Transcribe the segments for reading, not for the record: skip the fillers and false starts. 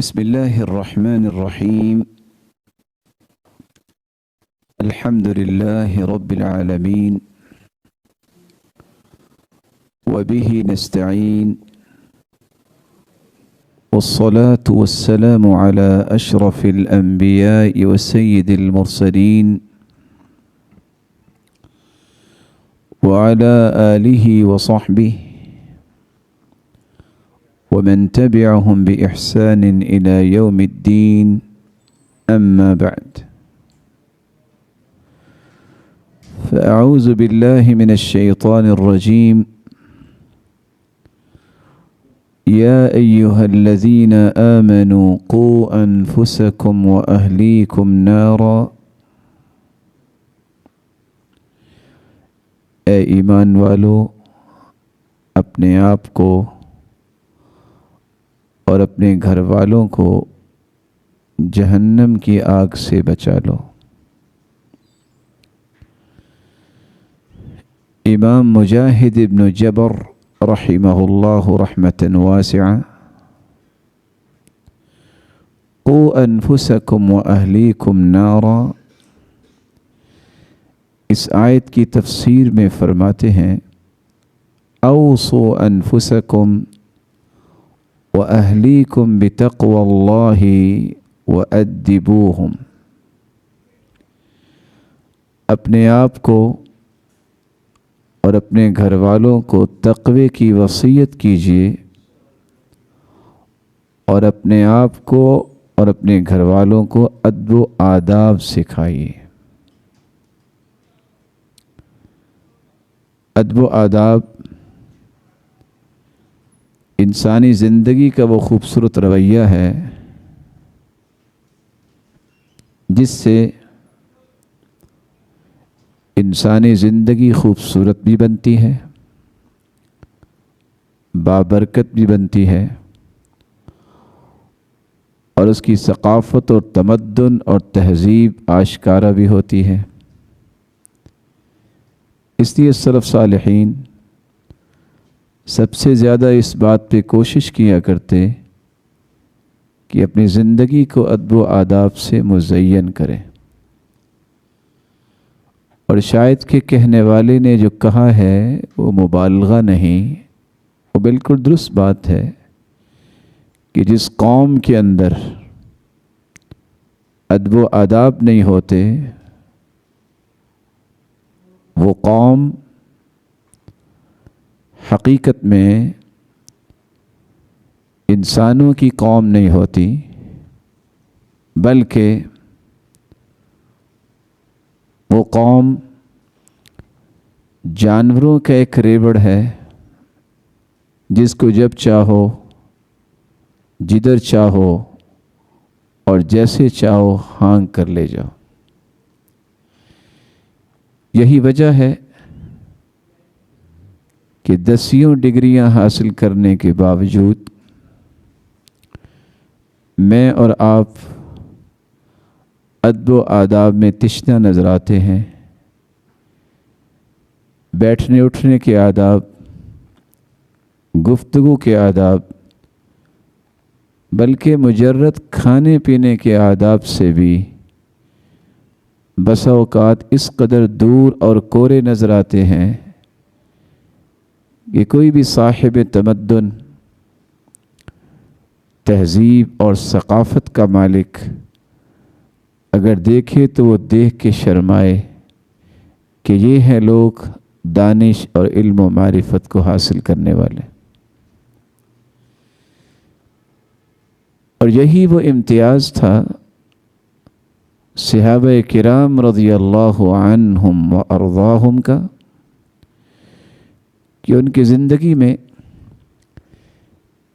بسم الله الرحمن الرحيم. الحمد لله رب العالمين، وبه نستعين، والصلاة والسلام على أشرف الأنبياء وسيد المرسلين وعلى آله وصحبه ومن تبعهم بإحسان إلى يوم الدين، أما بعد، فأعوذ بالله من الشيطان الرجيم. يا أيها الذين آمنوا قوا أنفسكم وأهليكم نارا، اے ایمان والو، اپنے آپ کو اور اپنے گھر والوں کو جہنم کی آگ سے بچا لو۔ امام مجاہد ابن جبر رحمہ اللہ رحمة واسعة، قوا انفسکم واہلیکم نارا، اس آیت کی تفسیر میں فرماتے ہیں اوصوا انفسکم وَأَهْلِيكُمْ بِتَقْوَى اللَّهِ وَأَدِّبُوهُمْ، اپنے آپ کو اور اپنے گھر والوں کو تقوی کی وصیت کیجیے، اور اپنے آپ کو اور اپنے گھر والوں کو ادب و آداب سکھائیے۔ ادب و آداب انسانی زندگی کا وہ خوبصورت رویہ ہے جس سے انسانی زندگی خوبصورت بھی بنتی ہے، بابرکت بھی بنتی ہے، اور اس کی ثقافت اور تمدن اور تہذیب آشکارا بھی ہوتی ہے۔ اس لیے سلف صالحین سب سے زیادہ اس بات پہ کوشش کیا کرتے کہ اپنی زندگی کو ادب و آداب سے مزین کریں، اور شاید کہ کہنے والے نے جو کہا ہے وہ مبالغہ نہیں، وہ بالکل درست بات ہے کہ جس قوم کے اندر ادب و آداب نہیں ہوتے وہ قوم حقیقت میں انسانوں کی قوم نہیں ہوتی، بلکہ وہ قوم جانوروں کا ایک ریوڑ ہے جس کو جب چاہو، جدھر چاہو اور جیسے چاہو ہانک کر لے جاؤ۔ یہی وجہ ہے کہ 10 ڈگریاں حاصل کرنے کے باوجود میں اور آپ ادب و آداب میں تشنہ نظر آتے ہیں۔ بیٹھنے اٹھنے کے آداب، گفتگو کے آداب، بلکہ مجرد کھانے پینے کے آداب سے بھی بسا اوقات اس قدر دور اور کورے نظر آتے ہیں کہ کوئی بھی صاحب تمدن، تہذیب اور ثقافت کا مالک اگر دیکھے تو وہ دیکھ کے شرمائے کہ یہ ہیں لوگ دانش اور علم و معرفت کو حاصل کرنے والے۔ اور یہی وہ امتیاز تھا صحابہ کرام رضی اللہ عنہم و ارضاہم کا کہ ان کی زندگی میں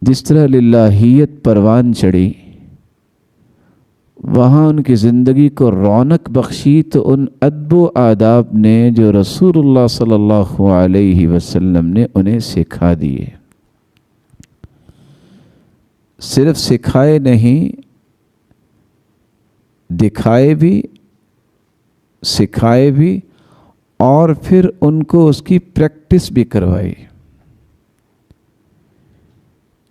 جس طرح للہیت پروان چڑھی، وہاں ان کی زندگی کو رونق بخشی تو ان ادب و آداب نے جو رسول اللہ صلی اللہ علیہ وسلم نے انہیں سکھا دیے۔ صرف سکھائے نہیں، دکھائے بھی، سکھائے بھی، اور پھر ان کو اس کی پریکٹس بھی کروائی۔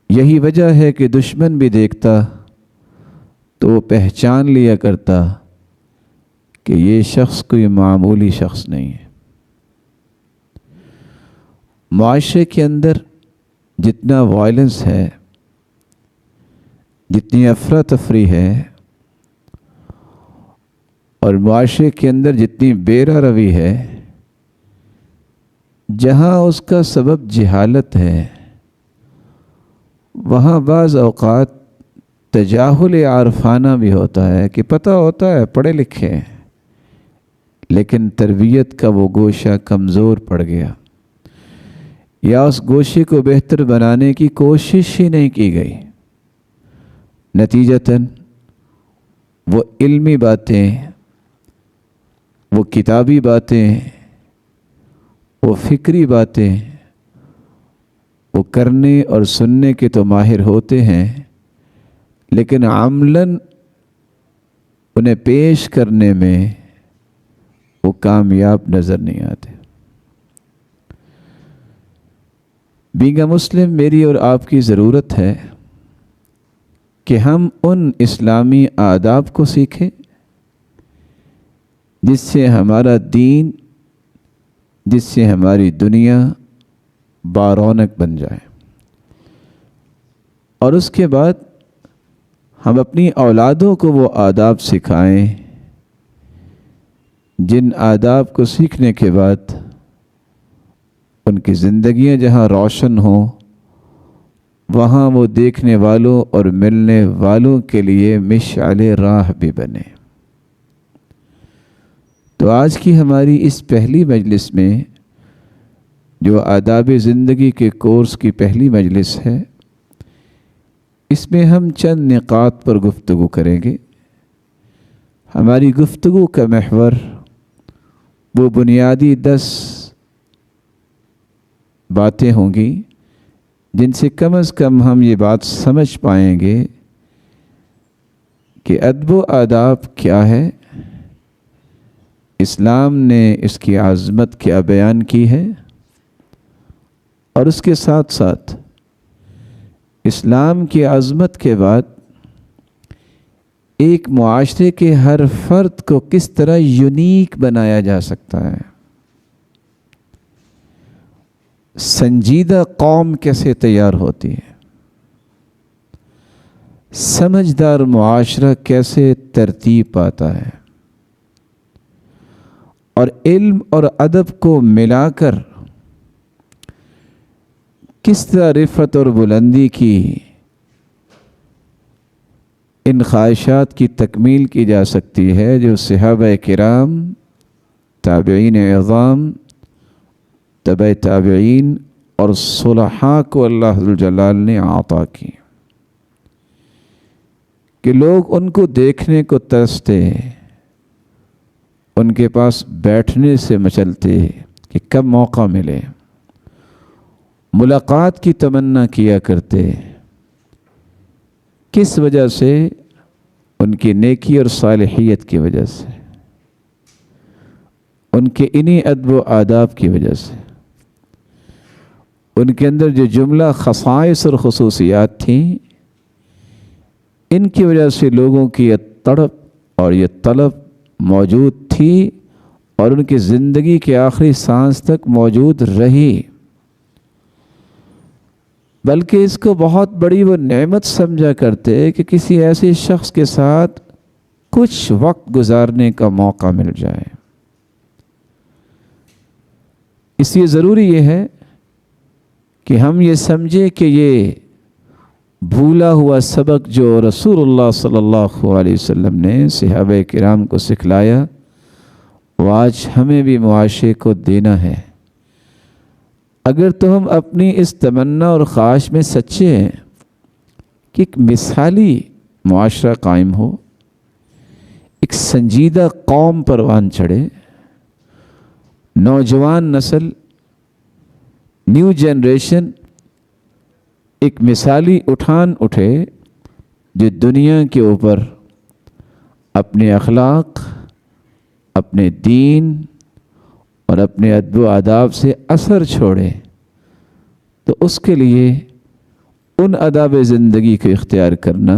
یہی وجہ ہے کہ دشمن بھی دیکھتا تو وہ پہچان لیا کرتا کہ یہ شخص کوئی معمولی شخص نہیں ہے۔ معاشرے کے اندر جتنا وائلنس ہے، جتنی افراتفری ہے، اور معاشرے کے اندر جتنی بے روی ہے، جہاں اس کا سبب جہالت ہے، وہاں بعض اوقات تجاہل عارفانہ بھی ہوتا ہے کہ پتہ ہوتا ہے پڑھے لکھے ہیں، لیکن تربیت کا وہ گوشہ کمزور پڑ گیا، یا اس گوشے کو بہتر بنانے کی کوشش ہی نہیں کی گئی۔ نتیجتاً وہ علمی باتیں، وہ کتابی باتیں، وہ فکری باتیں وہ کرنے اور سننے کے تو ماہر ہوتے ہیں، لیکن عملاً انہیں پیش کرنے میں وہ کامیاب نظر نہیں آتے۔ بینگ مسلم میری اور آپ کی ضرورت ہے کہ ہم ان اسلامی آداب کو سیکھیں جس سے ہمارا دین، جس سے ہماری دنیا بارونق بن جائے، اور اس کے بعد ہم اپنی اولادوں کو وہ آداب سکھائیں جن آداب کو سیکھنے کے بعد ان کی زندگیاں جہاں روشن ہوں، وہاں وہ دیکھنے والوں اور ملنے والوں کے لیے مشعل راہ بھی بنے۔ تو آج کی ہماری اس پہلی مجلس میں، جو آداب زندگی کے کورس کی پہلی مجلس ہے، اس میں ہم چند نقاط پر گفتگو کریں گے۔ ہماری گفتگو کا محور وہ بنیادی 10 باتیں ہوں گی جن سے کم از کم ہم یہ بات سمجھ پائیں گے کہ ادب و آداب کیا ہے، اسلام نے اس کی عظمت کیا بیان کی ہے، اور اس کے ساتھ ساتھ اسلام کی عظمت کے بعد ایک معاشرے کے ہر فرد کو کس طرح یونیک بنایا جا سکتا ہے، سنجیدہ قوم کیسے تیار ہوتی ہے، سمجھدار معاشرہ کیسے ترتیب پاتا ہے، اور علم اور ادب کو ملا کر کس طرح رفعت اور بلندی کی ان خواہشات کی تکمیل کی جا سکتی ہے جو صحابہ کرام، تابعین اعظام، تبع تابعین اور صلحاء کو اللہ ذوالجلال نے عطا کی، کہ لوگ ان کو دیکھنے کو ترستے، ان کے پاس بیٹھنے سے مچلتے کہ کب موقع ملے، ملاقات کی تمنا کیا کرتے۔ کس وجہ سے؟ ان کی نیکی اور صالحیت کی وجہ سے، ان کے انہی ادب و آداب کی وجہ سے، ان کے اندر جو جملہ خصائص اور خصوصیات تھیں، ان کی وجہ سے لوگوں کی یہ تڑپ اور یہ طلب موجود تھی، اور ان کی زندگی کے آخری سانس تک موجود رہی، بلکہ اس کو بہت بڑی وہ نعمت سمجھا کرتے کہ کسی ایسے شخص کے ساتھ کچھ وقت گزارنے کا موقع مل جائے۔ اس لیے ضروری یہ ہے کہ ہم یہ سمجھیں کہ یہ بھولا ہوا سبق جو رسول اللہ صلی اللہ علیہ وسلم نے صحابہ کرام کو سکھلایا، وہ آج ہمیں بھی معاشرے کو دینا ہے۔ اگر تو ہم اپنی اس تمنا اور خواہش میں سچے ہیں کہ ایک مثالی معاشرہ قائم ہو، ایک سنجیدہ قوم پروان چڑھے، نوجوان نسل، نیو جنریشن ایک مثالی اٹھان اٹھے جو دنیا کے اوپر اپنے اخلاق، اپنے دین اور اپنے ادب و آداب سے اثر چھوڑے، تو اس کے لیے ان آداب زندگی کو اختیار کرنا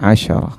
10,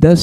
10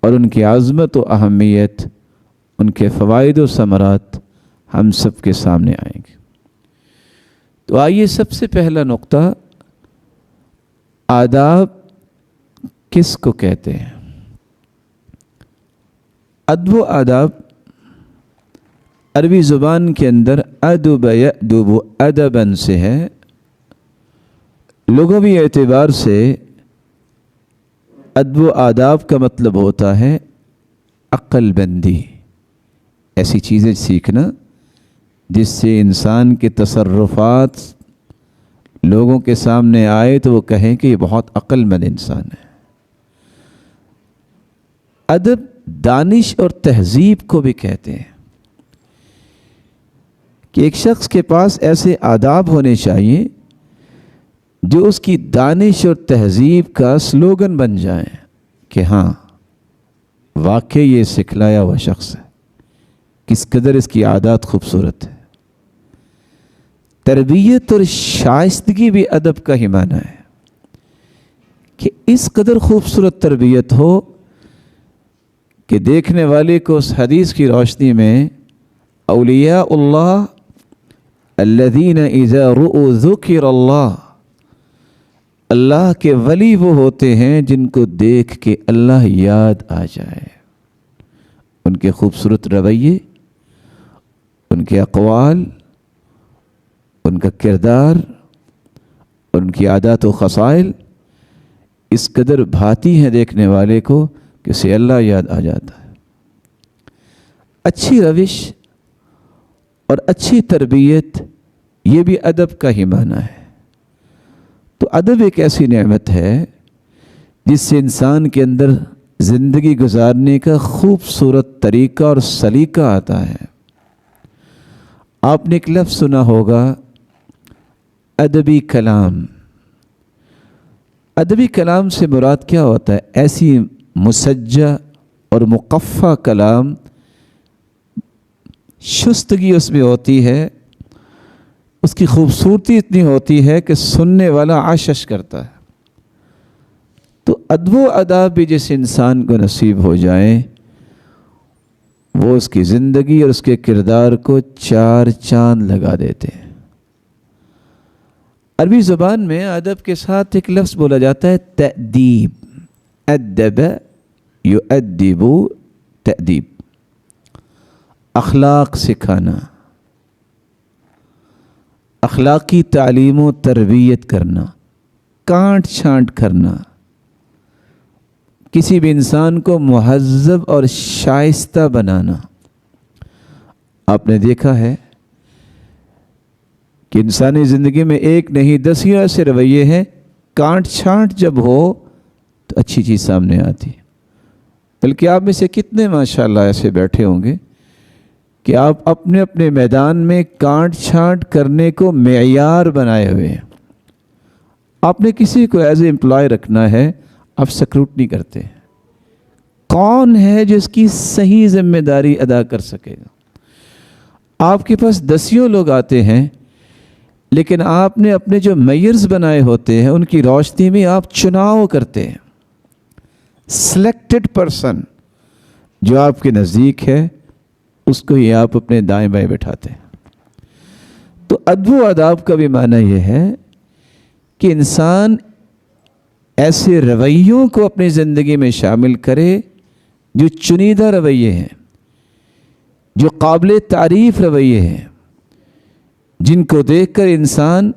اور ان کی عظمت و اہمیت، ان کے فوائد و ثمرات ہم سب کے سامنے آئیں گے۔ تو آئیے سب سے پہلا نقطہ، آداب کس کو کہتے ہیں؟ ادب و آداب عربی زبان کے اندر ادب یأدب ادباً سے ہے۔ لغوی اعتبار سے ادب و آداب کا مطلب ہوتا ہے عقل بندی، ایسی چیزیں سیکھنا جس سے انسان کے تصرفات لوگوں کے سامنے آئے تو وہ کہیں کہ یہ بہت عقل مند انسان ہے۔ ادب دانش اور تہذیب کو بھی کہتے ہیں کہ ایک شخص کے پاس ایسے آداب ہونے چاہیے جو اس کی دانش اور تہذیب کا سلوگن بن جائیں کہ ہاں واقعی یہ سکھلایا ہوا شخص ہے، کس قدر اس کی عادات خوبصورت ہے۔ تربیت اور شائستگی بھی ادب کا ہی معنی ہے کہ اس قدر خوبصورت تربیت ہو کہ دیکھنے والے کو اس حدیث کی روشنی میں اولیاء اللہ الذین اذا رؤوا ذکر اللہ، اللہ کے ولی وہ ہوتے ہیں جن کو دیکھ کے اللہ یاد آ جائے۔ ان کے خوبصورت رویے، ان کے اقوال، ان کا کردار، ان کی عادات و خصائل اس قدر بھاتی ہیں دیکھنے والے کو کہ اسے اللہ یاد آ جاتا ہے۔ اچھی روش اور اچھی تربیت یہ بھی ادب کا ہی معنی ہے۔ تو ادب ایک ایسی نعمت ہے جس سے انسان کے اندر زندگی گزارنے کا خوبصورت طریقہ اور سلیقہ آتا ہے۔ آپ نے ایک لفظ سنا ہوگا ادبی کلام۔ ادبی کلام سے مراد کیا ہوتا ہے؟ ایسی مسجع اور مقفع کلام، شستگی اس میں ہوتی ہے، اس کی خوبصورتی اتنی ہوتی ہے کہ سننے والا عشش کرتا ہے۔ تو ادب و آداب بھی جس انسان کو نصیب ہو جائیں وہ اس کی زندگی اور اس کے کردار کو چار چاند لگا دیتے ہیں۔ عربی زبان میں ادب کے ساتھ ایک لفظ بولا جاتا ہے تأدیب، ادب یؤدب، تأدیب، اخلاق سکھانا، اخلاقی تعلیم و تربیت کرنا، کانٹ چھانٹ کرنا، کسی بھی انسان کو مہذب اور شائستہ بنانا۔ آپ نے دیکھا ہے کہ انسانی زندگی میں ایک نہیں دسیوں ایسے رویے ہیں، کانٹ چھانٹ جب ہو تو اچھی چیز سامنے آتی ہے۔ بلکہ آپ میں سے کتنے ماشاءاللہ ایسے بیٹھے ہوں گے کہ آپ اپنے اپنے میدان میں کانٹ چھانٹ کرنے کو معیار بنائے ہوئے ہیں۔ آپ نے کسی کو ایز اے امپلائی رکھنا ہے، آپ سکروٹنی کرتے ہیں، کون ہے جو اس کی صحیح ذمہ داری ادا کر سکے گا۔ آپ کے پاس دسیوں لوگ آتے ہیں لیکن آپ نے اپنے جو میئرز بنائے ہوتے ہیں ان کی روشنی میں آپ چناؤ کرتے ہیں۔ سلیکٹڈ پرسن جو آپ کے نزدیک ہے اس کو ہی آپ اپنے دائیں بائیں بٹھاتے ہیں۔ تو ادب و آداب کا بھی معنی یہ ہے کہ انسان ایسے رویوں کو اپنی زندگی میں شامل کرے جو چنیدہ رویے ہیں، جو قابل تعریف رویے ہیں، جن کو دیکھ کر انسان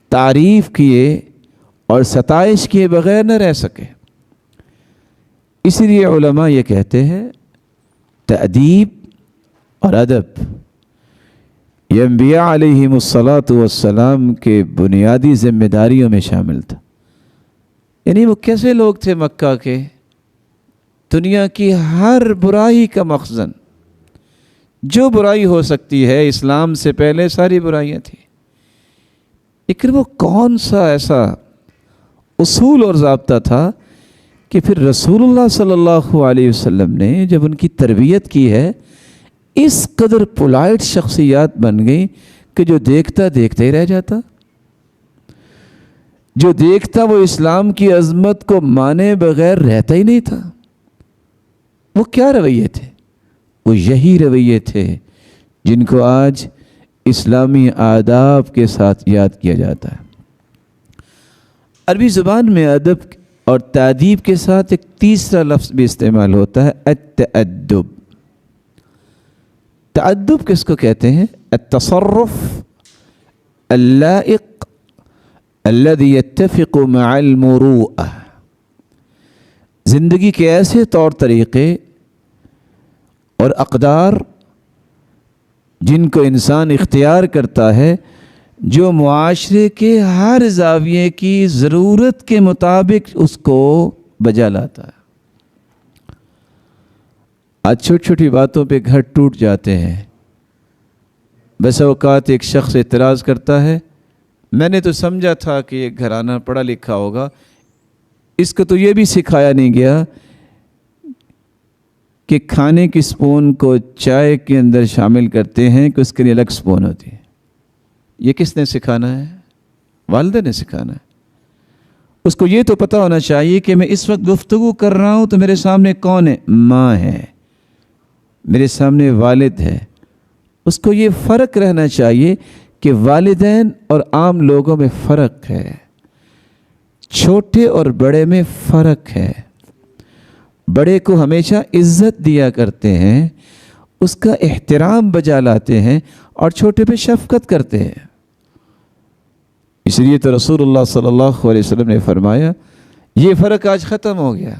تعریف کیے اور ستائش کیے بغیر نہ رہ سکے۔ اسی لیے علماء یہ کہتے ہیں تأدیب اور ادب یہ انبیاء علیہم السلام کے بنیادی ذمہ داریوں میں شامل تھا۔ یعنی وہ کیسے لوگ تھے مکہ کے، دنیا کی ہر برائی کا مخزن، جو برائی ہو سکتی ہے اسلام سے پہلے ساری برائیاں تھیں، لیکن وہ کون سا ایسا اصول اور ضابطہ تھا کہ پھر رسول اللہ صلی اللہ علیہ وسلم نے جب ان کی تربیت کی ہے اس قدر پولائٹ شخصیات بن گئی کہ جو دیکھتا دیکھتا ہی رہ جاتا، جو دیکھتا وہ اسلام کی عظمت کو مانے بغیر رہتا ہی نہیں تھا۔ وہ کیا رویے تھے؟ وہ یہی رویے تھے جن کو آج اسلامی آداب کے ساتھ یاد کیا جاتا ہے۔ عربی زبان میں ادب اور تادیب کے ساتھ ایک تیسرا لفظ بھی استعمال ہوتا ہے، التأدب۔ تأدب کس کو کہتے ہیں؟ التصرف اللائق الذي يتفق مع المروءة، زندگی کے ایسے طور طریقے اور اقدار جن کو انسان اختیار کرتا ہے جو معاشرے کے ہر زاویے کی ضرورت کے مطابق اس کو بجا لاتا ہے۔ آج چھوٹی چھوٹی باتوں پہ گھر ٹوٹ جاتے ہیں۔ بس اوقات ایک شخص اعتراض کرتا ہے، میں نے تو سمجھا تھا کہ یہ گھرانہ پڑھا لکھا ہوگا، اس کو تو یہ بھی سکھایا نہیں گیا کہ کھانے کی سپون کو چائے کے اندر شامل کرتے ہیں کہ اس کے لیے الگ سپون ہوتی ہے۔ یہ کس نے سکھانا ہے؟ والدہ نے سکھانا ہے۔ اس کو یہ تو پتہ ہونا چاہیے کہ میں اس وقت گفتگو کر رہا ہوں تو میرے سامنے کون ہے؟ ماں ہے، میرے سامنے والد ہے۔ اس کو یہ فرق رہنا چاہیے کہ والدین اور عام لوگوں میں فرق ہے، چھوٹے اور بڑے میں فرق ہے۔ بڑے کو ہمیشہ عزت دیا کرتے ہیں، اس کا احترام بجا لاتے ہیں، اور چھوٹے پہ شفقت کرتے ہیں۔ اس لیے تو رسول اللہ صلی اللہ علیہ وسلم نے فرمایا، یہ فرق آج ختم ہو گیا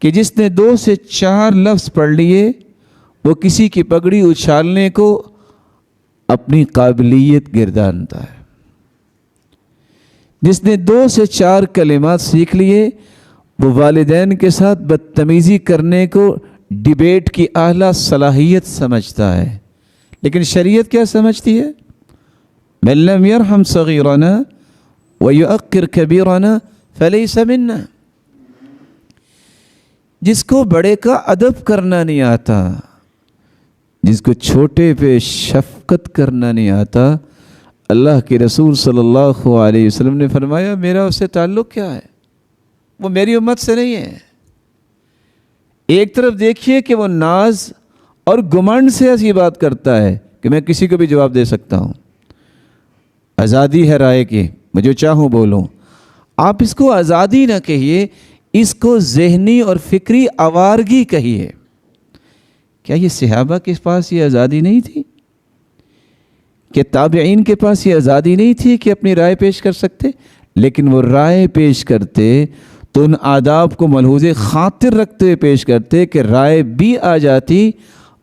کہ جس نے 2 سے 4 لفظ پڑھ لیے وہ کسی کی پگڑی اچھالنے کو اپنی قابلیت گردانتا ہے۔ جس نے 2 سے 4 کلمات سیکھ لیے وہ والدین کے ساتھ بدتمیزی کرنے کو ڈیبیٹ کی اعلیٰ صلاحیت سمجھتا ہے۔ لیکن شریعت کیا سمجھتی ہے؟ من لم يرحم صغيرنا ويؤقر كبيرنا فليس منا۔ جس کو بڑے کا ادب کرنا نہیں آتا، جس کو چھوٹے پہ شفقت کرنا نہیں آتا، اللہ کے رسول صلی اللہ علیہ وسلم نے فرمایا میرا اس سے تعلق کیا ہے؟ وہ میری امت سے نہیں ہے۔ ایک طرف دیکھیے کہ وہ ناز اور گمنڈ سے ایسی بات کرتا ہے کہ میں کسی کو بھی جواب دے سکتا ہوں، آزادی ہے رائے کی، میں جو چاہوں بولوں۔ آپ اس کو آزادی نہ کہیے، اس کو ذہنی اور فکری آوارگی کہیے۔ کیا یہ صحابہ کے پاس یہ آزادی نہیں تھی؟ کہ تابعین کے پاس یہ آزادی نہیں تھی کہ اپنی رائے پیش کر سکتے؟ لیکن وہ رائے پیش کرتے تو ان آداب کو ملحوظ خاطر رکھتے ہوئے پیش کرتے کہ رائے بھی آ جاتی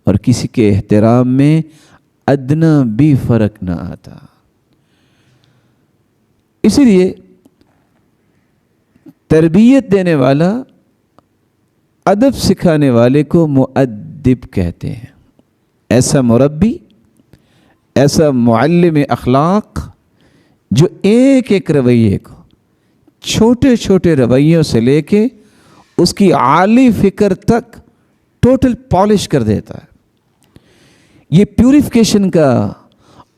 اور کسی کے احترام میں ادنا بھی فرق نہ آتا۔ اسی لیے تربیت دینے والا، ادب سکھانے والے کو مؤدب کہتے ہیں۔ ایسا مربی، ایسا معلم اخلاق جو ایک ایک رویے کو چھوٹے چھوٹے رویوں سے لے کے اس کی عالی فکر تک ٹوٹل پالش کر دیتا ہے۔ یہ پیوریفیکیشن کا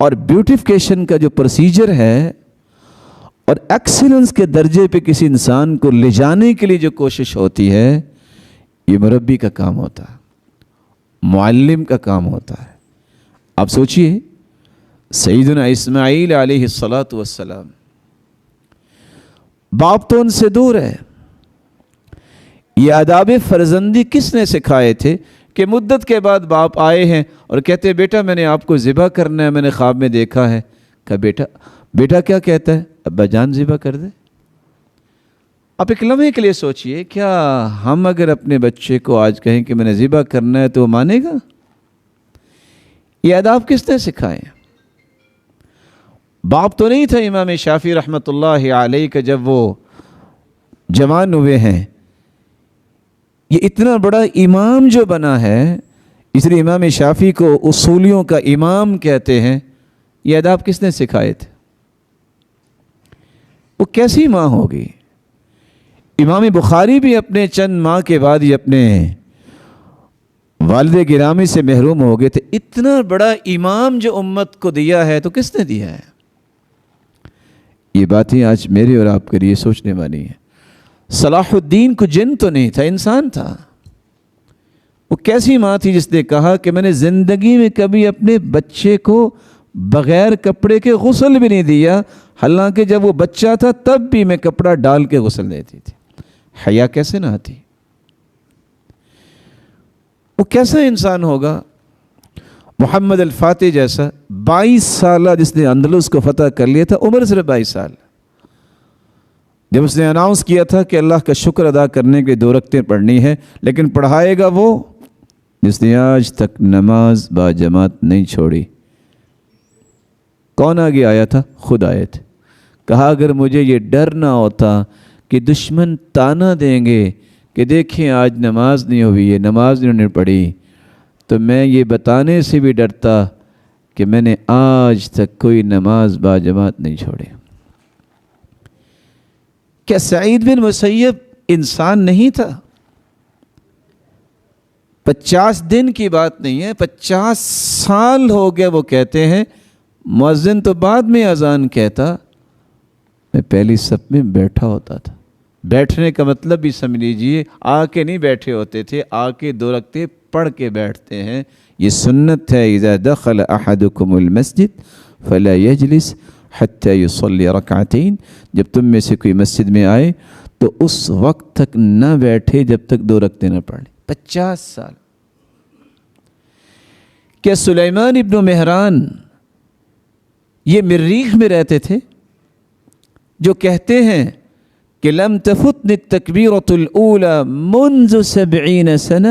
اور بیوٹیفیکیشن کا جو پروسیجر ہے اور ایکسیلنس کے درجے پہ کسی انسان کو لے جانے کے لیے جو کوشش ہوتی ہے، یہ مربی کا کام ہوتا ہے، معلم کا کام ہوتا ہے۔ آپ سوچئے سیدنا اسماعیل علیہ السلام، باپ تو ان سے دور ہے، یہ آداب فرزندی کس نے سکھائے تھے کہ مدت کے بعد باپ آئے ہیں اور کہتے بیٹا میں نے آپ کو ذبح کرنا ہے، میں نے خواب میں دیکھا ہے۔ کہا بیٹا کیا کہتا ہے؟ ابا جان ذبح کر دے۔ آپ ایک لمحے کے لیے سوچئے، کیا ہم اگر اپنے بچے کو آج کہیں کہ میں نے ذبح کرنا ہے تو وہ مانے گا؟ یہ آداب کس نے سکھائے؟ باپ تو نہیں تھا امام شافعی رحمۃ اللہ علیہ کا جب وہ جوان ہوئے ہیں۔ یہ اتنا بڑا امام جو بنا ہے، اس لیے امام شافعی کو اصولیوں کا امام کہتے ہیں۔ یہ آداب کس نے سکھائے تھے؟ وہ کیسی ماں ہوگی؟ امام بخاری بھی اپنے چند ماہ کے بعد ہی اپنے والد گرامی سے محروم ہو گئے تھے۔ اتنا بڑا امام جو امت کو دیا ہے تو کس نے دیا ہے؟ یہ باتیں آج میرے اور آپ کے لیے سوچنے والی ہیں۔ صلاح الدین کو جن تو نہیں تھا، انسان تھا۔ وہ کیسی ماں تھی جس نے کہا کہ میں نے زندگی میں کبھی اپنے بچے کو بغیر کپڑے کے غسل بھی نہیں دیا، حالانکہ جب وہ بچہ تھا تب بھی میں کپڑا ڈال کے غسل دیتی تھی۔ حیا کیسے نہ آتی؟ وہ کیسا انسان ہوگا؟ محمد الفاتح جیسا 22 سالہ جس نے اندلس کو فتح کر لیا تھا، عمر صرف 22 سال، جب اس نے اناؤنس کیا تھا کہ اللہ کا شکر ادا کرنے کے 2 رکعتیں پڑھنی ہے، لیکن پڑھائے گا وہ جس نے آج تک نماز با جماعت نہیں چھوڑی۔ کون آگے آیا تھا؟ خود آئے تھے۔ کہا اگر مجھے یہ ڈر نہ ہوتا کہ دشمن تانا دیں گے کہ دیکھیں آج نماز نہیں ہوئی، یہ نماز نہیں پڑھی، تو میں یہ بتانے سے بھی ڈرتا کہ میں نے آج تک کوئی نماز با جماعت نہیں چھوڑی۔ کیا سعید بن مسیب انسان نہیں تھا؟ 50 دن کی بات نہیں ہے، 50 سال ہو گئے وہ کہتے ہیں، مؤذن تو بعد میں اذان کہتا، میں پہلی صف میں بیٹھا ہوتا تھا۔ بیٹھنے کا مطلب بھی سمجھ لیجئے، آ کے نہیں بیٹھے ہوتے تھے، آ کے 2 رکعتیں پڑھ کے بیٹھتے ہیں۔ یہ سنت ہے، اذا دخل احدکم المسجد فلا یجلس حتی یصلی رکعتین، جب تم میں سے کوئی مسجد میں آئے تو اس وقت تک نہ بیٹھے جب تک 2 رکعتیں نہ پڑھ لیں۔ 50 سال۔ کیا سلیمان ابن مہران یہ مریخ میں رہتے تھے جو کہتے ہیں کہ لم تفتنی التکبیرۃ الاولی منذ 70 سنہ،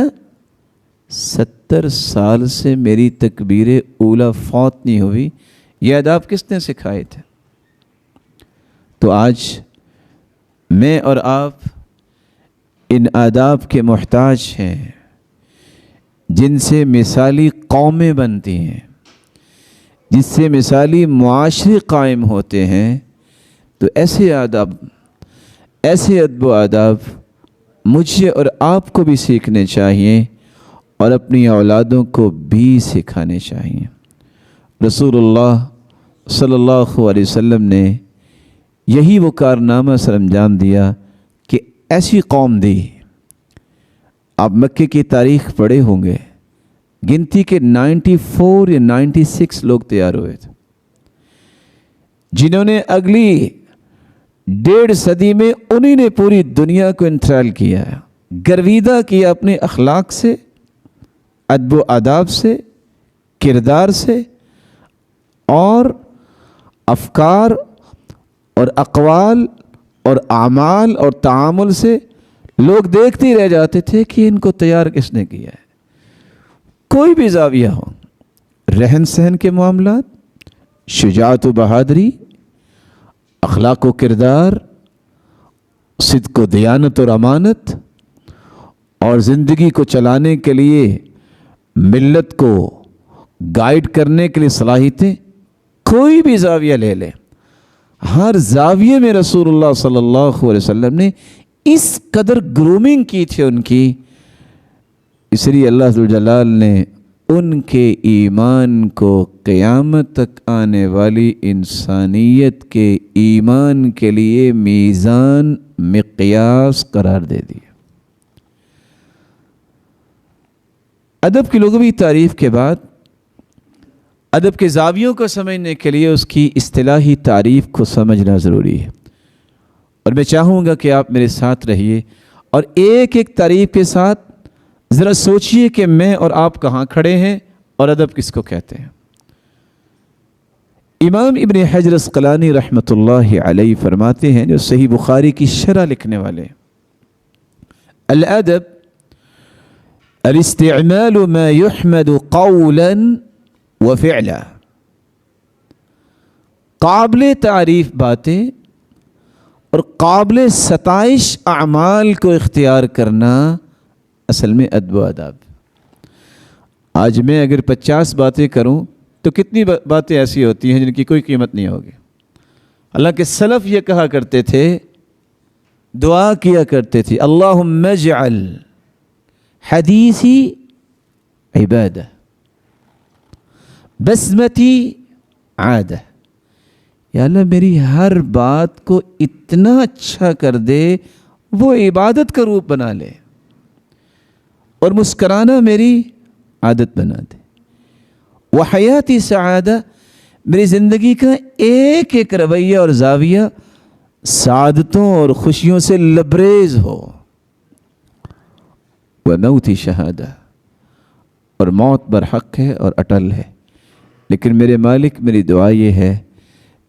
70 سال سے میری تکبیر اولی فوت نہیں ہوئی؟ یہ آداب کس نے سکھائے تھے؟ تو آج میں اور آپ ان آداب کے محتاج ہیں جن سے مثالی قومیں بنتی ہیں، جس سے مثالی معاشرے قائم ہوتے ہیں۔ تو ایسے آداب، ایسے ادب و آداب مجھے اور آپ کو بھی سیکھنے چاہیے اور اپنی اولادوں کو بھی سکھانے چاہیے۔ رسول اللہ صلی اللہ علیہ وسلم نے یہی وہ کارنامہ سر انجام دیا کہ ایسی قوم دی۔ آپ مکے کی تاریخ پڑھے ہوں گے، گنتی کے 94 یا 96 لوگ تیار ہوئے تھے، جنہوں نے اگلی 1.5 صدی میں انہی نے پوری دنیا کو انٹرال کیا، گرویدہ کیا اپنے اخلاق سے، ادب و آداب سے، کردار سے، اور افکار اور اقوال اور اعمال اور تعامل سے۔ لوگ دیکھتے ہی رہ جاتے تھے کہ ان کو تیار کس نے کیا ہے۔ کوئی بھی زاویہ ہو، رہن سہن کے معاملات، شجاعت و بہادری، اخلاق و کردار، صدق و دیانت اور امانت، اور زندگی کو چلانے کے لیے ملت کو گائیڈ کرنے کے لیے صلاحیتیں، کوئی بھی زاویہ لے لیں، ہر زاویے میں رسول اللہ صلی اللہ علیہ وسلم نے اس قدر گرومنگ کی تھی ان کی، اس لیے اللہ ذوالجلال نے ان کے ایمان کو قیامت تک آنے والی انسانیت کے ایمان کے لیے میزان مقیاس قرار دے دیا۔ ادب کی لغوی تعریف کے بعد ادب کے زاویوں کو سمجھنے کے لیے اس کی اصطلاحی تعریف کو سمجھنا ضروری ہے، اور میں چاہوں گا کہ آپ میرے ساتھ رہیے اور ایک ایک تعریف کے ساتھ ذرا سوچئے کہ میں اور آپ کہاں کھڑے ہیں اور ادب کس کو کہتے ہیں۔ امام ابن حجر عسقلانی رحمۃ اللہ علیہ فرماتے ہیں، جو صحیح بخاری کی شرح لکھنے والے، الادب الاستعمال ما يحمد قولا وفعلا، قابل تعریف باتیں اور قابل ستائش اعمال کو اختیار کرنا اصل میں ادب و آداب۔ آج میں اگر 50 باتیں کروں تو کتنی باتیں ایسی ہوتی ہیں جن کی کوئی قیمت نہیں ہوگی۔ حالانکہ سلف یہ کہا کرتے تھے، دعا کیا کرتے تھے، اللہم اجعل حدیثی عبادہ بسمتی عادہ، یا اللہ میری ہر بات کو اتنا اچھا کر دے وہ عبادت کا روپ بنا لے۔ اور مسکرانا میری عادت بنا دے۔ وحیاتی سعادہ، میری زندگی کا ایک ایک رویہ اور زاویہ سعادتوں اور خوشیوں سے لبریز ہو۔ وموتی شہادہ، اور موت برحق ہے اور اٹل ہے، لیکن میرے مالک میری دعا یہ ہے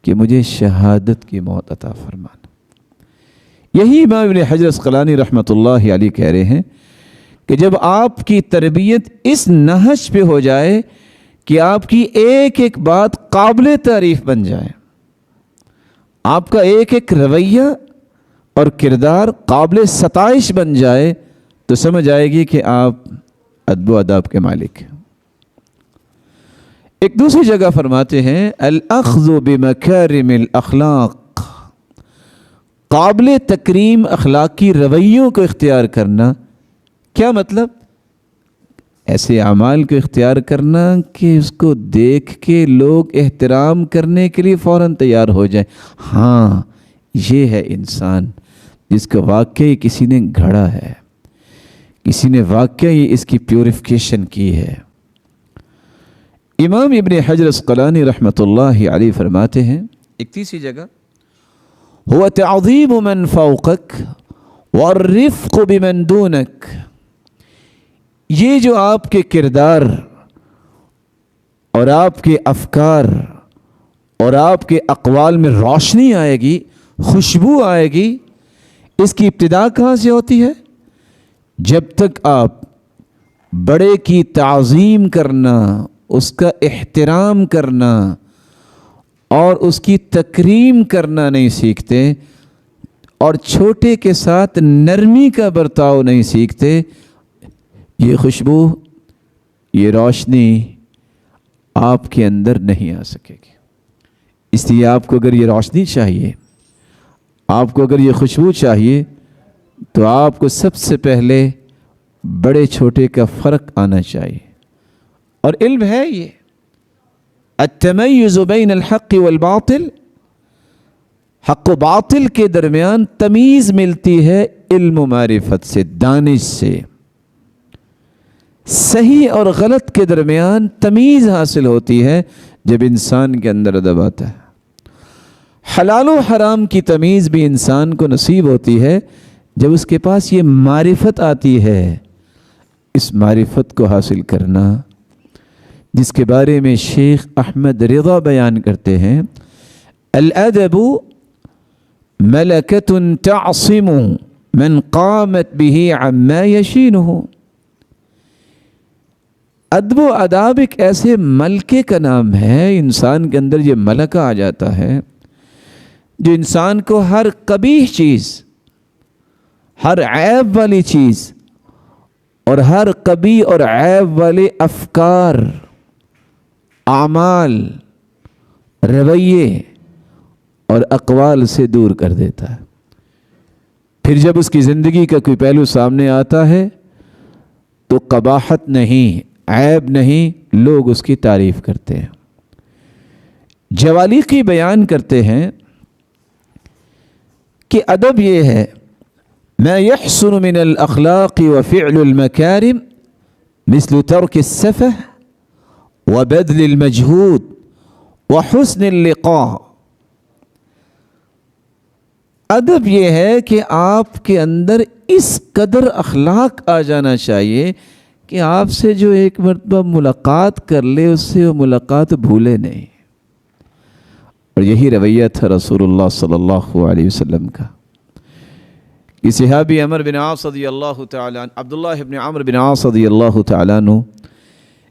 کہ مجھے شہادت کی موت عطا فرمانا۔ یہی امام ابن حجر عسقلانی رحمۃ اللہ علیہ کہہ رہے ہیں کہ جب آپ کی تربیت اس نہج پہ ہو جائے کہ آپ کی ایک ایک بات قابل تعریف بن جائے، آپ کا ایک ایک رویہ اور کردار قابل ستائش بن جائے، تو سمجھ آئے گی کہ آپ ادب و آداب کے مالک ہیں۔ ایک دوسری جگہ فرماتے ہیں الاخذ بمکارم الاخلاق، قابل تکریم اخلاقی رویوں کو اختیار کرنا۔ کیا مطلب؟ ایسے اعمال کو اختیار کرنا کہ اس کو دیکھ کے لوگ احترام کرنے کے لیے فوراً تیار ہو جائیں، ہاں یہ ہے انسان جس کو واقعی کسی نے گھڑا ہے، کسی نے واقعی اس کی پیوریفیکیشن کی ہے۔ امام ابن حجر عسقلانی رحمۃ اللہ علیہ فرماتے ہیں ایک تیسری جگہ، هو تعظیم من فوقک والرفق بمن دونک، یہ جو آپ کے کردار اور آپ کے افکار اور آپ کے اقوال میں روشنی آئے گی، خوشبو آئے گی، اس کی ابتدا کہاں سے ہوتی ہے؟ جب تک آپ بڑے کی تعظیم کرنا، اس کا احترام کرنا اور اس کی تکریم کرنا نہیں سیکھتے، اور چھوٹے کے ساتھ نرمی کا برتاؤ نہیں سیکھتے، یہ خوشبو، یہ روشنی آپ کے اندر نہیں آ سکے گی۔ اس لیے آپ کو اگر یہ روشنی چاہیے، آپ کو اگر یہ خوشبو چاہیے، تو آپ کو سب سے پہلے بڑے چھوٹے کا فرق آنا چاہیے، اور علم ہے یہ التمیز بین الحق والباطل، حق و باطل کے درمیان تمیز ملتی ہے علم و معرفت سے، دانش سے۔ صحیح اور غلط کے درمیان تمیز حاصل ہوتی ہے جب انسان کے اندر ادب آتا ہے۔ حلال و حرام کی تمیز بھی انسان کو نصیب ہوتی ہے جب اس کے پاس یہ معرفت آتی ہے۔ اس معرفت کو حاصل کرنا، جس کے بارے میں شیخ احمد رضا بیان کرتے ہیں، الادب ملکۃ تعصم من قامت به عما یشینہ، ادب و آداب ایک ایسے ملکے کا نام ہے، انسان کے اندر یہ ملکہ آ جاتا ہے جو انسان کو ہر قبیح چیز، ہر عیب والی چیز اور ہر قبیح اور عیب والے افکار، اعمال، رویے اور اقوال سے دور کر دیتا ہے۔ پھر جب اس کی زندگی کا کوئی پہلو سامنے آتا ہے تو قباحت نہیں، عیب نہیں، لوگ اس کی تعریف کرتے ہیں۔ جوالیقی بیان کرتے ہیں کہ ادب یہ ہے، ما يحسن من الاخلاق وفعل المكارم مثل ترك السفه وبذل المجهود وحسن اللقاء، ادب یہ ہے کہ آپ کے اندر اس قدر اخلاق آ جانا چاہیے کہ آپ سے جو ایک مرتبہ ملاقات کر لے اس سے وہ ملاقات بھولے نہیں۔ اور یہی رویہ تھا رسول اللہ صلی اللہ علیہ وسلم کا۔ یہ صحابی عمر بن عاص رضی اللہ تعالیٰ عنہ، عبداللہ بن عمر بن عاص رضی اللہ تعالیٰ عنہ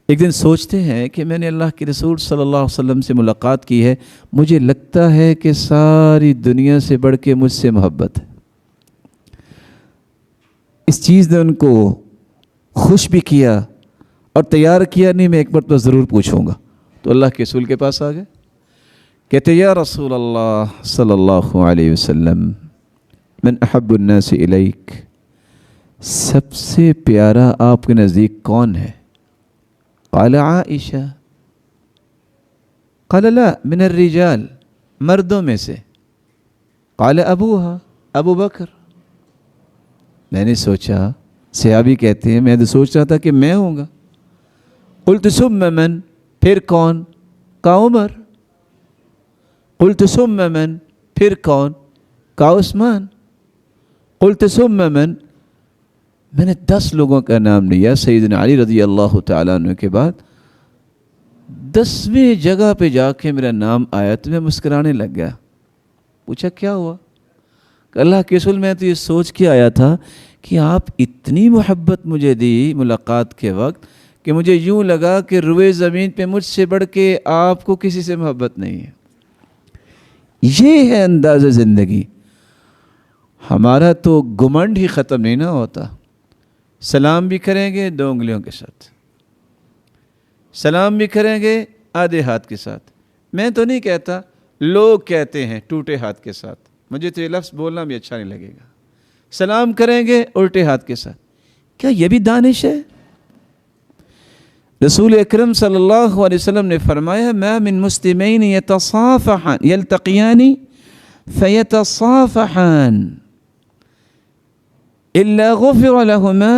ایک دن سوچتے ہیں کہ میں نے اللہ کے رسول صلی اللہ علیہ وسلم سے ملاقات کی ہے، مجھے لگتا ہے کہ ساری دنیا سے بڑھ کے مجھ سے محبت ہے۔ اس چیز نے ان کو خوش بھی کیا اور تیار کیا، نہیں میں ایک مرتبہ ضرور پوچھوں گا۔ تو اللہ کے رسول کے پاس آ گئے، کہتے یا رسول اللہ صلی اللہ علیہ وسلم، من احب الناس الیک، سب سے پیارا آپ کے نزدیک کون ہے؟ قال عائشہ، قال لا من الرجال، مردوں میں سے، قال ابوها، ابو بکر۔ میں نے سوچا صحابی کہتے ہیں میں تو سوچ رہا تھا کہ میں ہوں گا. قلت ثم من, پھر کون؟ کہا عمر. قلت ثم من, پھر کون؟ کہا عثمان. قلت ثم من, میں نے 10 لوگوں کا نام لیا سیدنا علی رضی اللہ تعالیٰ عنہ کے بعد. 10ویں جگہ پہ جا کے میرا نام آیا تو میں مسکرانے لگ گیا. پوچھا کیا ہوا؟ کہ اللہ کے رسول میں تو یہ سوچ کے آیا تھا کہ آپ اتنی محبت مجھے دی ملاقات کے وقت کہ مجھے یوں لگا کہ روئے زمین پہ مجھ سے بڑھ کے آپ کو کسی سے محبت نہیں ہے. یہ ہے انداز زندگی. ہمارا تو گمنڈ ہی ختم نہیں نہ ہوتا. سلام بھی کریں گے 2 انگلیوں کے ساتھ, سلام بھی کریں گے آدھے ہاتھ کے ساتھ. میں تو نہیں کہتا, لوگ کہتے ہیں ٹوٹے ہاتھ کے ساتھ. مجھے تو یہ لفظ بولنا بھی اچھا نہیں لگے گا. سلام کریں گے الٹے ہاتھ کے ساتھ. کیا یہ بھی دانش ہے؟ رسول اکرم صلی اللہ علیہ وسلم نے فرمایا ما من مسلمین یتصافحان یلتقیان فیتصافحان الا غفر لهما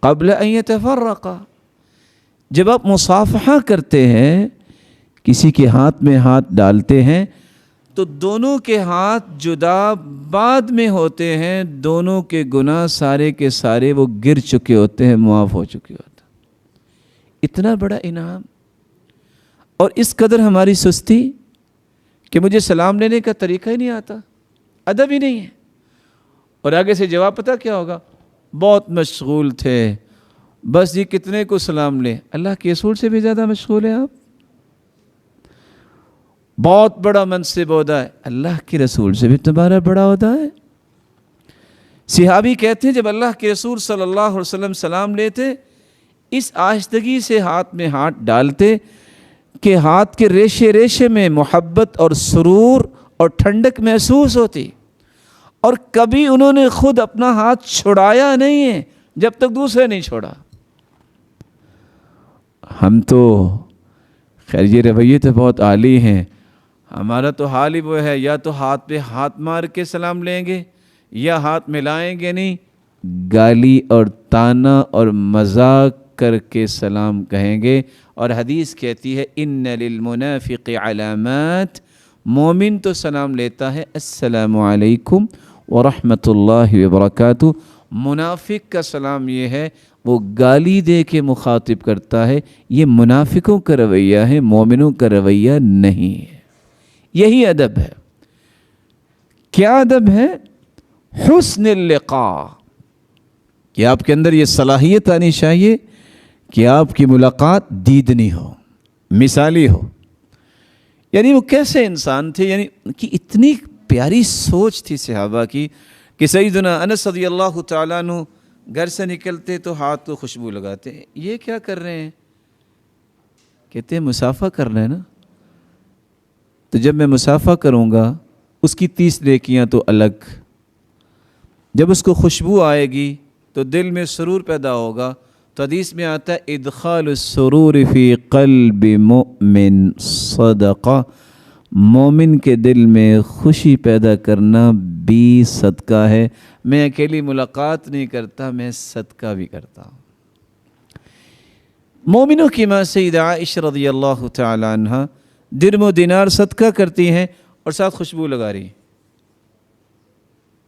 قبل ان يتفرقا. جب آپ مصافحہ کرتے ہیں, کسی کے ہاتھ میں ہاتھ ڈالتے ہیں, تو دونوں کے ہاتھ جدا بعد میں ہوتے ہیں. دونوں کے گناہ سارے کے سارے وہ گر چکے ہوتے ہیں, معاف ہو چکے ہوتے ہیں. اتنا بڑا انعام. اور اس قدر ہماری سستی کہ مجھے سلام لینے کا طریقہ ہی نہیں آتا, ادب ہی نہیں ہے. اور آگے سے جواب پتہ کیا ہوگا؟ بہت مشغول تھے, بس یہ کتنے کو سلام لیں. اللہ کے رسول سے بھی زیادہ مشغول ہیں آپ. بہت بڑا منصب عہدہ ہے, اللہ کے رسول سے بھی تمہارا بڑا عہدہ ہے. صحابی کہتے ہیں جب اللہ کے رسول صلی اللہ علیہ وسلم سلام لیتے, اس آہستگی سے ہاتھ میں ہاتھ ڈالتے کہ ہاتھ کے ریشے ریشے میں محبت اور سرور اور ٹھنڈک محسوس ہوتی. اور کبھی انہوں نے خود اپنا ہاتھ چھڑایا نہیں ہے جب تک دوسرے نہیں چھوڑا. ہم تو خیر یہ رویے تو بہت عالی ہیں. ہمارا تو حال ہی وہ ہے, یا تو ہاتھ پہ ہاتھ مار کے سلام لیں گے یا ہاتھ ملائیں گے نہیں, گالی اور تانا اور مذاق کر کے سلام کہیں گے. اور حدیث کہتی ہے ان للمنافق علامات, مومن تو سلام لیتا ہے السلام علیکم ورحمۃ اللہ وبرکاتہ. منافق کا سلام یہ ہے وہ گالی دے کے مخاطب کرتا ہے. یہ منافقوں کا رویہ ہے, مومنوں کا رویہ نہیں ہے. یہی ادب ہے. کیا ادب ہے؟ حسن اللقاء, کہ آپ کے اندر یہ صلاحیت آنی چاہیے کہ آپ کی ملاقات دیدنی ہو, مثالی ہو. یعنی وہ کیسے انسان تھے, یعنی کہ اتنی پیاری سوچ تھی صحابہ کی کہ سیدنا انس رضی اللہ تعالیٰ عنہ گھر سے نکلتے تو ہاتھ کو خوشبو لگاتے. یہ کیا کر رہے ہیں؟ کہتے ہیں مسافہ کر رہے ہیں نا. تو جب میں مسافہ کروں گا اس کی 30 نیکیاں تو الگ. جب اس کو خوشبو آئے گی تو دل میں سرور پیدا ہوگا. تو حدیث میں آتا ہے ادخال السرور فی قلب مؤمن صدقہ, مومن کے دل میں خوشی پیدا کرنا بھی صدقہ ہے. میں اکیلی ملاقات نہیں کرتا, میں صدقہ بھی کرتا ہوں. مومنوں کی ماں سیدہ عائشہ رضی اللہ تعالی عنہ درم و دینار صدقہ کرتی ہیں اور ساتھ خوشبو لگا رہی.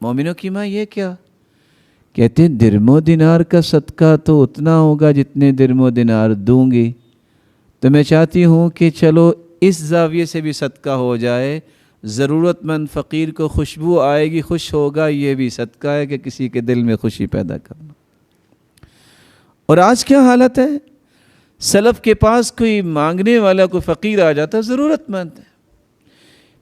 مومنوں کی ماں یہ کیا کہتے ہیں؟ درم و دینار کا صدقہ تو اتنا ہوگا جتنے درم و دینار دوں گی. تو میں چاہتی ہوں کہ چلو اس زاویے سے بھی صدقہ ہو جائے. ضرورت مند فقیر کو خوشبو آئے گی, خوش ہوگا, یہ بھی صدقہ ہے کہ کسی کے دل میں خوشی پیدا کرنا. اور آج کیا حالت ہے؟ سلف کے پاس کوئی مانگنے والا کوئی فقیر آ جاتا, ضرورت مند ہے.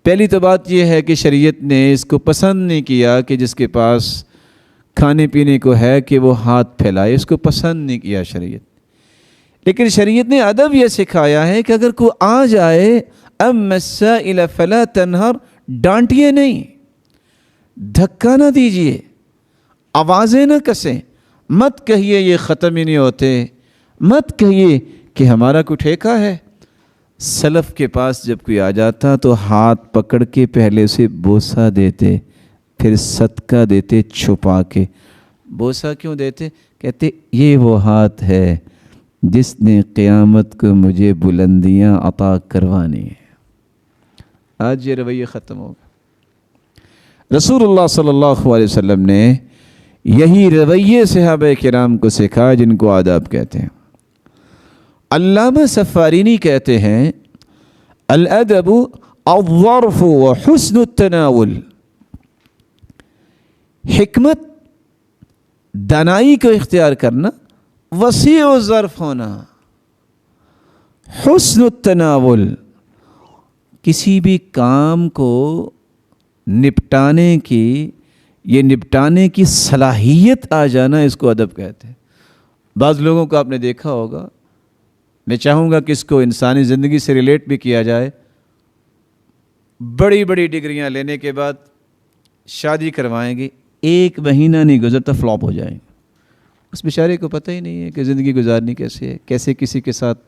پہلی تو بات یہ ہے کہ شریعت نے اس کو پسند نہیں کیا کہ جس کے پاس کھانے پینے کو ہے کہ وہ ہاتھ پھیلائے, اس کو پسند نہیں کیا شریعت. لیکن شریعت نے ادب یہ سکھایا ہے کہ اگر کوئی آ جائے اما السائل فلا تنہر, ڈانٹیے نہیں, دھکا نہ دیجیے, آوازیں نہ کسیں, مت کہیے یہ ختم ہی نہیں ہوتے, مت کہیے کہ ہمارا کوئی ٹھیکہ ہے. سلف کے پاس جب کوئی آ جاتا تو ہاتھ پکڑ کے پہلے اسے بوسہ دیتے, پھر صدقہ دیتے چھپا کے. بوسہ کیوں دیتے؟ کہتے یہ وہ ہاتھ ہے جس نے قیامت کو مجھے بلندیاں عطا کروانی ہے۔ آج یہ رویہ ختم ہوگا۔ رسول اللہ صلی اللہ علیہ وسلم نے یہی رویے صحابہ کرام کو سکھایا جن کو آداب کہتے ہیں۔ علامہ سفارینی کہتے ہیں الادب الظرف وحسن التناول، حکمت دانائی کو اختیار کرنا، وسیع و ظرف ہونا، حسن التناول کسی بھی کام کو نپٹانے کی صلاحیت آ جانا، اس کو ادب کہتے ہیں۔ بعض لوگوں کو آپ نے دیکھا ہوگا، میں چاہوں گا کہ اس کو انسانی زندگی سے ریلیٹ بھی کیا جائے، بڑی بڑی ڈگریاں لینے کے بعد شادی کروائیں گے، 1 مہینہ نہیں گزرتا فلاپ ہو جائیں گے۔ اس بیچارے کو پتہ ہی نہیں ہے کہ زندگی گزارنی کیسے ہے، کیسے کسی کے ساتھ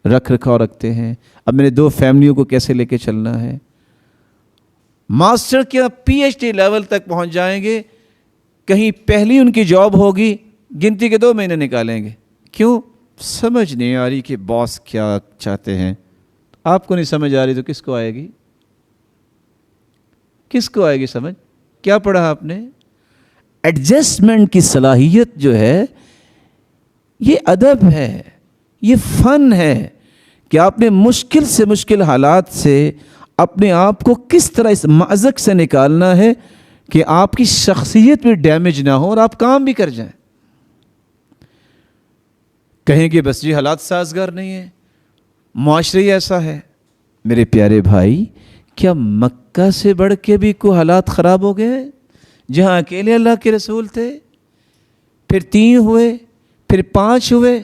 رکھ رکھاؤ رکھتے ہیں، اب میرے 2 فیملیوں کو کیسے لے کے چلنا ہے۔ ماسٹر کیا PhD لیول تک پہنچ جائیں گے، کہیں پہلی ان کی جاب ہوگی، گنتی کے 2 مہینے نکالیں گے۔ کیوں؟ سمجھ نہیں آ رہی کہ باس کیا چاہتے ہیں۔ آپ کو نہیں سمجھ آ رہی تو کس کو آئے گی؟ کس کو آئے گی سمجھ؟ کیا پڑھا آپ نے؟ ایڈجسٹمنٹ کی صلاحیت جو ہے یہ ادب ہے، یہ فن ہے کہ آپ نے مشکل سے مشکل حالات سے اپنے آپ کو کس طرح اس مأزق سے نکالنا ہے کہ آپ کی شخصیت بھی ڈیمیج نہ ہو اور آپ کام بھی کر جائیں۔ کہیں کہ بس جی حالات سازگار نہیں ہیں، معاشرہ ہی ایسا ہے۔ میرے پیارے بھائی، کیا مکہ سے بڑھ کے بھی کوئی حالات خراب ہو گئے جہاں اکیلے اللہ کے رسول تھے، پھر 3 ہوئے، پھر 5 ہوئے؟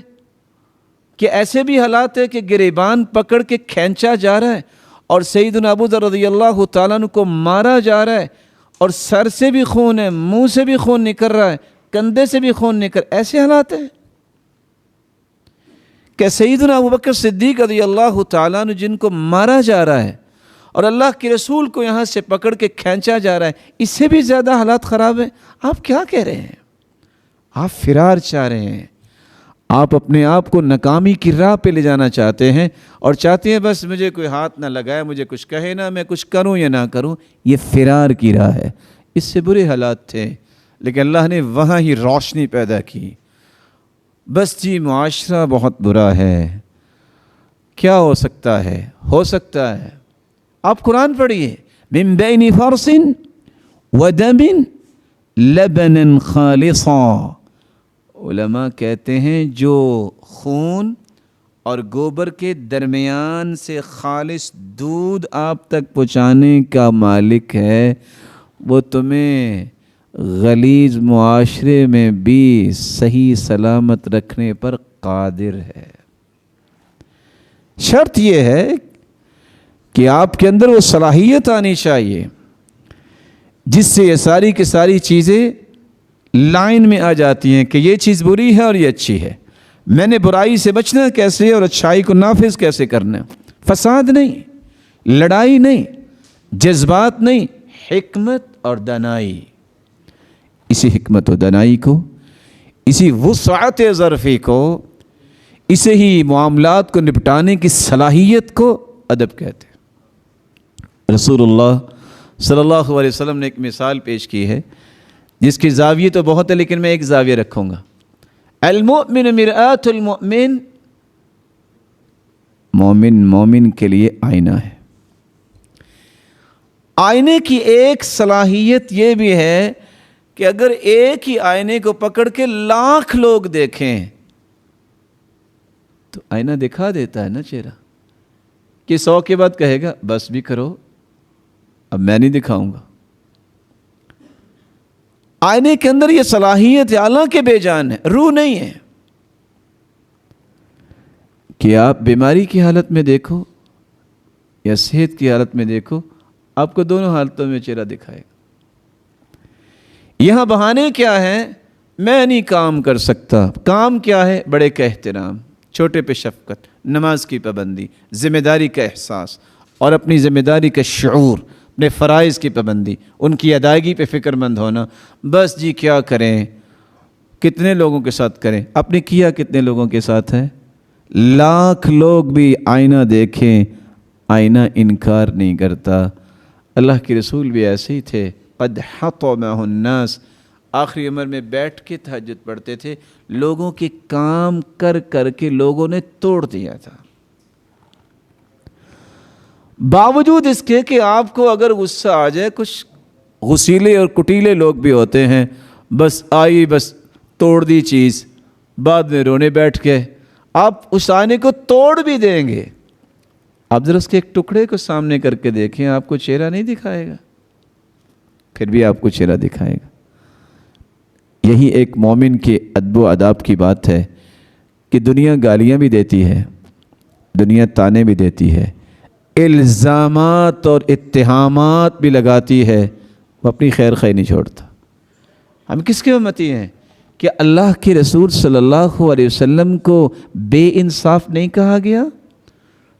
کہ ایسے بھی حالات ہے کہ گریبان پکڑ کے کھینچا جا رہا ہے اور سیدنا ابو ذر رضی اللہ تعالیٰ عنہ کو مارا جا رہا ہے، اور سر سے بھی خون ہے، منہ سے بھی خون نکل رہا ہے، کندھے سے بھی خون نکل، ایسے حالات ہیں کہ سیدنا ابوبکر صدیق رضی اللہ تعالیٰ عنہ جن کو مارا جا رہا ہے اور اللہ کے رسول کو یہاں سے پکڑ کے کھینچا جا رہا ہے، اس سے بھی زیادہ حالات خراب ہیں۔ آپ کیا کہہ رہے ہیں؟ آپ فرار چاہ رہے ہیں، آپ اپنے آپ کو ناکامی کی راہ پہ لے جانا چاہتے ہیں اور چاہتے ہیں بس مجھے کوئی ہاتھ نہ لگائے، مجھے کچھ کہے نہ، میں کچھ کروں یا نہ کروں۔ یہ فرار کی راہ ہے۔ اس سے برے حالات تھے لیکن اللہ نے وہاں ہی روشنی پیدا کی۔ بس جی معاشرہ بہت برا ہے، کیا ہو سکتا ہے؟ ہو سکتا ہے آپ قرآن پڑھیے، من بین فرث ودم لبنا خالصا۔ علماء کہتے ہیں جو خون اور گوبر کے درمیان سے خالص دودھ آپ تک پہنچانے کا مالک ہے، وہ تمہیں غلیظ معاشرے میں بھی صحیح سلامت رکھنے پر قادر ہے۔ شرط یہ ہے کہ آپ کے اندر وہ صلاحیت آنی چاہیے جس سے یہ ساری کی ساری چیزیں لائن میں آ جاتی ہیں کہ یہ چیز بری ہے اور یہ اچھی ہے، میں نے برائی سے بچنا کیسے اور اچھائی کو نافذ کیسے کرنا۔ فساد نہیں، لڑائی نہیں، جذبات نہیں، حکمت اور دانائی۔ اسی حکمت و دانائی کو، اسی وسعت ظرفی کو، اسے ہی معاملات کو نپٹانے کی صلاحیت کو ادب کہتے ہیں۔ رسول اللہ صلی اللہ علیہ وسلم نے ایک مثال پیش کی ہے جس کی زاویہ تو بہت ہے لیکن میں ایک زاویہ رکھوں گا۔ المؤمن مرآۃ المؤمن، مومن کے لیے آئینہ ہے۔ آئینے کی ایک صلاحیت یہ بھی ہے کہ اگر ایک ہی آئینے کو پکڑ کے 1,00,000 لوگ دیکھیں تو آئینہ دکھا دیتا ہے نا چہرہ، کہ 100 کے بعد کہے گا بس بھی کرو، اب میں نہیں دکھاؤں گا۔ آئینے کے اندر یہ صلاحیت حالانکہ بے جان ہے، روح نہیں ہے، کہ آپ بیماری کی حالت میں دیکھو یا صحت کی حالت میں دیکھو، آپ کو دونوں حالتوں میں چہرہ دکھائے گا۔ یہاں بہانے کیا ہیں؟ میں نہیں کام کر سکتا۔ کام کیا ہے؟ بڑے کا احترام، چھوٹے پہ شفقت، نماز کی پابندی، ذمہ داری کا احساس اور اپنی ذمہ داری کا شعور، اپنے فرائض کی پابندی، ان کی ادائیگی پہ فکر مند ہونا۔ بس جی کیا کریں، کتنے لوگوں کے ساتھ کریں؟ اپنے کیا کتنے لوگوں کے ساتھ ہے؟ لاکھ لوگ بھی آئینہ دیکھیں، آئینہ انکار نہیں کرتا۔ اللہ کے رسول بھی ایسے ہی تھے، قد حطمہ الناس، آخری عمر میں بیٹھ کے تہجد پڑھتے تھے، لوگوں کے کام کر کر کے لوگوں نے توڑ دیا تھا۔ باوجود اس کے کہ آپ کو اگر غصہ آ جائے، کچھ غصیلے اور کٹیلے لوگ بھی ہوتے ہیں، بس آئی بس توڑ دی چیز، بعد میں رونے بیٹھ گئے۔ آپ اس آنے کو توڑ بھی دیں گے، آپ ذرا اس کے ایک ٹکڑے کو سامنے کر کے دیکھیں، آپ کو چہرہ نہیں دکھائے گا، پھر بھی آپ کو چہرہ دکھائے گا۔ یہی ایک مومن کے ادب و آداب کی بات ہے کہ دنیا گالیاں بھی دیتی ہے، دنیا تانے بھی دیتی ہے، الزامات اور اتہامات بھی لگاتی ہے، وہ اپنی خیر خواہی نہیں چھوڑتا۔ ہم کس کے امتی ہیں کہ اللہ کے رسول صلی اللہ علیہ وسلم کو بے انصاف نہیں کہا گیا؟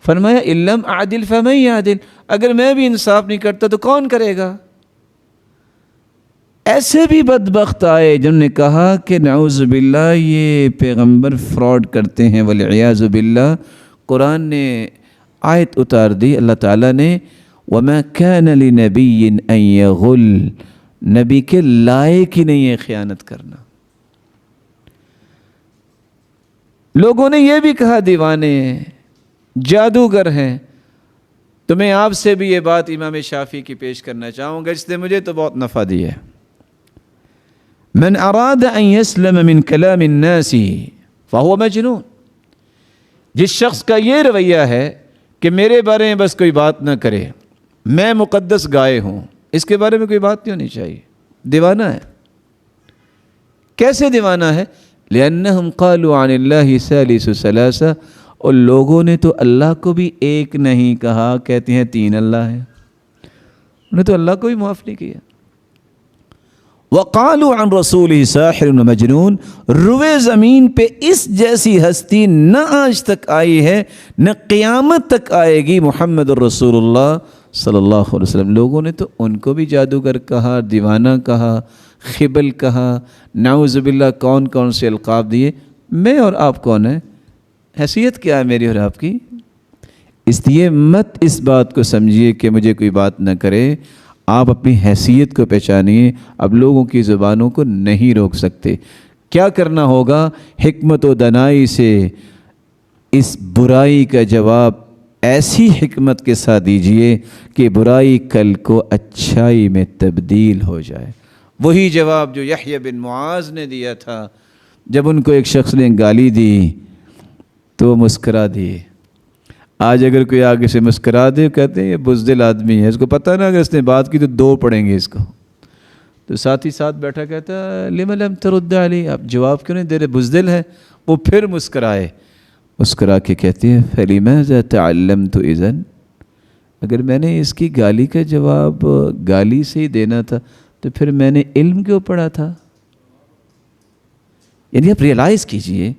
فرمایا اِلَّمْ عَدِلْ فَمَنْ يَعْدِلْ، اگر میں بھی انصاف نہیں کرتا تو کون کرے گا؟ ایسے بھی بدبخت آئے جنہوں نے کہا کہ نعوذ باللہ یہ پیغمبر فراڈ کرتے ہیں والعیاذ باللہ۔ قرآن نے آیت اتار دی، اللہ تعالیٰ نے وَمَا كَانَ لِنَبِيٍّ أَن يَغُلَّ، نبی کے لائق ہی نہیں ہے خیانت کرنا۔ لوگوں نے یہ بھی کہا دیوانے ہیں، جادوگر ہیں۔ تو میں آپ سے بھی یہ بات امام شافعی کی پیش کرنا چاہوں گا، جس نے مجھے تو بہت نفع دی ہے۔ من اراد ان يسلم من کلام الناس فهو مجنون، جس شخص کا یہ رویہ ہے کہ میرے بارے میں بس کوئی بات نہ کرے، میں مقدس گائے ہوں، اس کے بارے میں کوئی بات نہیں ہونی چاہیے، دیوانہ ہے۔ کیسے دیوانہ ہے؟ لأنهم قالوا عن الله ثالث ثلاثة، اور لوگوں نے تو اللہ کو بھی ایک نہیں کہا، کہتے ہیں تین اللہ ہیں، انہیں تو اللہ کو بھی معاف نہیں کیا۔ وقالوا عن رسوله ساحر مجنون، روئے زمین پہ اس جیسی ہستی نہ آج تک آئی ہے، نہ قیامت تک آئے گی، محمد الرسول اللہ صلی اللہ علیہ وسلم۔ لوگوں نے تو ان کو بھی جادوگر کہا، دیوانہ کہا، خبل کہا، نعوذ باللہ کون کون سے القاب دیے۔ میں اور آپ کون ہیں؟ حیثیت کیا ہے میری اور آپ کی؟ اس لیے مت اس بات کو سمجھیے کہ مجھے کوئی بات نہ کرے، آپ اپنی حیثیت کو پہچانیے۔ اب لوگوں کی زبانوں کو نہیں روک سکتے۔ کیا کرنا ہوگا؟ حکمت و دانائی سے اس برائی کا جواب ایسی حکمت کے ساتھ دیجئے کہ برائی کل کو اچھائی میں تبدیل ہو جائے۔ وہی جواب جو یحییٰ بن معاذ نے دیا تھا جب ان کو ایک شخص نے گالی دی تو مسکرا دیے۔ آج اگر کوئی آگے سے مسکرا دے، کہتے ہیں یہ بزدل آدمی ہے، اس کو پتہ نہ اگر اس نے بات کی تو دو پڑیں گے اس کو، تو ساتھ بیٹھا کہتا لم لم ترد علی، آپ جواب کیوں نہیں دے رہے، بزدل ہے۔ وہ پھر مسکرائے، مسکرا کے کہتے ہیں فلماذا تعلمت اذن، اگر میں نے اس کی گالی کا جواب گالی سے ہی دینا تھا تو پھر میں نے علم کیوں پڑھا تھا؟ یعنی آپ ریئلائز کیجئے،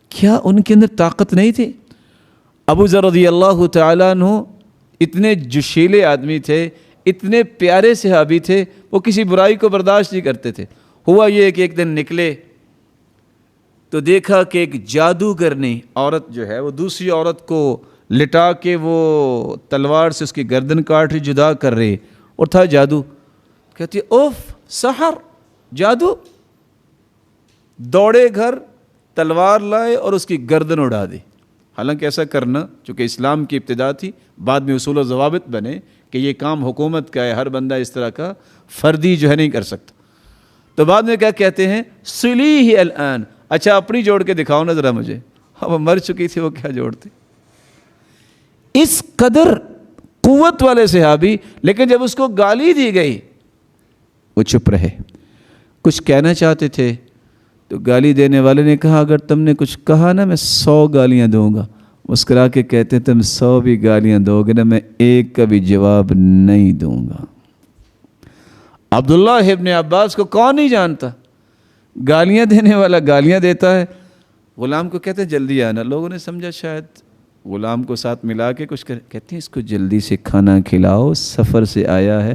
کیا ان کے اندر طاقت نہیں تھی؟ ابو ذر رضی اللہ تعالیٰ عنہ اتنے جوشیلے آدمی تھے، اتنے پیارے صحابی تھے، وہ کسی برائی کو برداشت نہیں کرتے تھے۔ ہوا یہ کہ ایک دن نکلے تو دیکھا کہ ایک جادوگر نے، عورت جو ہے وہ دوسری عورت کو لٹا کے وہ تلوار سے اس کی گردن کاٹ رہی، جدا کر رہی، اور تھا جادو۔ کہتی اوف سحر، جادو۔ دوڑے گھر، تلوار لائے اور اس کی گردن اڑا دی۔ حالانکہ ایسا کرنا چونکہ اسلام کی ابتدا تھی، بعد میں اصول و ضوابط بنے کہ یہ کام حکومت کا ہے، ہر بندہ اس طرح کا فردی جو ہے نہیں کر سکتا۔ تو بعد میں کیا کہتے ہیں صلیہ الان، اچھا اپنی جوڑ کے دکھاؤ نا ذرا مجھے، وہ مر چکی تھی، وہ کیا جوڑتی۔ اس قدر قوت والے صحابی، لیکن جب اس کو گالی دی گئی وہ چپ رہے۔ کچھ کہنا چاہتے تھے تو گالی دینے والے نے کہا اگر تم نے کچھ کہا نا میں 100 گالیاں دوں گا۔ مسکرا کے کہتے تم 100 بھی گالیاں دو گے نا میں ایک کا بھی جواب نہیں دوں گا۔ عبداللہ ابن عباس کو کون نہیں جانتا، گالیاں دینے والا گالیاں دیتا ہے۔ غلام کو کہتے جلدی آنا، لوگوں نے سمجھا شاید غلام کو ساتھ ملا کے کچھ کہتے ہیں اس کو جلدی سے کھانا کھلاؤ، سفر سے آیا ہے۔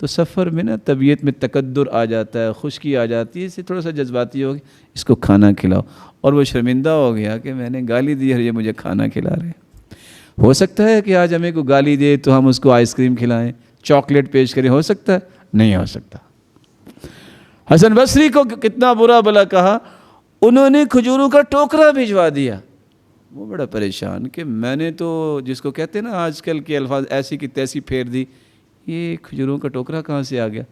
تو سفر میں نا طبیعت میں تکدر آ جاتا ہے، خشکی آ جاتی ہے، اسے تھوڑا سا جذباتی ہو گیا، اس کو کھانا کھلاؤ، اور وہ شرمندہ ہو گیا کہ میں نے گالی دی اور یہ مجھے کھانا کھلا رہے ہیں۔ ہو سکتا ہے کہ آج ہمیں کوئی گالی دے تو ہم اس کو آئس کریم کھلائیں، چاکلیٹ پیش کریں، ہو سکتا ہے؟ نہیں ہو سکتا۔ حسن بصری کو کتنا برا بلا کہا، انہوں نے کھجوروں کا ٹوکرا بھجوا دیا۔ وہ بڑا پریشان کہ میں نے تو جس کو کہتے ہیں نا آج کل کے الفاظ ایسی کی تیسی پھیر دی، یہ کھجوروں کا ٹوکرا کہاں سے آ گیا؟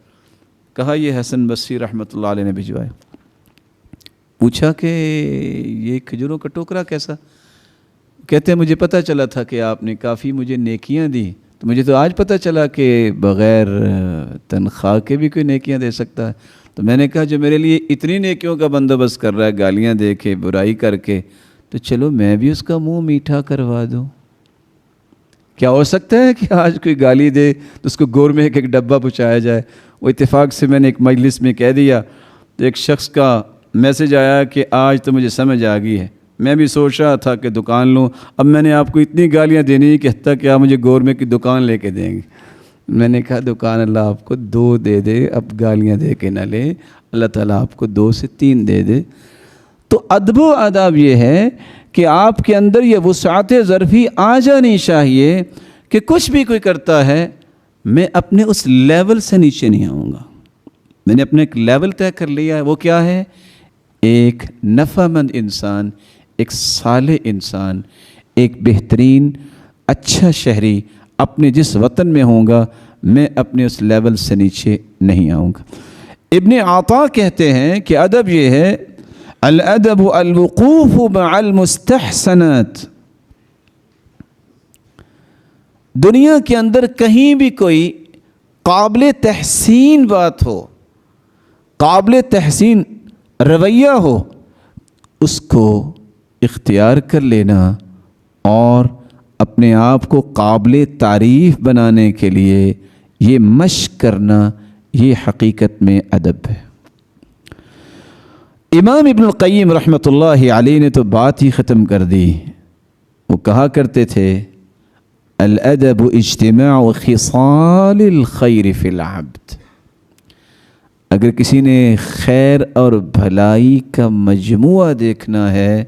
کہا یہ حسن بصری رحمۃ اللہ علیہ نے بھجوایا۔ پوچھا کہ یہ کھجوروں کا ٹوکرا کیسا؟ کہتے ہیں مجھے پتہ چلا تھا کہ آپ نے کافی مجھے نیکیاں دی، تو مجھے تو آج پتہ چلا کہ بغیر تنخواہ کے بھی کوئی نیکیاں دے سکتا ہے، تو میں نے کہا جو میرے لیے اتنی نیکیوں کا بندوبست کر رہا ہے، گالیاں دے کے، برائی کر کے، تو چلو میں بھی اس کا منہ میٹھا کروا دوں۔ کیا ہو سکتا ہے کہ آج کوئی گالی دے تو اس کو گور میں ایک ڈبہ پہنچایا جائے؟ وہ اتفاق سے میں نے ایک مجلس میں کہہ دیا تو ایک شخص کا میسج آیا کہ آج تو مجھے سمجھ آ گئی ہے، میں بھی سوچ رہا تھا کہ دکان لوں، اب میں نے آپ کو اتنی گالیاں دینی کہ حتیٰ کہ آپ مجھے گورمے کی دکان لے کے دیں گے۔ میں نے کہا دکان اللہ آپ کو 2 دے دے، اب گالیاں دے کے نہ لے، اللہ تعالیٰ آپ کو 2 سے 3 دے دے۔ تو ادب و آداب یہ ہے کہ آپ کے اندر یہ وسعت ظرفی آ جانی چاہیے کہ کچھ بھی کوئی کرتا ہے میں اپنے اس لیول سے نیچے نہیں آؤں گا۔ میں نے اپنے ایک لیول طے کر لیا ہے، وہ کیا ہے؟ ایک نفع مند انسان، ایک صالح انسان، ایک بہترین اچھا شہری اپنے جس وطن میں ہوں گا، میں اپنے اس لیول سے نیچے نہیں آؤں گا۔ ابن عطا کہتے ہیں کہ ادب یہ ہے الادب الوقوف مع المستحسنات۔ دنیا کے اندر کہیں بھی کوئی قابل تحسین بات ہو، قابل تحسین رویہ ہو، اس کو اختیار کر لینا اور اپنے آپ کو قابل تعریف بنانے کے لیے یہ مشق کرنا، یہ حقیقت میں ادب ہے۔ امام ابن القیم رحمۃ اللہ علیہ نے تو بات ہی ختم کر دی۔ وہ کہا کرتے تھے الادب اجتماع خصال الخیر فی العبد۔ اگر کسی نے خیر اور بھلائی کا مجموعہ دیکھنا ہے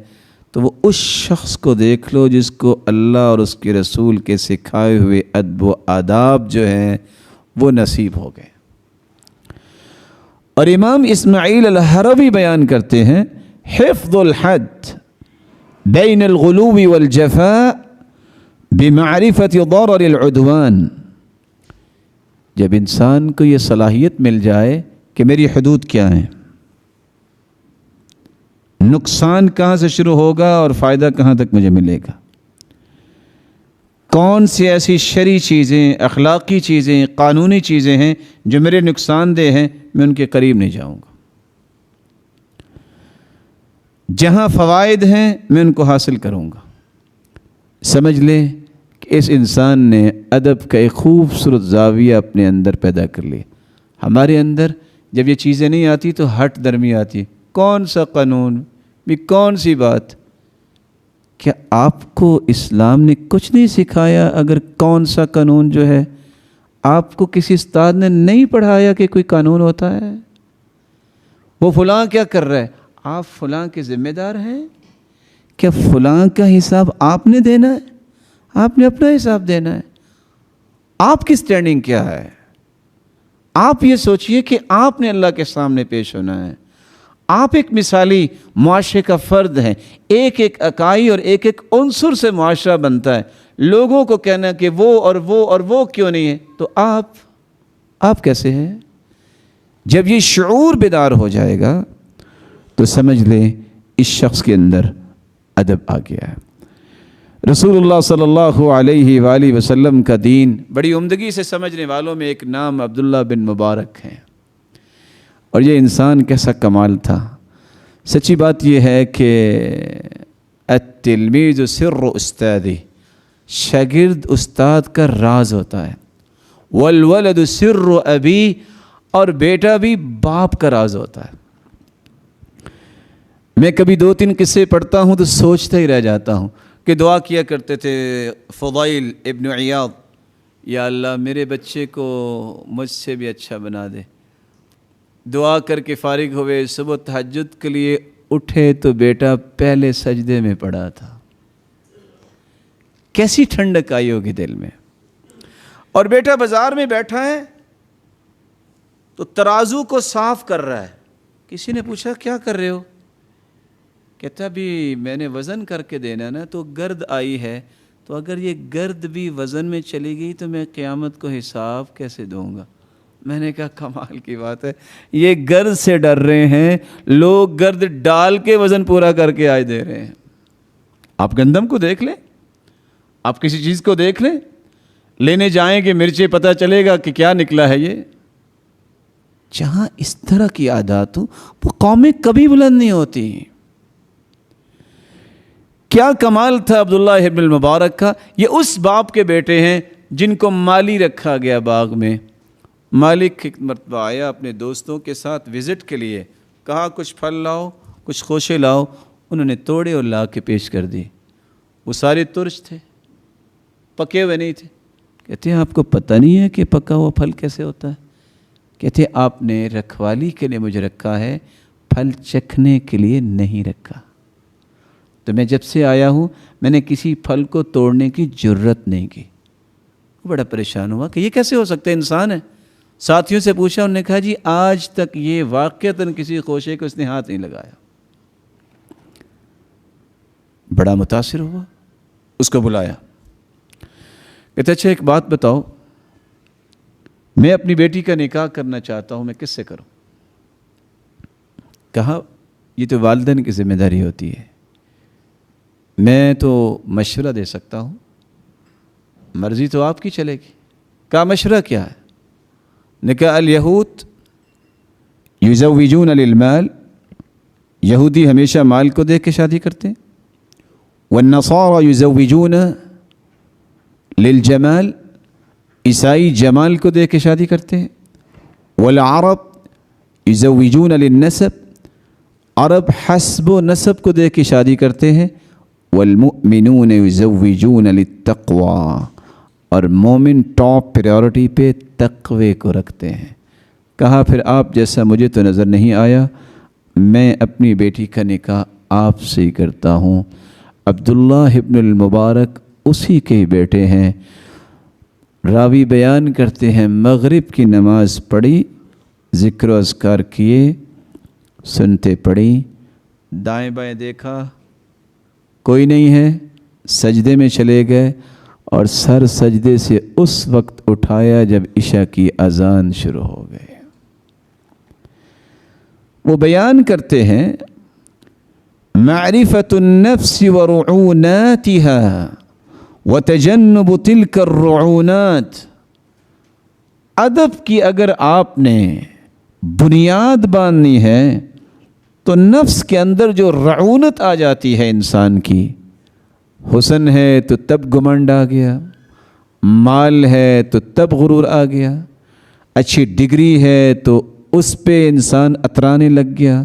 تو وہ اس شخص کو دیکھ لو جس کو اللہ اور اس کے رسول کے سکھائے ہوئے ادب و آداب جو ہیں وہ نصیب ہو گئے۔ اور امام اسماعیل الحروی بیان کرتے ہیں حفظ الحد بین الغلو والجفاء بمعرفت ضرر العدوان۔ جب انسان کو یہ صلاحیت مل جائے کہ میری حدود کیا ہیں، نقصان کہاں سے شروع ہوگا اور فائدہ کہاں تک مجھے ملے گا، کون سی ایسی شرعی چیزیں، اخلاقی چیزیں، قانونی چیزیں ہیں جو میرے نقصان دہ ہیں، میں ان کے قریب نہیں جاؤں گا۔ جہاں فوائد ہیں میں ان کو حاصل کروں گا۔ سمجھ لیں کہ اس انسان نے ادب کا ایک خوبصورت زاویہ اپنے اندر پیدا کر لیا۔ ہمارے اندر جب یہ چیزیں نہیں آتی تو ہٹ درمی آتی ہے، کون سا قانون بھی، کون سی بات۔ کیا آپ کو اسلام نے کچھ نہیں سکھایا؟ اگر کون سا قانون جو ہے آپ کو کسی استاد نے نہیں پڑھایا کہ کوئی قانون ہوتا ہے؟ وہ فلاں کیا کر رہا ہے، آپ فلاں کے ذمہ دار ہیں؟ کیا فلاں کا حساب آپ نے دینا ہے؟ آپ نے اپنا حساب دینا ہے۔ آپ کی سٹینڈنگ کیا ہے؟ آپ یہ سوچئے کہ آپ نے اللہ کے سامنے پیش ہونا ہے۔ آپ ایک مثالی معاشرے کا فرد ہیں، ایک ایک اکائی اور ایک ایک عنصر سے معاشرہ بنتا ہے۔ لوگوں کو کہنا کہ وہ اور وہ اور وہ کیوں نہیں ہے، تو آپ کیسے ہیں؟ جب یہ شعور بیدار ہو جائے گا تو سمجھ لیں اس شخص کے اندر ادب آ گیا ہے۔ رسول اللہ صلی اللہ علیہ وآلہ وسلم کا دین بڑی عمدگی سے سمجھنے والوں میں ایک نام عبداللہ بن مبارک ہے، اور یہ انسان کیسا کمال تھا۔ سچی بات یہ ہے کہ التلمیذ سر استادی، شاگرد استاد کا راز ہوتا ہے، والولد سر ابی، اور بیٹا بھی باپ کا راز ہوتا ہے۔ میں کبھی 2-3 قصے پڑھتا ہوں تو سوچتا ہی رہ جاتا ہوں کہ دعا کیا کرتے تھے فضیل ابن عیاض، یا اللہ میرے بچے کو مجھ سے بھی اچھا بنا دے. دعا کر کے فارغ ہوئے, صبح تہجد کے لیے اٹھے تو بیٹا پہلے سجدے میں پڑا تھا. کیسی ٹھنڈک آئی ہوگی دل میں. اور بیٹا بازار میں بیٹھا ہے تو ترازو کو صاف کر رہا ہے. کسی نے پوچھا کیا کر رہے ہو؟ کہتا بھی میں نے وزن کر کے دینا نا, تو گرد آئی ہے, تو اگر یہ گرد بھی وزن میں چلی گئی تو میں قیامت کو حساب کیسے دوں گا؟ میں نے کہا کمال کی بات ہے, یہ گرد سے ڈر رہے ہیں, لوگ گرد ڈال کے وزن پورا کر کے آج دے رہے ہیں. آپ گندم کو دیکھ لیں, آپ کسی چیز کو دیکھ لیں, لینے جائیں کہ مرچیں, پتہ چلے گا کہ کیا نکلا ہے یہ. جہاں اس طرح کی عادات ہوں وہ قومیں کبھی بلند نہیں ہوتی. کیا کمال تھا عبداللہ ابن المبارک کا. یہ اس باپ کے بیٹے ہیں جن کو مالی رکھا گیا باغ میں. مالک ایک مرتبہ آیا اپنے دوستوں کے ساتھ وزٹ کے لیے, کہا کچھ پھل لاؤ, کچھ خوشے لاؤ. انہوں نے توڑے اور لا کے پیش کر دی. وہ سارے ترش تھے, پکے ہوئے نہیں تھے. کہتے ہیں آپ کو پتہ نہیں ہے کہ پکا ہوا پھل کیسے ہوتا ہے؟ کہتے ہیں آپ نے رکھوالی کے لیے مجھے رکھا ہے, پھل چکھنے کے لیے نہیں رکھا. تو میں جب سے آیا ہوں میں نے کسی پھل کو توڑنے کی جرت نہیں کی. بڑا پریشان ہوا کہ یہ کیسے ہو سکتا ہے, انسان ہے. ساتھیوں سے پوچھا, انہوں نے کہا جی آج تک یہ واقعتاً کسی خوشے کو اس نے ہاتھ نہیں لگایا. بڑا متاثر ہوا, اس کو بلایا. کہتے اچھا ایک بات بتاؤ, میں اپنی بیٹی کا نکاح کرنا چاہتا ہوں, میں کس سے کروں؟ کہا یہ تو والدین کی ذمہ داری ہوتی ہے, میں تو مشورہ دے سکتا ہوں, مرضی تو آپ کی چلے گی. کہا مشورہ کیا ہے؟ نے کہا الیہود یزوجون للمال, یہودی ہمیشہ مال کو دیکھ کے شادی کرتے ہیں. والنصارى یزوجون للجمال, عیسائی جمال کو دیکھ کے شادی کرتے ہیں. والعرب یزوجون للنسب, عرب حسب و نسب کو دیکھ کے شادی کرتے ہیں. والمؤمنون یزوجون للتقوی, اور مومن ٹاپ پریورٹی پہ تقوی کو رکھتے ہیں. کہا پھر آپ جیسا مجھے تو نظر نہیں آیا, میں اپنی بیٹی کا نکاح آپ سے ہی کرتا ہوں. عبداللہ ابن المبارک اسی کے بیٹے ہیں. راوی بیان کرتے ہیں مغرب کی نماز پڑھی, ذکر و اذکار کیے, سنتے پڑھی, دائیں بائیں دیکھا کوئی نہیں ہے, سجدے میں چلے گئے اور سر سجدے سے اس وقت اٹھایا جب عشاء کی اذان شروع ہو گئے. وہ بیان کرتے ہیں معرفت النفس ورعوناتها وتجنب تلك الرعونات. ادب کی اگر آپ نے بنیاد باندھنی ہے تو نفس کے اندر جو رعونت آ جاتی ہے انسان کی, حسن ہے تو تب گمنڈ آ گیا, مال ہے تو تب غرور آ گیا, اچھی ڈگری ہے تو اس پہ انسان اترانے لگ گیا,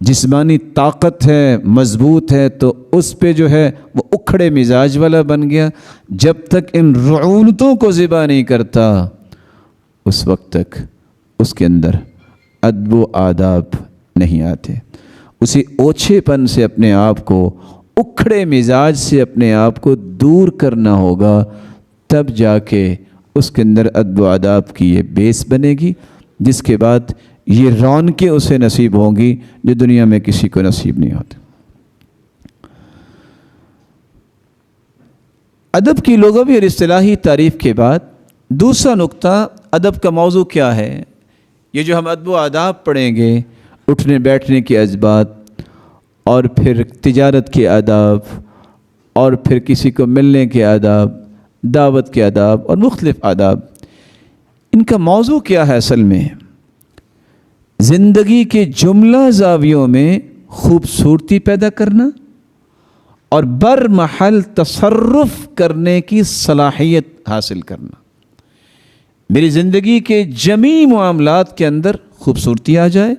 جسمانی طاقت ہے مضبوط ہے تو اس پہ جو ہے وہ اکھڑے مزاج والا بن گیا. جب تک ان رعونتوں کو ذبح نہیں کرتا اس وقت تک اس کے اندر ادب و آداب نہیں آتے. اسی اوچھے پن سے اپنے آپ کو, اکھڑے مزاج سے اپنے آپ کو دور کرنا ہوگا, تب جا کے اس کے اندر ادب و آداب کی یہ بیس بنے گی, جس کے بعد یہ رونقیں اسے نصیب ہوں گی جو دنیا میں کسی کو نصیب نہیں ہوتی. ادب کی لغوی اور اصطلاحی تعریف کے بعد دوسرا نقطہ, ادب کا موضوع کیا ہے. یہ جو ہم ادب و آداب پڑھیں گے, اٹھنے بیٹھنے کے ادبات, اور پھر تجارت کے آداب, اور پھر کسی کو ملنے کے آداب, دعوت کے آداب اور مختلف آداب, ان کا موضوع کیا ہے؟ اصل میں زندگی کے جملہ زاویوں میں خوبصورتی پیدا کرنا اور برمحل تصرف کرنے کی صلاحیت حاصل کرنا. میری زندگی کے جمیع معاملات کے اندر خوبصورتی آ جائے,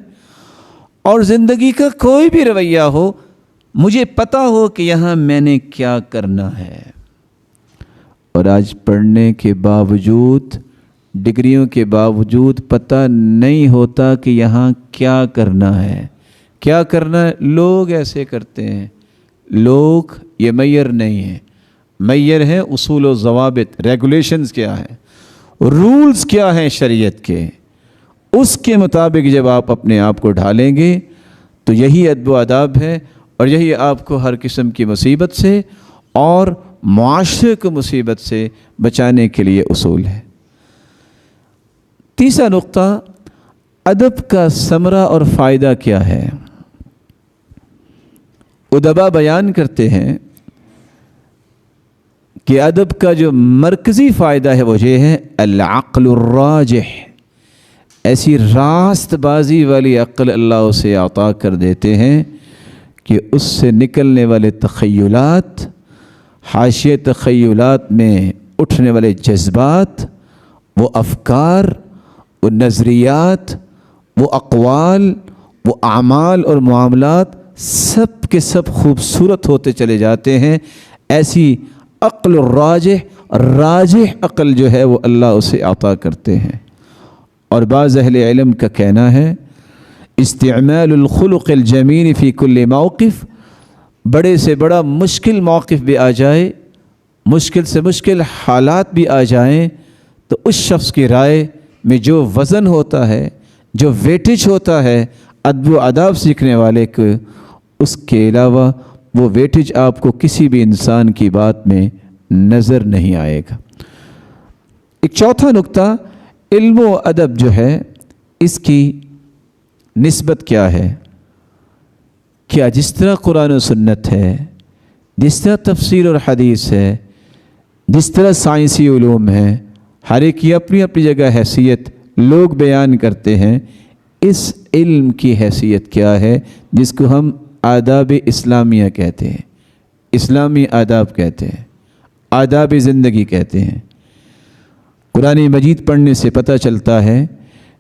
اور زندگی کا کوئی بھی رویہ ہو مجھے پتہ ہو کہ یہاں میں نے کیا کرنا ہے. اور آج پڑھنے کے باوجود، ڈگریوں کے باوجود پتہ نہیں ہوتا کہ یہاں کیا کرنا ہے، کیا کرنا ہے۔ لوگ ایسے کرتے ہیں، لوگ یہ معیار نہیں ہے، معیار ہے اصول و ضوابط، ریگولیشنز کیا ہیں، رولز کیا ہیں شریعت کے، اس کے مطابق جب آپ اپنے آپ کو ڈھالیں گے تو یہی ادب و آداب ہے، اور یہی آپ کو ہر قسم کی مصیبت سے اور معاشرے کو مصیبت سے بچانے کے لیے اصول ہے۔ تیسرا نقطہ، ادب کا ثمرہ اور فائدہ کیا ہے۔ ادبا بیان کرتے ہیں کہ ادب کا جو مرکزی فائدہ ہے وہ یہ ہے العقل الراجح، ایسی راست بازی والی عقل اللہ اسے عطا کر دیتے ہیں کہ اس سے نکلنے والے تخیلات، حاشیہ تخیلات میں اٹھنے والے جذبات، وہ افکار، وہ نظریات، وہ اقوال، وہ اعمال اور معاملات سب کے سب خوبصورت ہوتے چلے جاتے ہیں۔ ایسی عقل راجح عقل جو ہے وہ اللہ اسے عطا کرتے ہیں۔ اور بعض اہل علم کا کہنا ہے استعمال الخلق الجمیل فی کل موقف، بڑے سے بڑا مشکل موقف بھی آ جائے، مشکل سے مشکل حالات بھی آ جائیں، تو اس شخص کی رائے میں جو وزن ہوتا ہے، جو ویٹیج ہوتا ہے ادب و آداب سیکھنے والے کو، اس کے علاوہ وہ ویٹیج آپ کو کسی بھی انسان کی بات میں نظر نہیں آئے گا۔ ایک چوتھا نقطہ، علم و ادب جو ہے اس کی نسبت کیا ہے؟ کیا جس طرح قرآن و سنت ہے، جس طرح تفسیر اور حدیث ہے، جس طرح سائنسی علوم ہے، ہر ایک کی اپنی اپنی جگہ حیثیت لوگ بیان کرتے ہیں، اس علم کی حیثیت کیا ہے جس کو ہم آداب اسلامیہ کہتے ہیں، اسلامی آداب کہتے ہیں، آداب زندگی کہتے ہیں۔ قرآن مجید پڑھنے سے پتہ چلتا ہے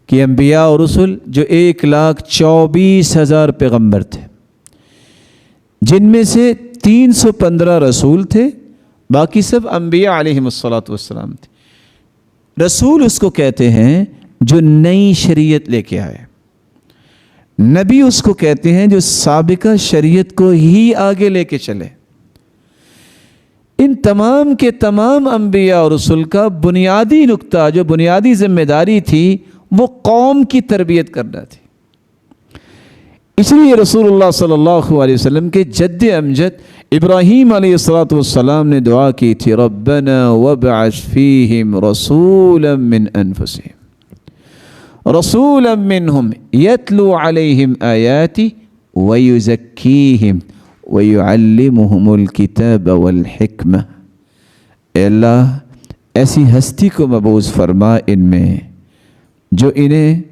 کہ انبیاء اور رسل جو 1,24,000 پیغمبر تھے، جن میں سے 315 رسول تھے، باقی سب انبیاء علیہم السلام تھے۔ رسول اس کو کہتے ہیں جو نئی شریعت لے کے آئے، نبی اس کو کہتے ہیں جو سابقہ شریعت کو ہی آگے لے کے چلے۔ ان تمام کے تمام انبیاء اور رسول کا بنیادی نقطہ، جو بنیادی ذمہ داری تھی، وہ قوم کی تربیت کرنا تھی۔ اس لیے رسول اللہ صلی اللہ علیہ وسلم کے جد امجد ابراہیم علیہ السلام نے دعا کی تھی، ربنا وابعث فیہم رسولا من انفسہم رسولا منہم یتلو علیہم آیاتی ویزکیہم وَيُعَلِّمُهُمُ الْكِتَابَ وَالْحِكْمَةَ۔ اے اللہ ایسی ہستی کو مبعوث فرما ان میں جو انہیں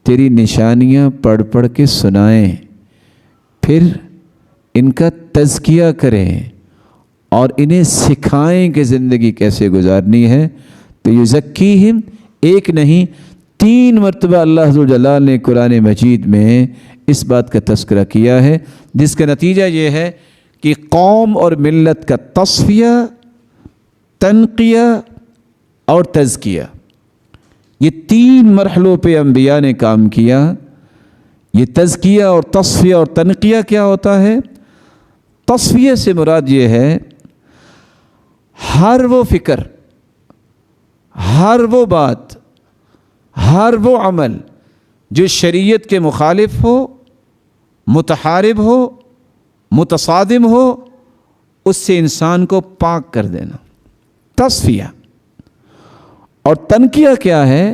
تیری نشانیاں پڑھ پڑھ کے سنائیں، پھر ان کا تزکیہ کریں اور انہیں سکھائیں کہ زندگی کیسے گزارنی ہے۔ تو یزکیہم ایک نہیں 3 مرتبہ اللہ ذو جلال نے قرآن مجید میں اس بات کا تذکرہ کیا ہے، جس کا نتیجہ یہ ہے کہ قوم اور ملت کا تصفیہ، تنقیہ اور تزکیہ، یہ 3 مرحلوں پہ انبیاء نے کام کیا۔ یہ تزکیہ اور تصفیہ اور تنقیہ کیا ہوتا ہے؟ تصفیہ سے مراد یہ ہے ہر وہ فکر، ہر وہ بات، ہر وہ عمل جو شریعت کے مخالف ہو، متحارب ہو، متصادم ہو، اس سے انسان کو پاک کر دینا، تصفیہ۔ اور تنقیہ کیا ہے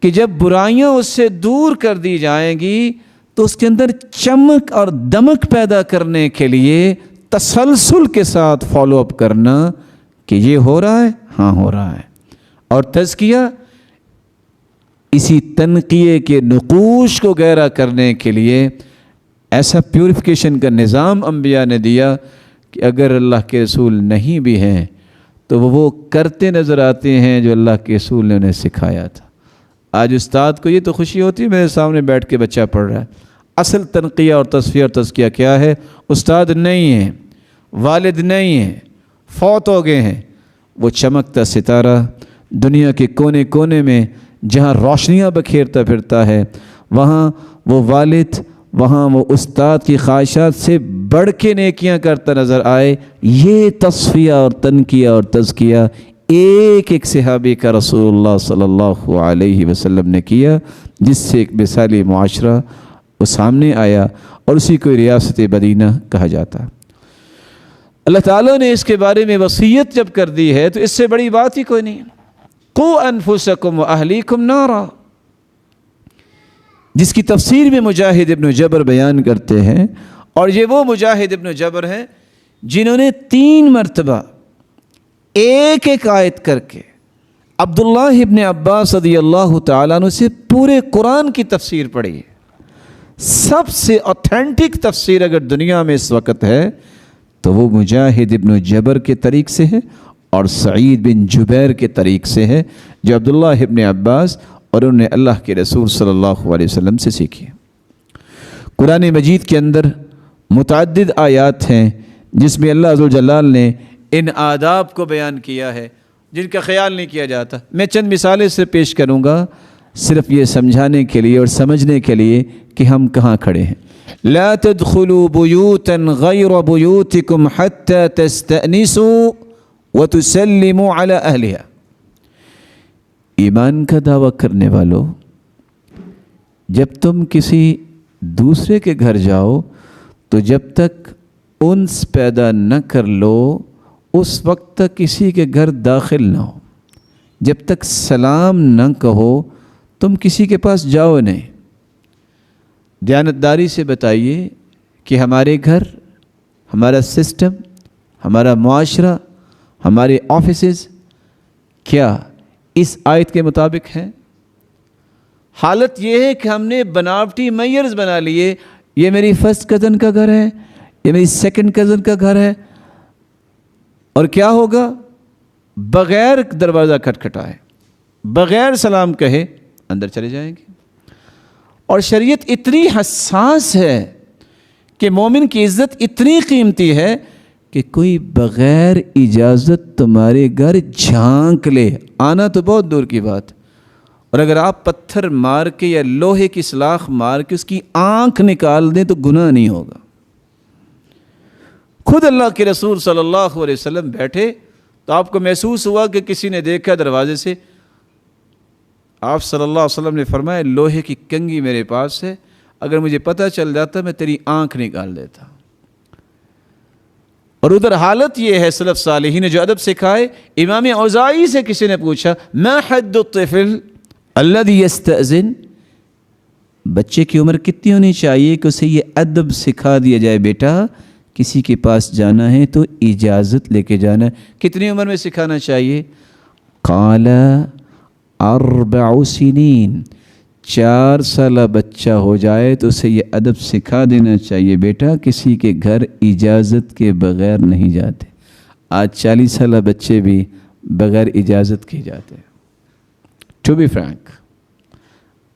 کہ جب برائیاں اس سے دور کر دی جائیں گی تو اس کے اندر چمک اور دمک پیدا کرنے کے لیے تسلسل کے ساتھ فالو اپ کرنا کہ یہ ہو رہا ہے، ہاں ہو رہا ہے۔ اور تزکیہ اسی تنقیہ کے نقوش کو گہرا کرنے کے لیے ایسا پیوریفیکیشن کا نظام انبیاء نے دیا کہ اگر اللہ کے رسول نہیں بھی ہیں تو وہ کرتے نظر آتے ہیں جو اللہ کے رسول نے انہیں سکھایا تھا۔ آج استاد کو یہ تو خوشی ہوتی ہے میرے سامنے بیٹھ کے بچہ پڑھ رہا ہے، اصل تنقیہ اور تصفیہ اور تزکیہ کیا ہے؟ استاد نہیں ہیں، والد نہیں ہیں، فوت ہو گئے ہیں، وہ چمکتا ستارہ دنیا کے کونے کونے میں جہاں روشنیاں بکھیرتا پھرتا ہے، وہاں وہ والد، وہاں وہ استاد کی خواہشات سے بڑھ کے نیکیاں کرتا نظر آئے۔ یہ تصفیہ اور تنقیہ اور تزکیہ ایک ایک صحابی کا رسول اللہ صلی اللہ علیہ وسلم نے کیا، جس سے ایک مثالی معاشرہ وہ سامنے آیا، اور اسی کو ریاست مدینہ کہا جاتا ہے۔ اللہ تعالیٰ نے اس کے بارے میں وصیت جب کر دی ہے تو اس سے بڑی بات ہی کوئی نہیں۔ قوا انفسکم واہلیکم نارا، جس کی تفسیر میں مجاہد ابن جبر بیان کرتے ہیں، اور یہ وہ مجاہد ابن جبر ہیں جنہوں نے 3 مرتبہ ایک ایک آیت کر کے عبداللہ ابن عباس رضی اللہ تعالیٰ عنہ سے پورے قرآن کی تفسیر پڑھی ہے۔ سب سے اوتھینٹک تفسیر اگر دنیا میں اس وقت ہے تو وہ مجاہد ابن جبر کے طریق سے ہے، اور سعید بن جبیر کے طریق سے ہے، جو عبداللہ ابن عباس اور انہوں نے اللہ کے رسول صلی اللہ علیہ وسلم سے سیکھی۔ قرآن مجید کے اندر متعدد آیات ہیں جس میں اللہ ذوالجلال نے ان آداب کو بیان کیا ہے جن کا خیال نہیں کیا جاتا۔ میں چند مثالیں سے پیش کروں گا صرف یہ سمجھانے کے لیے اور سمجھنے کے لیے کہ ہم کہاں کھڑے ہیں۔ لا تدخلوا بیوتا غیر بیوتکم حتی تستأنسوا وتسلموا علی اہلها۔ ایمان کا دعویٰ کرنے والو، جب تم کسی دوسرے کے گھر جاؤ تو جب تک انس پیدا نہ کر لو اس وقت تک کسی کے گھر داخل نہ ہو، جب تک سلام نہ کہو تم کسی کے پاس جاؤ نہیں۔ دیانتداری سے بتائیے کہ ہمارے گھر، ہمارا سسٹم، ہمارا معاشرہ، ہمارے آفیسز کیا اس آیت کے مطابق ہے؟ حالت یہ ہے کہ ہم نے بناوٹی میئرز بنا لیے، یہ میری فرسٹ کزن کا گھر ہے، یہ میری سیکنڈ کزن کا گھر ہے، اور کیا ہوگا؟ بغیر دروازہ کھٹکھٹائے، بغیر سلام کہے اندر چلے جائیں گے۔ اور شریعت اتنی حساس ہے کہ مومن کی عزت اتنی قیمتی ہے کہ کوئی بغیر اجازت تمہارے گھر جھانک لے، آنا تو بہت دور کی بات، اور اگر آپ پتھر مار کے یا لوہے کی سلاخ مار کے اس کی آنکھ نکال دیں تو گناہ نہیں ہوگا۔ خود اللہ کے رسول صلی اللہ علیہ وسلم بیٹھے تو آپ کو محسوس ہوا کہ کسی نے دیکھا دروازے سے، آپ صلی اللہ علیہ وسلم نے فرمایا لوہے کی کنگھی میرے پاس ہے، اگر مجھے پتہ چل جاتا میں تیری آنکھ نکال دیتا۔ اور ادھر حالت یہ ہے، سلف صالحین نے جو ادب سکھائے، امام اوزاعی سے کسی نے پوچھا ما حد الطفل الذي يستأذن، بچے کی عمر کتنی ہونی چاہیے کہ اسے یہ ادب سکھا دیا جائے، بیٹا کسی کے پاس جانا ہے تو اجازت لے کے جانا ہے۔ کتنی عمر میں سکھانا چاہیے؟ قال 4 سنین، 4 سالہ بچہ ہو جائے تو اسے یہ ادب سکھا دینا چاہیے، بیٹا کسی کے گھر اجازت کے بغیر نہیں جاتے۔ آج 40 سالہ بچے بھی بغیر اجازت کے جاتے ہیں۔ ٹو بی فرینک،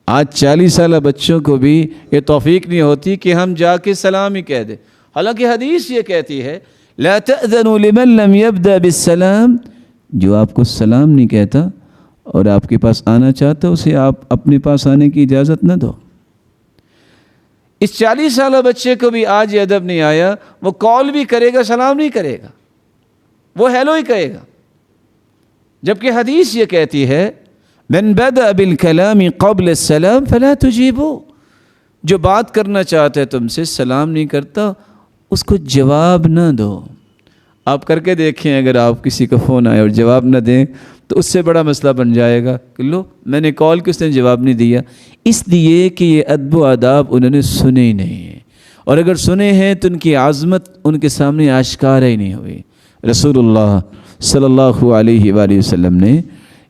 آج 40 سالہ بچوں کو بھی یہ توفیق نہیں ہوتی کہ ہم جا کے سلام ہی کہہ دیں، حالانکہ حدیث یہ کہتی ہے لا تأذنوا لمن لم يبدأ بالسلام، جو آپ کو سلام نہیں کہتا اور آپ کے پاس آنا چاہتا اسے آپ اپنے پاس آنے کی اجازت نہ دو۔ اس 40 سالہ بچے کو بھی آج یہ ادب نہیں آیا، وہ کال بھی کرے گا سلام نہیں کرے گا، وہ ہیلو ہی کہے گا، جبکہ حدیث یہ کہتی ہے من بدأ بالکلام قبل السلام فلا تجیبوا، جو بات کرنا چاہتا ہے تم سے سلام نہیں کرتا اس کو جواب نہ دو۔ آپ کر کے دیکھیں، اگر آپ کسی کا فون آئے اور جواب نہ دیں تو اس سے بڑا مسئلہ بن جائے گا کہ لو میں نے کال کی اس نے جواب نہیں دیا، اس لیے کہ یہ ادب و آداب انہوں نے سنے ہی نہیں ہیں، اور اگر سنے ہیں تو ان کی عظمت ان کے سامنے آشکار ہی نہیں ہوئی۔ رسول اللہ صلی اللہ علیہ وآلہ وسلم نے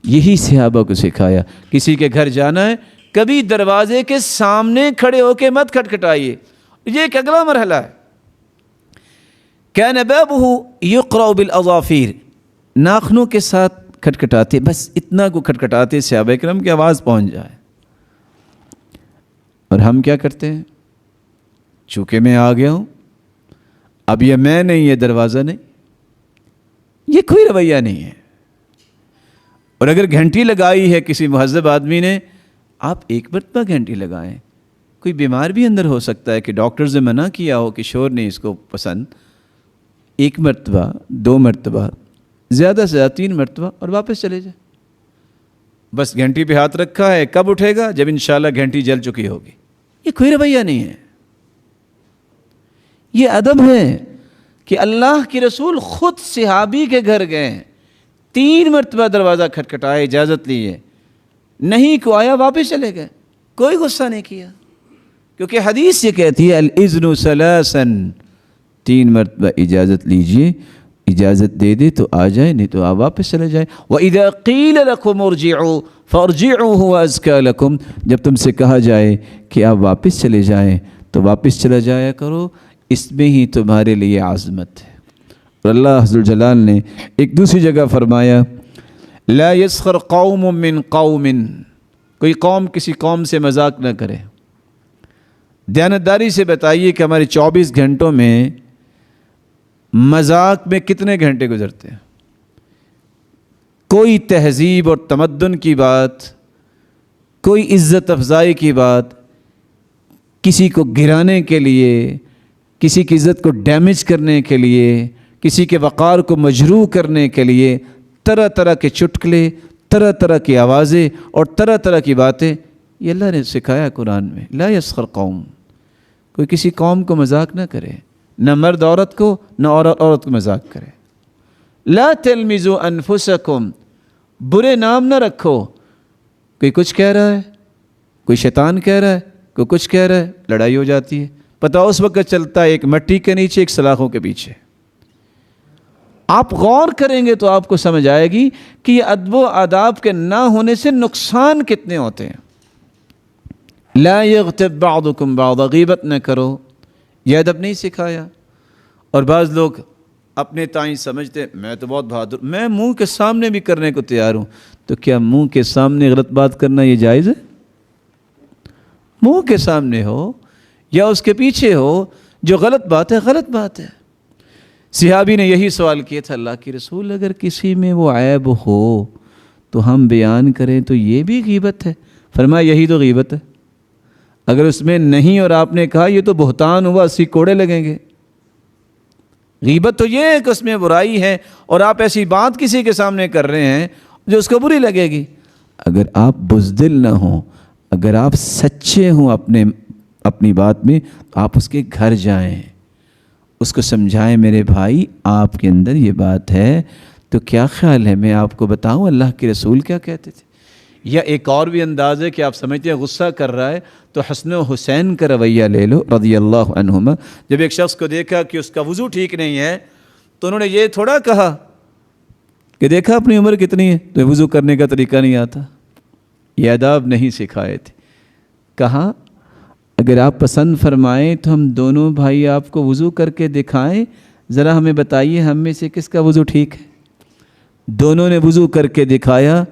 یہی صحابہ کو سکھایا، کسی کے گھر جانا ہے کبھی دروازے کے سامنے کھڑے ہو کے مت کھٹکھٹائیے، یہ ایک اگلا مرحلہ ہے۔ کان بابہ یقرأ بالاظافیر، ناخنوں کے ساتھ کھٹکھٹاتے، بس اتنا کو کھٹکھٹاتے صحابہ کرام کی آواز پہنچ جائے۔ اور ہم کیا کرتے ہیں؟ چونکہ میں آ گیا ہوں، اب یہ میں نہیں، یہ دروازہ نہیں، یہ کوئی رویہ نہیں ہے۔ اور اگر گھنٹی لگائی ہے کسی مہذب آدمی نے، آپ ایک مرتبہ گھنٹی لگائیں. کوئی بیمار بھی اندر ہو سکتا ہے کہ ڈاکٹرز نے منع کیا ہو کہ شور نہیں اس کو پسند، ایک مرتبہ، 2 مرتبہ، زیادہ سے زیادہ 3 مرتبہ، اور واپس چلے جائیں. بس گھنٹی پہ ہاتھ رکھا ہے، کب اٹھے گا؟ جب انشاءاللہ گھنٹی جل چکی ہوگی. یہ کوئی رویہ نہیں ہے، یہ ادب ہے کہ اللہ کے رسول خود صحابی کے گھر گئے، 3 مرتبہ دروازہ کھٹکھٹایا، اجازت لی ہے، نہیں کو آیا، واپس چلے گئے، کوئی غصہ نہیں کیا. کیونکہ حدیث یہ کہتی ہے الاذن ثلاثا، 3 مرتبہ اجازت لیجئے، اجازت دے دے تو آ جائے، نہیں تو آپ واپس چلے جائیں. وَإِذَا قِيلَ لَكُمْ ارْجِعُوا فَارْجِعُوا هُوَ أَزْكَىٰ لَكُمْ، جب تم سے کہا جائے کہ آپ واپس چلے جائیں تو واپس چلا جایا کرو، اس میں ہی تمہارے لیے عظمت ہے. اور اللہ عز وجل نے ایک دوسری جگہ فرمایا لا يسخر قوم من قوم، کوئی قوم کسی قوم سے مذاق نہ کرے. دیانتداری سے بتائیے کہ ہمارے 24 گھنٹوں میں مذاق میں کتنے گھنٹے گزرتے ہیں؟ کوئی تہذیب اور تمدن کی بات، کوئی عزت افزائی کی بات، کسی کو گرانے کے لیے، کسی کی عزت کو ڈیمیج کرنے کے لیے، کسی کے وقار کو مجروح کرنے کے لیے طرح طرح کے چٹکلے، طرح طرح کی آوازیں اور طرح طرح کی باتیں، یہ اللہ نے سکھایا قرآن میں. لا یسخر قوم، کوئی کسی قوم کو مذاق نہ کرے، نہ مرد عورت کو، نہ عورت کو مذاق کرے. لا تلمزوا انفسکم، برے نام نہ رکھو. کوئی کچھ کہہ رہا ہے، کوئی شیطان کہہ رہا ہے، کوئی کچھ کہہ رہا ہے، لڑائی ہو جاتی ہے. پتہ اس وقت چلتا ہے ایک مٹی کے نیچے، ایک سلاخوں کے پیچھے. آپ غور کریں گے تو آپ کو سمجھ آئے گی کہ یہ ادب و آداب کے نہ ہونے سے نقصان کتنے ہوتے ہیں. لا یغتب بعضکم بعضا، غیبت نہ کرو، یہ ادب نہیں سکھایا. اور بعض لوگ اپنے تائیں سمجھتے میں تو بہت بہادر، میں منہ کے سامنے بھی کرنے کو تیار ہوں. تو کیا منہ کے سامنے غلط بات کرنا یہ جائز ہے؟ منہ کے سامنے ہو یا اس کے پیچھے ہو، جو غلط بات ہے غلط بات ہے. صحابی نے یہی سوال کیا تھا اللہ کی رسول، اگر کسی میں وہ عیب ہو تو ہم بیان کریں تو یہ بھی غیبت ہے؟ فرمایا یہی تو غیبت ہے. اگر اس میں نہیں اور آپ نے کہا یہ تو بہتان ہوا، 80 کوڑے لگیں گے. غیبت تو یہ ہے کہ اس میں برائی ہے اور آپ ایسی بات کسی کے سامنے کر رہے ہیں جو اس کو بری لگے گی. اگر آپ بزدل نہ ہوں، اگر آپ سچے ہوں اپنی بات میں، آپ اس کے گھر جائیں، اس کو سمجھائیں میرے بھائی آپ کے اندر یہ بات ہے تو کیا خیال ہے میں آپ کو بتاؤں اللہ کے رسول کیا کہتے تھے. یا ایک اور بھی انداز ہے کہ آپ سمجھتے ہیں غصہ کر رہا ہے تو حسن و حسین کا رویہ لے لو رضی اللہ عنہما. جب ایک شخص کو دیکھا کہ اس کا وضو ٹھیک نہیں ہے تو انہوں نے یہ تھوڑا کہا کہ دیکھا اپنی عمر کتنی ہے تو وضو کرنے کا طریقہ نہیں آتا. یہ آداب نہیں سکھائے تھے. کہا اگر آپ پسند فرمائیں تو ہم دونوں بھائی آپ کو وضو کر کے دکھائیں، ذرا ہمیں بتائیے ہم میں سے کس کا وضو ٹھیک ہے. دونوں نے وضو کر کے دکھایا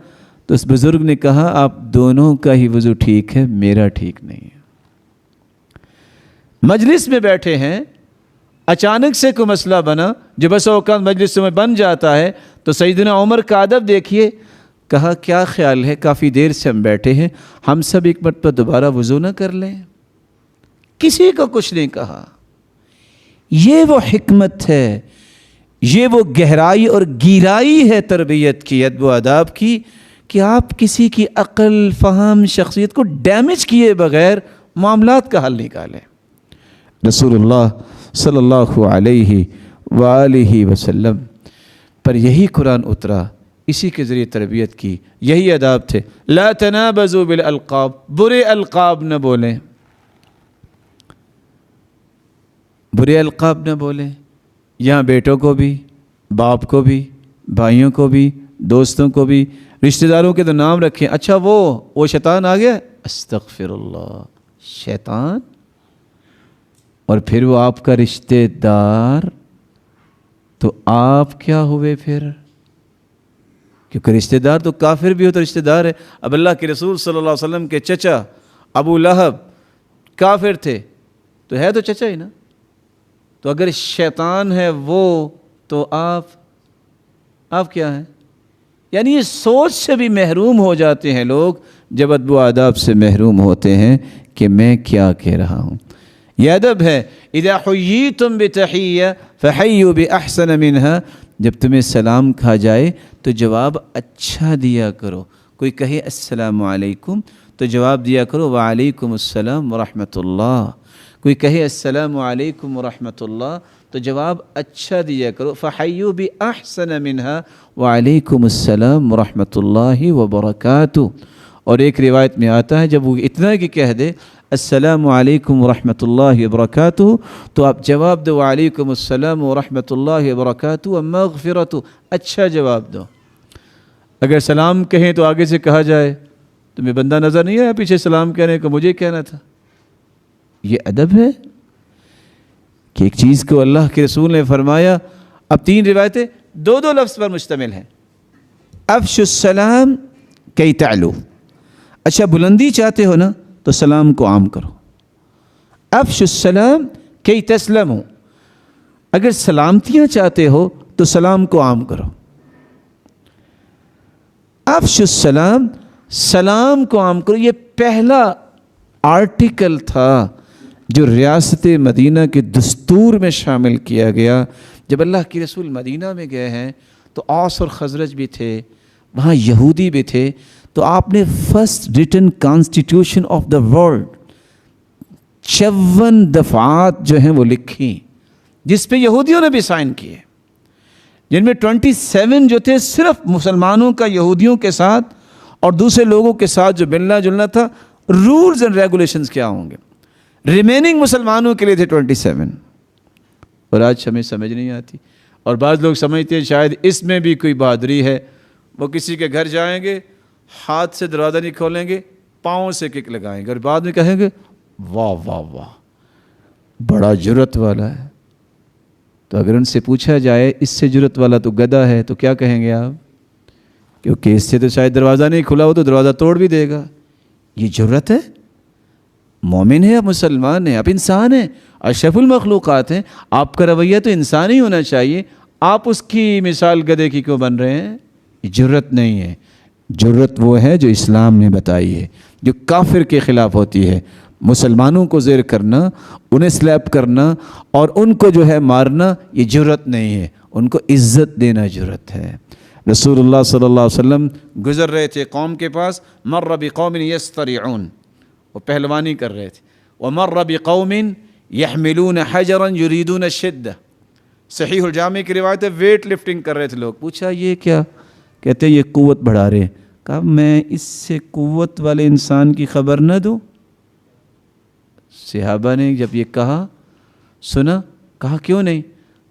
تو اس بزرگ نے کہا آپ دونوں کا ہی وضو ٹھیک ہے، میرا ٹھیک نہیں ہے. مجلس میں بیٹھے ہیں، اچانک سے کوئی مسئلہ بنا جو بس اوقات مجلس میں بن جاتا ہے، تو سیدنا عمر کا ادب دیکھیے. کہا کیا خیال ہے کافی دیر سے ہم بیٹھے ہیں، ہم سب ایک مرتبہ دوبارہ وضو نہ کر لیں. کسی کو کچھ نہیں کہا. یہ وہ حکمت ہے، یہ وہ گہرائی اور گیرائی ہے تربیت کی، ادب و آداب کی، کہ آپ کسی کی عقل، فہم، شخصیت کو ڈیمیج کیے بغیر معاملات کا حل نکالیں. رسول اللہ صلی اللہ علیہ وآلہ وسلم پر یہی قرآن اترا، اسی کے ذریعے تربیت کی، یہی آداب تھے. لا تنابزوا بالالقاب، برے القاب نہ بولیں، برے القاب نہ بولیں. یہاں بیٹوں کو بھی، باپ کو بھی، بھائیوں کو بھی، دوستوں کو بھی، رشتہ داروں کے تو نام رکھیں. اچھا وہ شیطان آ گیا، استغفر اللہ، شیطان، اور پھر وہ آپ کا رشتہ دار، تو آپ کیا ہوئے پھر؟ کیونکہ رشتہ دار تو کافر بھی ہو تو رشتہ دار ہے. اب اللہ کے رسول صلی اللہ علیہ وسلم کے چچا ابو لہب کافر تھے تو ہے تو چچا ہی نا. تو اگر شیطان ہے وہ تو آپ کیا ہیں؟ یعنی یہ سوچ سے بھی محروم ہو جاتے ہیں لوگ جب ادب و آداب سے محروم ہوتے ہیں کہ میں کیا کہہ رہا ہوں۔ یہ ادب ہے، اذا حییتم بتحیہ فحیوا باحسن منہا، جب تمہیں سلام کہا جائے تو جواب اچھا دیا کرو۔ کوئی کہے السلام علیکم تو جواب دیا کرو وعلیکم السلام ورحمۃ اللہ۔ کوئی کہے السلام علیکم ورحمۃ اللہ تو جواب اچھا دیا کرو، فحیوا باحسن منہا وعلیکم السلام ورحمۃ اللہ وبرکاتہ۔ اور ایک روایت میں آتا ہے جب وہ اتنا کہ کہہ دے السلام علیکم ورحمۃ اللہ وبرکاتہ تو آپ جواب دو وعلیکم السلام ورحمۃ اللہ وبرکاتہ ومغفرۃ، اچھا جواب دو۔ اگر سلام کہیں تو آگے سے کہا جائے تمہیں بندہ نظر نہیں آیا پیچھے سلام کہنے کو، مجھے کہنا تھا۔ یہ ادب ہے کہ ایک چیز کو اللہ کے رسول نے فرمایا۔ اب 3 روایتیں دو لفظ پر مشتمل ہیں، افشوا السلام کی تعلو، اچھا بلندی چاہتے ہو نا تو سلام کو عام کرو، افشوا السلام کی تسلموا، اگر سلامتیاں چاہتے ہو تو سلام کو عام کرو، افشوا السلام، سلام کو عام کرو۔ یہ پہلا آرٹیکل تھا جو ریاست مدینہ کے دستور میں شامل کیا گیا۔ جب اللہ کے رسول مدینہ میں گئے ہیں تو اوس اور خزرج بھی تھے، وہاں یہودی بھی تھے، تو آپ نے first return constitution of the world 56 دفعات جو ہیں وہ لکھی، جس پہ یہودیوں نے بھی سائن کیے، جن میں 27 جو تھے صرف مسلمانوں کا یہودیوں کے ساتھ اور دوسرے لوگوں کے ساتھ جو ملنا جلنا تھا، رولز اینڈ ریگولیشنز کیا ہوں گے، ریمیننگ مسلمانوں کے لیے تھے 27۔ اور آج ہمیں سمجھ نہیں آتی، اور بعض لوگ سمجھتے ہیں شاید اس میں بھی کوئی بہادری ہے۔ وہ کسی کے گھر جائیں گے، ہاتھ سے دروازہ نہیں کھولیں گے، پاؤں سے کک لگائیں گے اور بعد میں کہیں گے واہ واہ واہ بڑا جرت والا ہے۔ تو اگر ان سے پوچھا جائے اس سے جرت والا تو گدھا ہے تو کیا کہیں گے آپ؟ کیونکہ اس سے تو شاید دروازہ نہیں کھلا ہو تو دروازہ توڑ بھی دے گا۔ یہ جرت ہے؟ مومن ہے، اب مسلمان ہے، اب انسان ہے، اشرف المخلوقات ہیں، آپ کا رویہ تو انسانی ہونا چاہیے۔ آپ اس کی مثال گدھے کی کیوں بن رہے ہیں؟ یہ جرت نہیں ہے۔ جرت وہ ہے جو اسلام نے بتائی ہے، جو کافر کے خلاف ہوتی ہے۔ مسلمانوں کو زیر کرنا، انہیں سلیپ کرنا اور ان کو جو ہے مارنا، یہ جرت نہیں ہے، ان کو عزت دینا جرت ہے۔ رسول اللہ صلی اللہ علیہ وسلم گزر رہے تھے قوم کے پاس، مر بقوم یستریعون، وہ پہلوانی کر رہے تھے، ومر بقوم یحملون حجرا یریدون الشدہ، صحیح الجامع کی روایت ہے ویٹ لفٹنگ کر رہے تھے لوگ۔ پوچھا یہ کیا؟ کہتے یہ قوت بڑھا رہے ہیں۔ کہا میں اس سے قوت والے انسان کی خبر نہ دوں؟ صحابہ نے جب یہ کہا سنا، کہا کیوں نہیں؟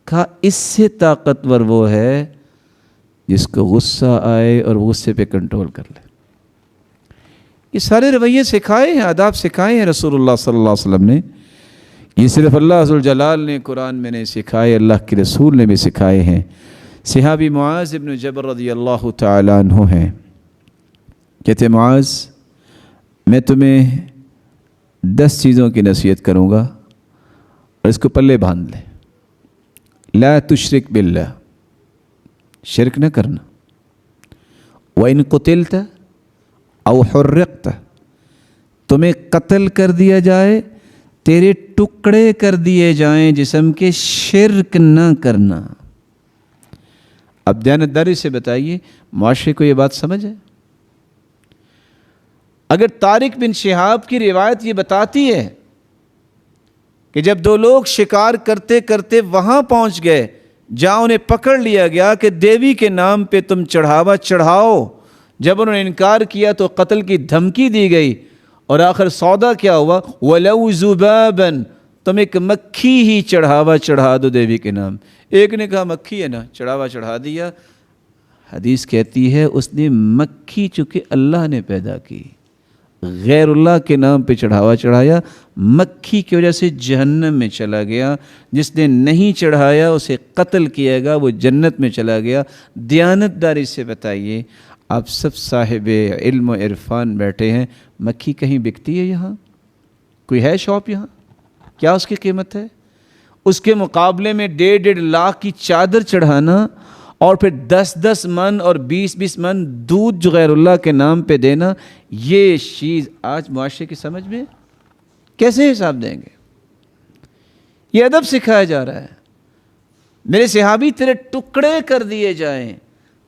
کہا اس سے طاقتور وہ ہے جس کو غصہ آئے اور غصے پہ کنٹرول کر لے۔ یہ سارے رویے سکھائے ہیں، آداب سکھائے ہیں رسول اللہ صلی اللہ علیہ وسلم نے۔ یہ صرف اللہ ذوالجلال نے قرآن میں نہیں سکھائے، اللہ کے رسول نے بھی سکھائے ہیں۔ صحابی معاذ ابن جبل رضی اللہ تعالیٰ عنہ ہیں، کہتے معاذ میں تمہیں 10 چیزوں کی نصیحت کروں گا اور اس کو پلے باندھ لیں۔ لا تشرک باللہ، شرک نہ کرنا۔ وَإِن قُتِلْتَ أَوْ حُرِّقْتَ، تمہیں قتل کر دیا جائے، تیرے ٹکڑے کر دیے جائیں جسم کے، شرک نہ کرنا۔ اب دیانتداری سے بتائیے معاشرے کو یہ بات سمجھ ہے؟ اگر طارق بن شہاب کی روایت یہ بتاتی ہے کہ جب 2 لوگ شکار کرتے کرتے وہاں پہنچ گئے جہاں انہیں پکڑ لیا گیا کہ دیوی کے نام پہ تم چڑھاوا چڑھاؤ، جب انہوں نے انکار کیا تو قتل کی دھمکی دی گئی، اور آخر سودا کیا ہوا؟ وَلَوْ ذُبَابًا، تم ایک مکھی ہی چڑھاوا چڑھا دو دیوی کے نام۔ ایک نے کہا مکھی ہے نا، چڑھاوا چڑھا دیا۔ حدیث کہتی ہے اس نے مکھی چونکہ اللہ نے پیدا کی، غیر اللہ کے نام پہ چڑھاوا چڑھایا، مکھی کی وجہ سے جہنم میں چلا گیا۔ جس نے نہیں چڑھایا اسے قتل کیا گا، وہ جنت میں چلا گیا۔ دیانتداری سے بتائیے، آپ سب صاحب علم و عرفان بیٹھے ہیں، مکھی کہیں بکتی ہے؟ یہاں کوئی ہے شاپ؟ یہاں کیا اس کی قیمت ہے؟ اس کے مقابلے میں 1.5 لاکھ کی چادر چڑھانا اور پھر 10-10 من اور 20-20 من دودھ جو غیر اللہ کے نام پہ دینا، یہ چیز آج معاشرے کی سمجھ میں کیسے حساب دیں گے؟ یہ ادب سکھایا جا رہا ہے۔ میرے صحابی تیرے ٹکڑے کر دیے جائیں،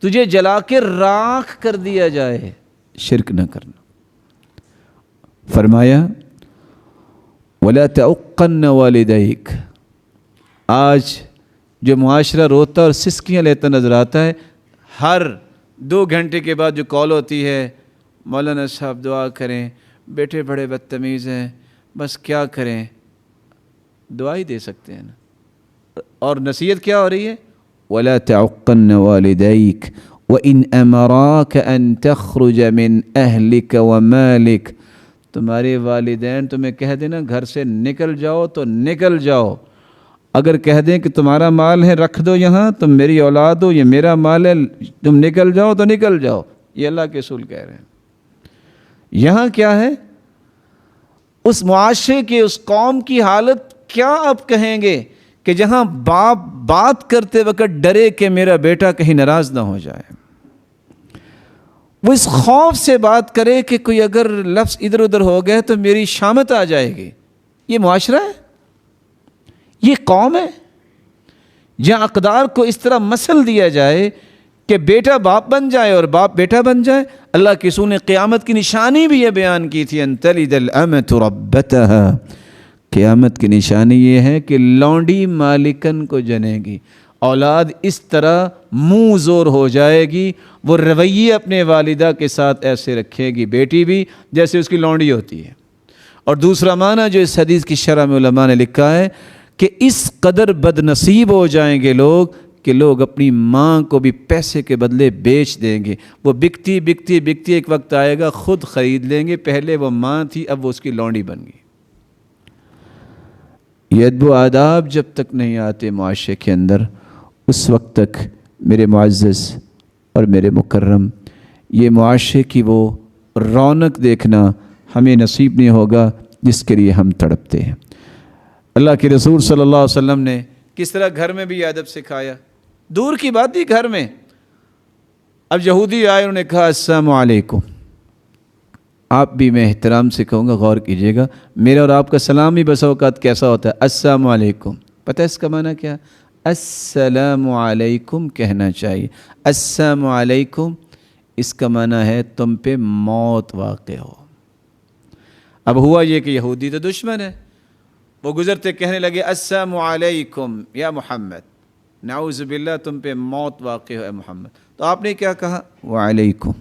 تجھے جلا کے راکھ کر دیا جائے، شرک نہ کرنا۔ فرمایا وَلَا تَعُقَّنَّ وَالِدَيْكَ۔ آج جو معاشرہ روتا اور سسکیاں لیتا نظر آتا ہے، ہر 2 گھنٹے کے بعد جو کال ہوتی ہے، مولانا صاحب دعا کریں، بیٹے بڑے بدتمیز ہیں، بس کیا کریں؟ دعا ہی دے سکتے ہیں نا۔ اور نصیحت کیا ہو رہی ہے؟ وَلَا تَعُقَّنَّ وَالِدَيْكَ وَإِنْ أَمَرَاكَ أَن تَخْرُجَ مِنْ أَهْلِكَ وَمَالِكَ۔ تمہارے والدین تمہیں کہہ دینا گھر سے نکل جاؤ تو نکل جاؤ، اگر کہہ دیں کہ تمہارا مال ہے رکھ دو یہاں، تم میری اولاد ہو، یہ میرا مال ہے، تم نکل جاؤ تو نکل جاؤ، یہ اللہ کے رسول کہہ رہے ہیں۔ یہاں کیا ہے؟ اس معاشرے کی، اس قوم کی حالت کیا آپ کہیں گے کہ جہاں باپ بات کرتے وقت ڈرے کہ میرا بیٹا کہیں ناراض نہ ہو جائے، وہ اس خوف سے بات کرے کہ کوئی اگر لفظ ادھر ادھر ہو گئے تو میری شامت آ جائے گی۔ یہ معاشرہ ہے، یہ قوم ہے جہاں اقدار کو اس طرح مسل دیا جائے کہ بیٹا باپ بن جائے اور باپ بیٹا بن جائے۔ اللہ کے رسول نے قیامت کی نشانی بھی یہ بیان کی تھی، ان تلد الامۃ ربتها۔ قیامت کی نشانی یہ ہے کہ لونڈی مالکن کو جنے گی، اولاد اس طرح منہ زور ہو جائے گی، وہ رویے اپنے والدہ کے ساتھ ایسے رکھے گی، بیٹی بھی جیسے اس کی لونڈی ہوتی ہے۔ اور دوسرا معنی جو اس حدیث کی شرح میں علماء نے لکھا ہے کہ اس قدر بد نصیب ہو جائیں گے لوگ کہ لوگ اپنی ماں کو بھی پیسے کے بدلے بیچ دیں گے۔ وہ بکتی بکتی بکتی ایک وقت آئے گا خود خرید لیں گے، پہلے وہ ماں تھی اب وہ اس کی لونڈی بن گئی۔ یہ ادب و آداب جب تک نہیں آتے معاشرے کے اندر، اس وقت تک میرے معزز اور میرے مکرم، یہ معاشرے کی وہ رونق دیکھنا ہمیں نصیب نہیں ہوگا جس کے لیے ہم تڑپتے ہیں۔ اللہ کے رسول صلی اللہ علیہ وسلم نے کس طرح گھر میں بھی یہ ادب سکھایا، دور کی بات تھی گھر میں۔ اب یہودی آئے، انہوں نے کہا السلام علیکم۔ آپ بھی میں احترام سے کہوں گا، غور کیجئے گا، میرا اور آپ کا سلام بھی بس اوقات کیسا ہوتا ہے؟ السلام علیکم۔ پتہ ہے اس کا معنی کیا؟ السلام علیکم کہنا چاہیے۔ السلام علیکم اس کا معنی ہے تم پہ موت واقع ہو۔ اب ہوا یہ کہ یہودی تو دشمن ہے، وہ گزرتے کہنے لگے السلام علیکم یا محمد، نعوذ باللہ تم پہ موت واقع ہو اے محمد۔ تو آپ نے کیا کہا؟ وعلیکم۔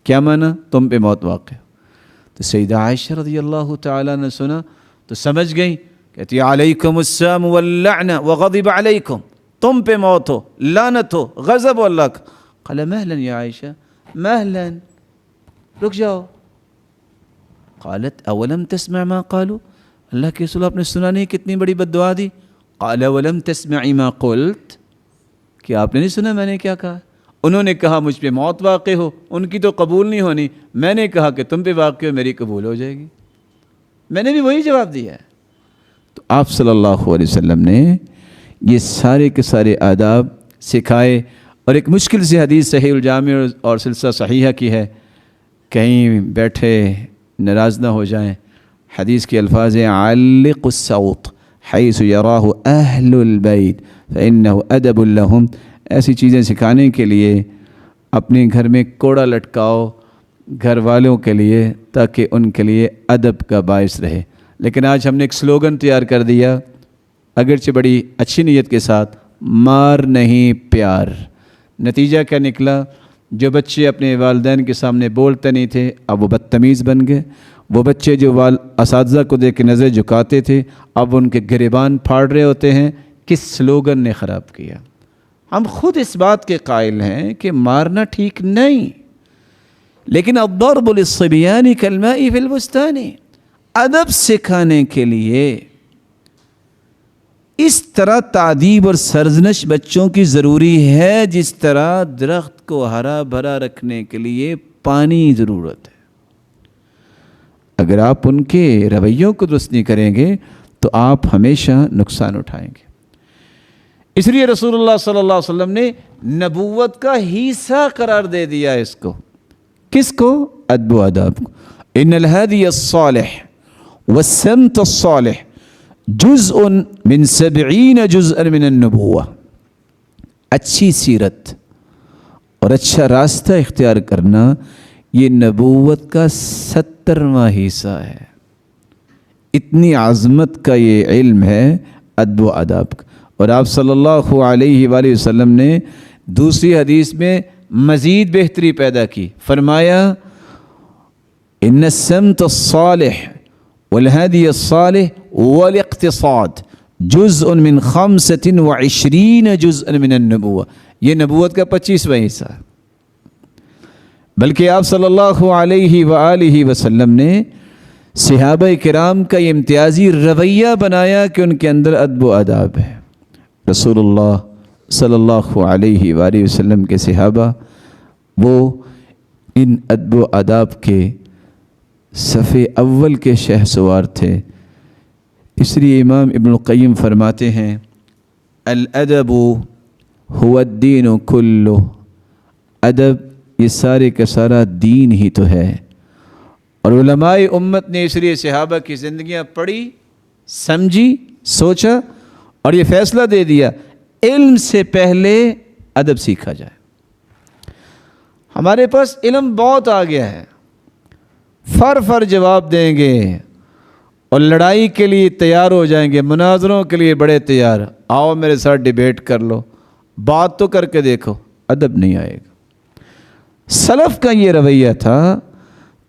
کیا معنی؟ تم پہ موت واقع ہو۔ تو سیدہ عائشہ رضی اللہ تعالیٰ نے سنا تو سمجھ گئی، کہتی علیکم السلام واللعنہ وغضب علیکم، تم پہ موت ہو، لعنت ہو، غضب ہو اللہ کا۔ قال مہلا یا عائشہ، مہلا، رک جاؤ۔ قالت اولم تسمع ما قالوا، اللہ کے رسول آپ نے سنا نہیں کتنی بڑی بد دعا دی؟ قال ولم تسمعی ما قلت، کہ آپ نے نہیں سنا میں نے کیا کہا؟ انہوں نے کہا مجھ پہ موت واقع ہو، ان کی تو قبول نہیں ہونی، میں نے کہا کہ تم پہ واقع ہو، میری قبول ہو جائے گی۔ میں نے بھی وہی جواب دیا ہے۔ تو آپ صلی اللہ علیہ وسلم نے یہ سارے کے سارے آداب سکھائے، اور ایک مشکل سی حدیث صحیح الجامع اور سلسلہ صحیحہ کی ہے، کہیں بیٹھے ناراض نہ ہو جائیں۔ حدیث کے الفاظ ہیں علق الصوت حیث یراہ اہل البیت فانہ ادب لہم۔ ایسی چیزیں سکھانے کے لیے اپنے گھر میں کوڑا لٹکاؤ گھر والوں کے لیے، تاکہ ان کے لیے ادب کا باعث رہے۔ لیکن آج ہم نے ایک سلوگن تیار کر دیا، اگرچہ بڑی اچھی نیت کے ساتھ، مار نہیں پیار۔ نتیجہ کیا نکلا؟ جو بچے اپنے والدین کے سامنے بولتے نہیں تھے اب وہ بدتمیز بن گئے، وہ بچے جو اساتذہ کو دیکھ کے نظر جھکاتے تھے اب ان کے گریبان پھاڑ رہے ہوتے ہیں۔ کس سلوگن نے خراب کیا؟ ہم خود اس بات کے قائل ہیں کہ مارنا ٹھیک نہیں، لیکن الضرب للصبیان کالماء فی البستان، ادب سکھانے کے لیے اس طرح تعدیب اور سرزنش بچوں کی ضروری ہے جس طرح درخت کو ہرا بھرا رکھنے کے لیے پانی ضرورت ہے۔ اگر آپ ان کے رویوں کو درست نہیں کریں گے تو آپ ہمیشہ نقصان اٹھائیں گے۔ اس لیے رسول اللہ صلی اللہ علیہ وسلم نے نبوت کا حصہ قرار دے دیا اس کو. کس کو؟ ادب و آداب کو. ان الہدی الصالح والسمت الصالح جزء من 70 جزءا من النبوہ. اچھی سیرت اور اچھا راستہ اختیار کرنا یہ نبوت کا 70واں حصہ ہے. اتنی عظمت کا یہ علم ہے ادب و آداب کا. اور آپ صلی اللہ علیہ وآلہ وسلم نے دوسری حدیث میں مزید بہتری پیدا کی. فرمایا ان السمت الصالح والهدی الصالح والاقتصاد جزء من 25 جزءا من النبوہ. یہ نبوت کا 25واں حصہ. بلکہ آپ صلی اللہ علیہ وآلہ وسلم نے صحابہ کرام کا یہ امتیازی رویہ بنایا کہ ان کے اندر ادب و آداب ہے. رسول اللہ صلی اللہ علیہ وآلہ وسلم کے صحابہ وہ ان ادب و آداب کے صفِ اول کے شہسوار تھے. اس لیے امام ابن القیم فرماتے ہیں الادب هو الدین کلہ. ادب یہ سارے کا سارا دین ہی تو ہے. اور علماء امت نے اس لیے صحابہ کی زندگیاں پڑھی، سمجھی، سوچا اور یہ فیصلہ دے دیا علم سے پہلے ادب سیکھا جائے. ہمارے پاس علم بہت آ گیا ہے، فر جواب دیں گے اور لڑائی کے لیے تیار ہو جائیں گے، مناظروں کے لیے بڑے تیار. آؤ میرے ساتھ ڈیبیٹ کر لو، بات تو کر کے دیکھو. ادب نہیں آئے گا. سلف کا یہ رویہ تھا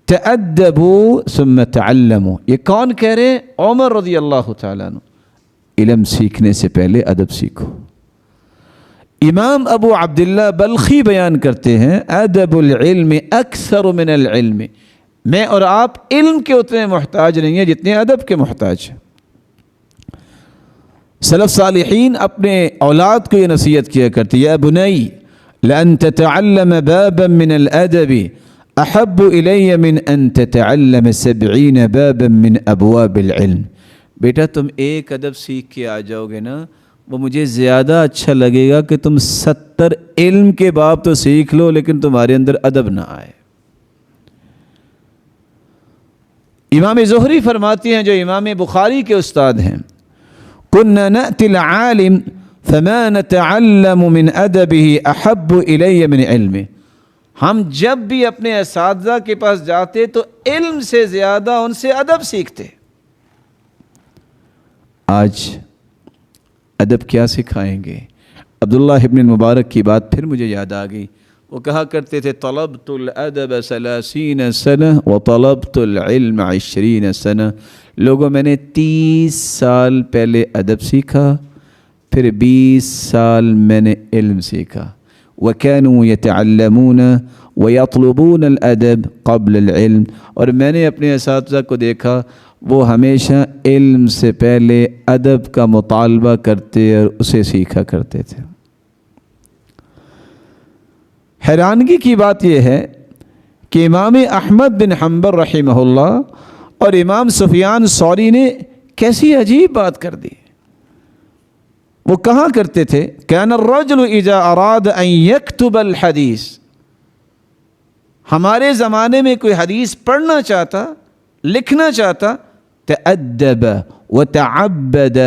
تأدبوا ثم تعلموا. یہ کون کہہ رہے ہیں؟ عمر رضی اللہ تعالیٰ عنہ. علم سیکھنے سے پہلے ادب سیکھو. امام ابو عبداللہ بلخی بیان کرتے ہیں ادب العلم اکثر من العلم. میں اور آپ علم کے اتنے محتاج نہیں ہیں جتنے ادب کے محتاج ہیں. سلف صالحین اپنے اولاد کو یہ نصیحت کیا کرتے یا بنی لأن تتعلم بابا من الادب احب الی من ان تتعلم 70 بابا من ابواب العلم. بیٹا تم ایک ادب سیکھ کے آ جاؤ گے نا، وہ مجھے زیادہ اچھا لگے گا کہ تم 70 علم کے باب تو سیکھ لو لیکن تمہارے اندر ادب نہ آئے. امام زہری فرماتے ہیں جو امام بخاری کے استاد ہیں كنا نأتي العالم فما نتعلم من ادبه احب الی من علمه. ہم جب بھی اپنے اساتذہ کے پاس جاتے تو علم سے زیادہ ان سے ادب سیکھتے. آج ادب کیا سکھائیں گے؟ عبداللہ ابن مبارک کی بات پھر مجھے یاد آ گئی. وہ کہا کرتے تھے طلبت الادب 30 سنہ وطلبت العلم 20 سنہ. لوگوں میں نے 30 سال پہلے ادب سیکھا، پھر 20 سال میں نے علم سیکھا. وَكَانُوا يَتَعَلَّمُونَ وَيَطْلُبُونَ الْأَدَبَ قَبْلَ الْعِلْمِ. اور میں نے اپنے اساتذہ کو دیکھا وہ ہمیشہ علم سے پہلے ادب کا مطالبہ کرتے اور اسے سیکھا کرتے تھے. حیرانگی کی بات یہ ہے کہ امام احمد بن حنبل رحمہ اللہ اور امام سفیان ثوری نے کیسی عجیب بات کر دی. وہ کہاں کرتے تھے كان الرجل اذا اراد ان يكتب الحديث. ہمارے زمانے میں کوئی حدیث پڑھنا چاہتا، لکھنا چاہتا، تأدب وتعبد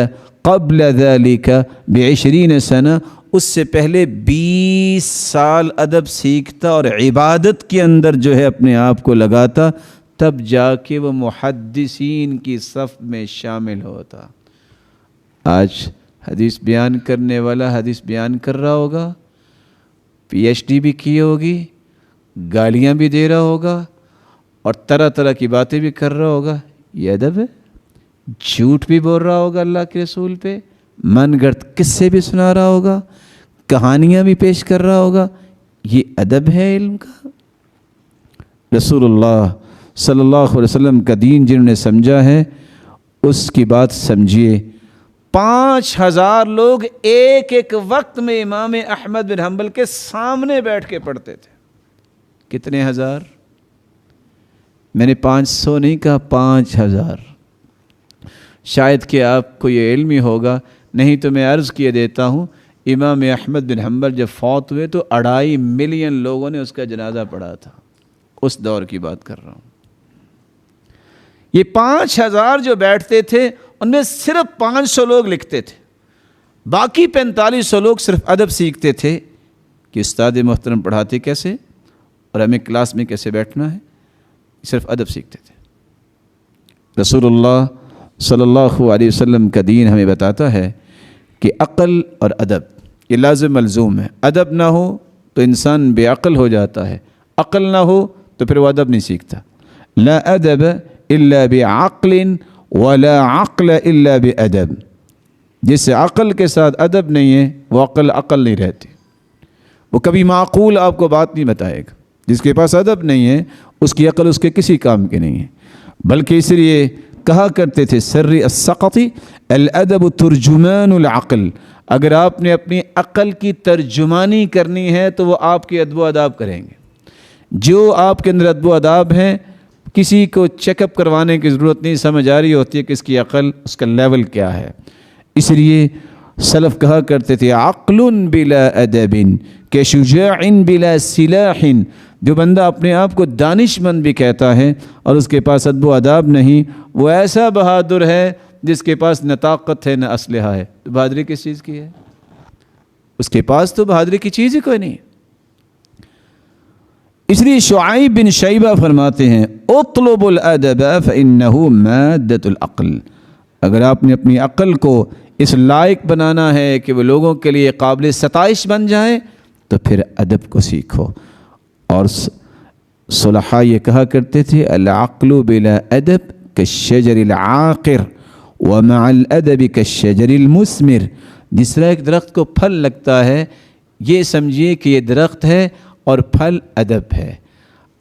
قبل ذلك ب20 سنہ. اس سے پہلے 20 سال ادب سیکھتا اور عبادت کے اندر جو ہے اپنے آپ کو لگاتا، تب جا کے وہ محدثین کی صف میں شامل ہوتا. آج حدیث بیان کرنے والا حدیث بیان کر رہا ہوگا، PhD بھی کی ہوگی، گالیاں بھی دے رہا ہوگا اور طرح طرح کی باتیں بھی کر رہا ہوگا. یہ ادب ہے؟ جھوٹ بھی بول رہا ہوگا اللہ کے رسول پہ، من گھڑت قصے بھی سنا رہا ہوگا، کہانیاں بھی پیش کر رہا ہوگا. یہ ادب ہے علم کا؟ رسول اللہ صلی اللہ علیہ وسلم کا دین جنہوں نے سمجھا ہے اس کی بات سمجھیے. 5000 لوگ ایک ایک وقت میں امام احمد بن حنبل کے سامنے بیٹھ کے پڑھتے تھے. کتنے ہزار؟ میں نے 500 نہیں کہا، 5000. شاید کہ آپ کو یہ علم ہی ہوگا، نہیں تو میں عرض کیے دیتا ہوں. امام احمد بن حنبل جب فوت ہوئے تو 2.5 ملین لوگوں نے اس کا جنازہ پڑھا تھا، اس دور کی بات کر رہا ہوں۔ یہ 5000 جو بیٹھتے تھے ان میں صرف 500 لوگ لکھتے تھے، باقی 4500 لوگ صرف ادب سیکھتے تھے کہ استاد محترم پڑھاتے کیسے اور ہمیں کلاس میں کیسے بیٹھنا ہے، صرف ادب سیکھتے تھے۔ رسول اللہ صلی اللہ علیہ وسلم کا دین ہمیں بتاتا ہے کہ عقل اور ادب یہ لازم ملزوم ہے۔ ادب نہ ہو تو انسان بے عقل ہو جاتا ہے، عقل نہ ہو تو پھر وہ ادب نہیں سیکھتا۔ لا ادب الا بعقل ولا عقل الا بادب، جس عقل کے ساتھ ادب نہیں ہے وہ عقل نہیں رہتی، وہ کبھی معقول آپ کو بات نہیں بتائے گا۔ جس کے پاس ادب نہیں ہے اس کی عقل اس کے کسی کام کی نہیں ہے، بلکہ اس لیے کہا کرتے تھے سری السقطی الادب ترجمان العقل، اگر آپ نے اپنی عقل کی ترجمانی کرنی ہے تو وہ آپ کے ادب و آداب کریں گے۔ جو آپ کے اندر ادب و آداب ہیں کسی کو چیک اپ کروانے کی ضرورت نہیں، سمجھ آ رہی ہوتی ہے کہ اس کی عقل اس کا لیول کیا ہے۔ اس لیے سلف کہا کرتے تھے عقل بلا ادب کشجاع بلا سلاح، جو بندہ اپنے آپ کو دانش مند بھی کہتا ہے اور اس کے پاس ادب و آداب نہیں، وہ ایسا بہادر ہے جس کے پاس نہ طاقت ہے نہ اسلحہ ہے۔ تو بہادری کس چیز کی ہے؟ اس کے پاس تو بہادری کی چیز ہی کوئی نہیں۔ اس لیے شعیب بن شیبہ فرماتے ہیں اطلب الادب فانہ مادۃ العقل، اگر آپ نے اپنی عقل کو اس لائق بنانا ہے کہ وہ لوگوں کے لیے قابل ستائش بن جائے تو پھر ادب کو سیکھو۔ اور صلحاء یہ کہا کرتے تھے العقل بلا ادب کالشجر العاقر ومع الادب کالشجر المثمر، جس طرح ایک درخت کو پھل لگتا ہے یہ سمجھیے کہ یہ درخت ہے اور پھل ادب ہے۔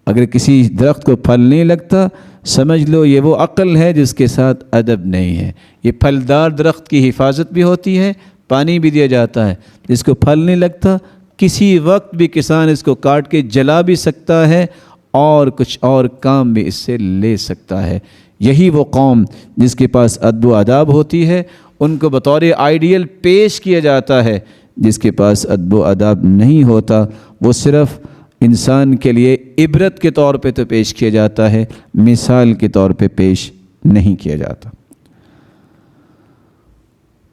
اگر کسی درخت کو پھل نہیں لگتا سمجھ لو یہ وہ عقل ہے جس کے ساتھ ادب نہیں ہے۔ یہ پھلدار درخت کی حفاظت بھی ہوتی ہے، پانی بھی دیا جاتا ہے، جس کو پھل نہیں لگتا کسی وقت بھی کسان اس کو کاٹ کے جلا بھی سکتا ہے اور کچھ اور کام بھی اس سے لے سکتا ہے۔ یہی وہ قوم جس کے پاس ادب و آداب ہوتی ہے ان کو بطور آئیڈیل پیش کیا جاتا ہے، جس کے پاس ادب و آداب نہیں ہوتا وہ صرف انسان کے لیے عبرت کے طور پہ تو پیش کیا جاتا ہے، مثال کے طور پہ پیش نہیں کیا جاتا۔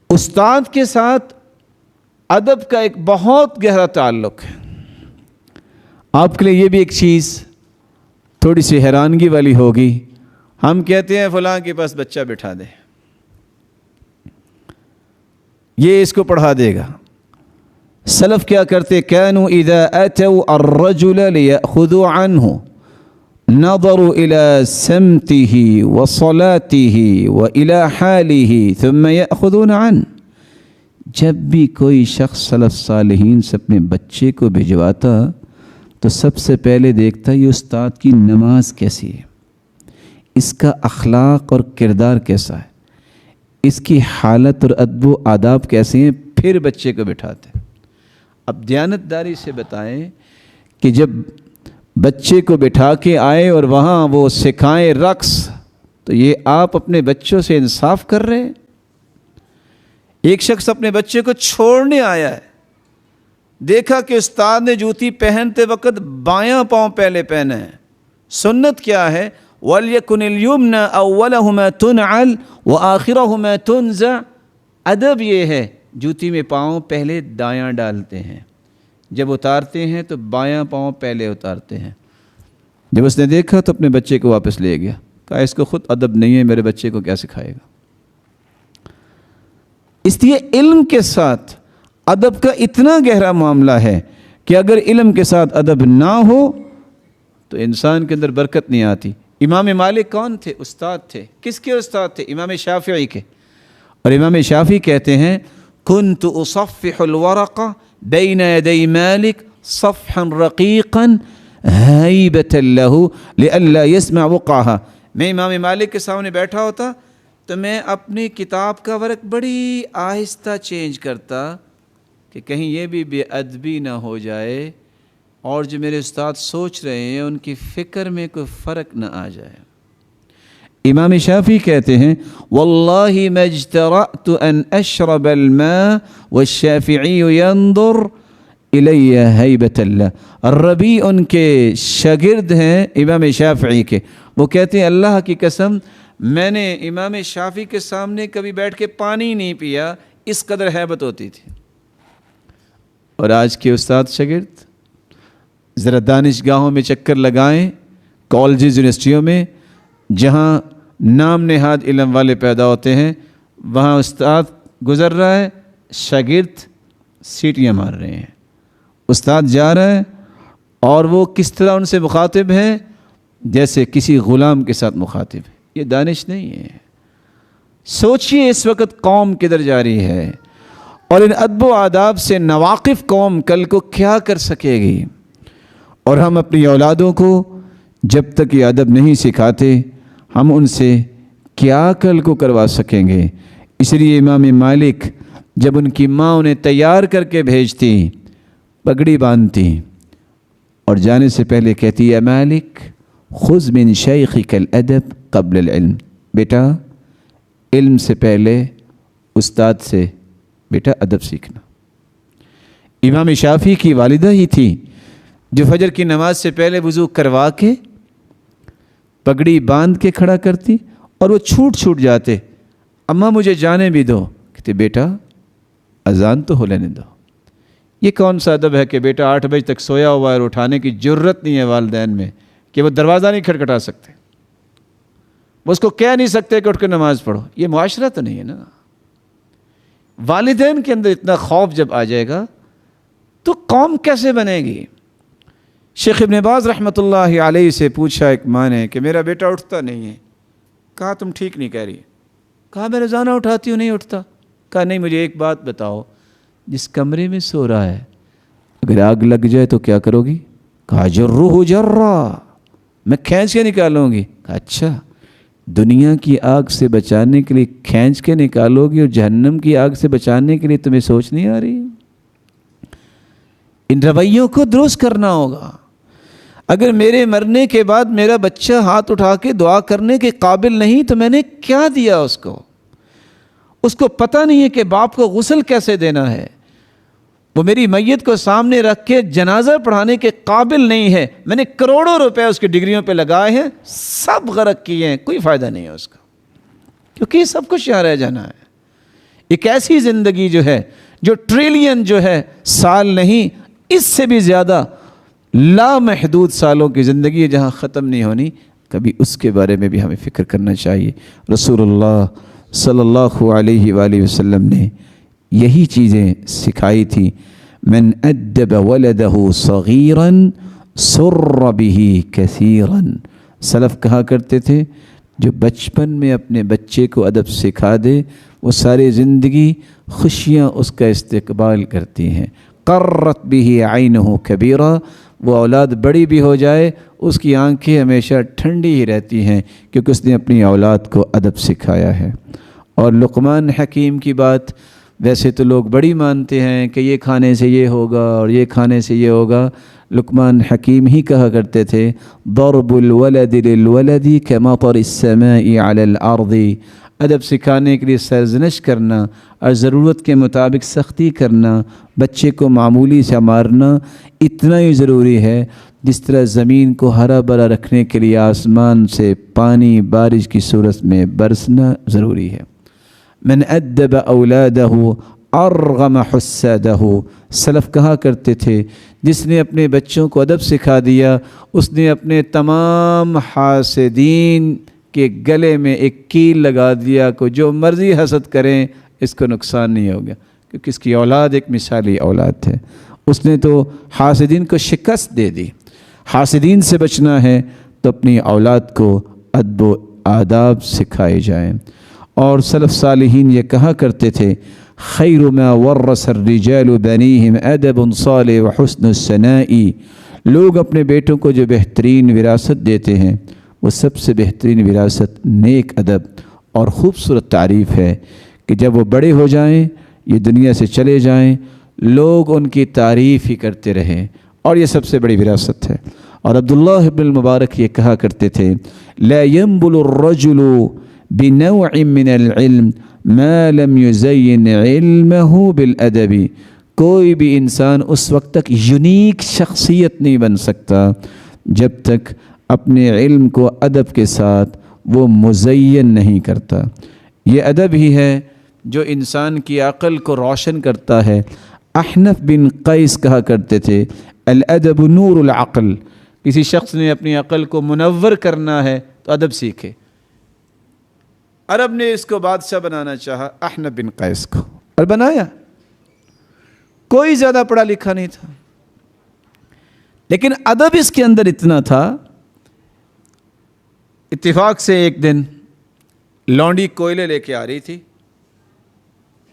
استاد کے ساتھ ادب کا ایک بہت گہرا تعلق ہے۔ آپ کے لیے یہ بھی ایک چیز تھوڑی سی حیرانگی والی ہوگی، ہم کہتے ہیں فلاں کے پاس بچہ بٹھا دے، یہ اس کو پڑھا دے گا۔ سلف کیا کرتے كانوا اذا اتوا الرجل ليأخذوا عنه نظروا الى سمته وصلاته والى حاله ثم يأخذون عنه، جب بھی کوئی شخص سلف صالحین سے اپنے بچے کو بھجواتا تو سب سے پہلے دیکھتا یہ استاد کی نماز کیسی ہے، اس کا اخلاق اور کردار کیسا ہے، اس کی حالت اور ادب و آداب کیسے ہیں، پھر بچے کو بٹھاتے۔ اب دیانتداری سے بتائیں کہ جب بچے کو بٹھا کے آئے اور وہاں وہ سکھائیں رقص تو یہ آپ اپنے بچوں سے انصاف کر رہے ہیں؟ ایک شخص اپنے بچے کو چھوڑنے آیا ہے، دیکھا کہ استاد نے جوتی پہنتے وقت بایاں پاؤں پہلے پہنا ہے، سنت کیا ہے وَلْيَكُنِ الْيُمْنَ أَوَّلَهُمَا تُنْعَلْ وَآخِرَهُمَا تُنْزَعْ، ادب یہ ہے جوتی میں پاؤں پہلے دایاں ڈالتے ہیں، جب اتارتے ہیں تو بایاں پاؤں پہلے اتارتے ہیں۔ جب اس نے دیکھا تو اپنے بچے کو واپس لے گیا، کہا اس کو خود ادب نہیں ہے، میرے بچے کو کیا سکھائے گا۔ اس لیے علم کے ساتھ ادب کا اتنا گہرا معاملہ ہے کہ اگر علم کے ساتھ ادب نہ ہو تو انسان کے اندر برکت نہیں آتی۔ امام مالک کون تھے؟ استاد تھے۔ کس کے استاد تھے؟ امام شافعی کے۔ اور امام شافعی کہتے ہیں كنت اصفح الورق بين يدي مالك صفحا رقيقا هيبة له لئلا يسمع وقعها، میں امام مالک کے سامنے بیٹھا ہوتا تو میں اپنی کتاب کا ورق بڑی آہستہ چینج کرتا کہ کہیں یہ بھی بے ادبی نہ ہو جائے اور جو میرے استاد سوچ رہے ہیں ان کی فکر میں کوئی فرق نہ آ جائے۔ امام شافعی کہتے ہیں واللہ ما اجترأت ان اشرب الماء والشافعی ينظر الی ہیبۃ اللہ۔ ربیع ان کے شاگرد ہیں امام شافعی کے، وہ کہتے ہیں اللہ کی قسم میں نے امام شافعی کے سامنے کبھی بیٹھ کے پانی نہیں پیا، اس قدر ہیبت ہوتی تھی۔ اور آج کے استاد شاگرد ذرا دانش گاہوں میں چکر لگائیں، کالجز یونیورسٹیوں میں جہاں نام نہاد علم والے پیدا ہوتے ہیں، وہاں استاد گزر رہا ہے، شاگرد سیٹیاں مار رہے ہیں، استاد جا رہا ہے اور وہ کس طرح ان سے مخاطب ہیں جیسے کسی غلام کے ساتھ مخاطب ہے۔ یہ دانش نہیں ہے۔ سوچئے اس وقت قوم کدھر جا رہی ہے، اور ان ادب و آداب سے ناواقف قوم کل کو کیا کر سکے گی۔ اور ہم اپنی اولادوں کو جب تک یہ ادب نہیں سکھاتے، ہم ان سے کیا کل کو کروا سکیں گے۔ اس لیے امام مالک جب ان کی ماں انہیں تیار کر کے بھیجتی، پگڑی باندھتی اور جانے سے پہلے کہتی اے مالک خذ من شیخک الادب قبل العلم، بیٹا علم سے پہلے استاد سے بیٹا ادب سیکھنا۔ امام شافعی کی والدہ ہی تھی جو فجر کی نماز سے پہلے وضو کروا کے پگڑی باندھ کے کھڑا کرتی، اور وہ چھوٹ جاتے، اماں مجھے جانے بھی دو، کہتے بیٹا اذان تو ہو لینے دو۔ یہ کون سا ادب ہے کہ بیٹا 8 بجے تک سویا ہوا ہے اور اٹھانے کی جرت نہیں ہے والدین میں کہ وہ دروازہ نہیں کھٹکھٹا سکتے، وہ اس کو کہہ نہیں سکتے کہ اٹھ کے نماز پڑھو۔ یہ معاشرہ تو نہیں ہے نا۔ والدین کے اندر اتنا خوف جب آ جائے گا تو قوم کیسے بنے گی؟ شیخ ابن باز رحمۃ اللہ علیہ سے پوچھا ایک ماں نے کہ میرا بیٹا اٹھتا نہیں ہے، کہا تم ٹھیک نہیں کہہ رہی، کہا میں روزانہ اٹھاتی ہوں نہیں اٹھتا، کہا نہیں مجھے ایک بات بتاؤ، جس کمرے میں سو رہا ہے اگر آگ لگ جائے تو کیا کرو گی؟ کہا جرہ جرہ، میں کھینچ کے نکالوں گی۔ کہا اچھا، دنیا کی آگ سے بچانے کے لیے کھینچ کے نکالو گی اور جہنم کی آگ سے بچانے کے لیے تمہیں سوچ نہیں آ رہی؟ ان رویوں کو درست کرنا ہوگا۔ اگر میرے مرنے کے بعد میرا بچہ ہاتھ اٹھا کے دعا کرنے کے قابل نہیں تو میں نے کیا دیا اس کو پتہ نہیں ہے کہ باپ کو غسل کیسے دینا ہے، وہ میری میت کو سامنے رکھ کے جنازہ پڑھانے کے قابل نہیں ہے، میں نے کروڑوں روپے اس کی ڈگریوں پہ لگائے ہیں، سب غرق کیے ہیں، کوئی فائدہ نہیں ہے اس کا، کیونکہ یہ سب کچھ یہاں رہ جانا ہے۔ ایک ایسی زندگی جو ہے جو ٹریلین جو ہے سال نہیں، اس سے بھی زیادہ لامحدود سالوں کی زندگی ہے جہاں ختم نہیں ہونی، کبھی اس کے بارے میں بھی ہمیں فکر کرنا چاہیے۔ رسول اللہ صلی اللہ علیہ وآلہ وسلم نے یہی چیزیں سکھائی تھی۔ من ادب ولدہ صغیرا سر بہ کثیرا، سلف کہا کرتے تھے جو بچپن میں اپنے بچے کو ادب سکھا دے وہ ساری زندگی خوشیاں اس کا استقبال کرتی ہیں۔ قرت بہ عینہ کبیرا، وہ اولاد بڑی بھی ہو جائے اس کی آنکھیں ہمیشہ ٹھنڈی ہی رہتی ہیں کیونکہ اس نے اپنی اولاد کو ادب سکھایا ہے۔ اور لقمان حکیم کی بات ویسے تو لوگ بڑی مانتے ہیں کہ یہ کھانے سے یہ ہوگا اور یہ کھانے سے یہ ہوگا، لقمان حکیم ہی کہا کرتے تھے ضرب الولد للولد کمطر السماء علی الارض، ادب سکھانے کے لیے سرزنش کرنا اور ضرورت کے مطابق سختی کرنا، بچے کو معمولی سے مارنا اتنا ہی ضروری ہے جس طرح زمین کو ہرا بھرا رکھنے کے لیے آسمان سے پانی بارش کی صورت میں برسنا ضروری ہے۔ من ادب اولادہ ارغم حسادہ، سلف کہا کرتے تھے جس نے اپنے بچوں کو ادب سکھا دیا اس نے اپنے تمام حاسدین کے گلے میں ایک کیل لگا دیا کو جو مرضی حسد کریں اس کو نقصان نہیں ہوگا، کیونکہ اس کی اولاد ایک مثالی اولاد ہے۔ اس نے تو حاسدین کو شکست دے دی۔ حاسدین سے بچنا ہے تو اپنی اولاد کو ادب و آداب سکھائے جائیں۔ اور سلف صالحین یہ کہا کرتے تھے خیر ما ورث الرجال بنیہم ادب صالح وحسن الثناء، لوگ اپنے بیٹوں کو جو بہترین وراثت دیتے ہیں وہ سب سے بہترین وراثت نیک ادب اور خوبصورت تعریف ہے کہ جب وہ بڑے ہو جائیں یہ دنیا سے چلے جائیں لوگ ان کی تعریف ہی کرتے رہیں، اور یہ سب سے بڑی وراثت ہے۔ اور عبداللہ ابن المبارک یہ کہا کرتے تھے لا ينبل الرجل بنوع من العلم ما لم يزين علمه بالادب، کوئی بھی انسان اس وقت تک یونیک شخصیت نہیں بن سکتا جب تک اپنے علم کو ادب کے ساتھ وہ مزین نہیں کرتا۔ یہ ادب ہی ہے جو انسان کی عقل کو روشن کرتا ہے۔ احنف بن قیس کہا کرتے تھے الادب نور العقل، کسی شخص نے اپنی عقل کو منور کرنا ہے تو ادب سیکھے۔ عرب نے اس کو بادشاہ بنانا چاہا احنف بن قیس کو، اور بنایا۔ کوئی زیادہ پڑھا لکھا نہیں تھا، لیکن ادب اس کے اندر اتنا تھا۔ اتفاق سے ایک دن لونڈی کوئلے لے کے آ رہی تھی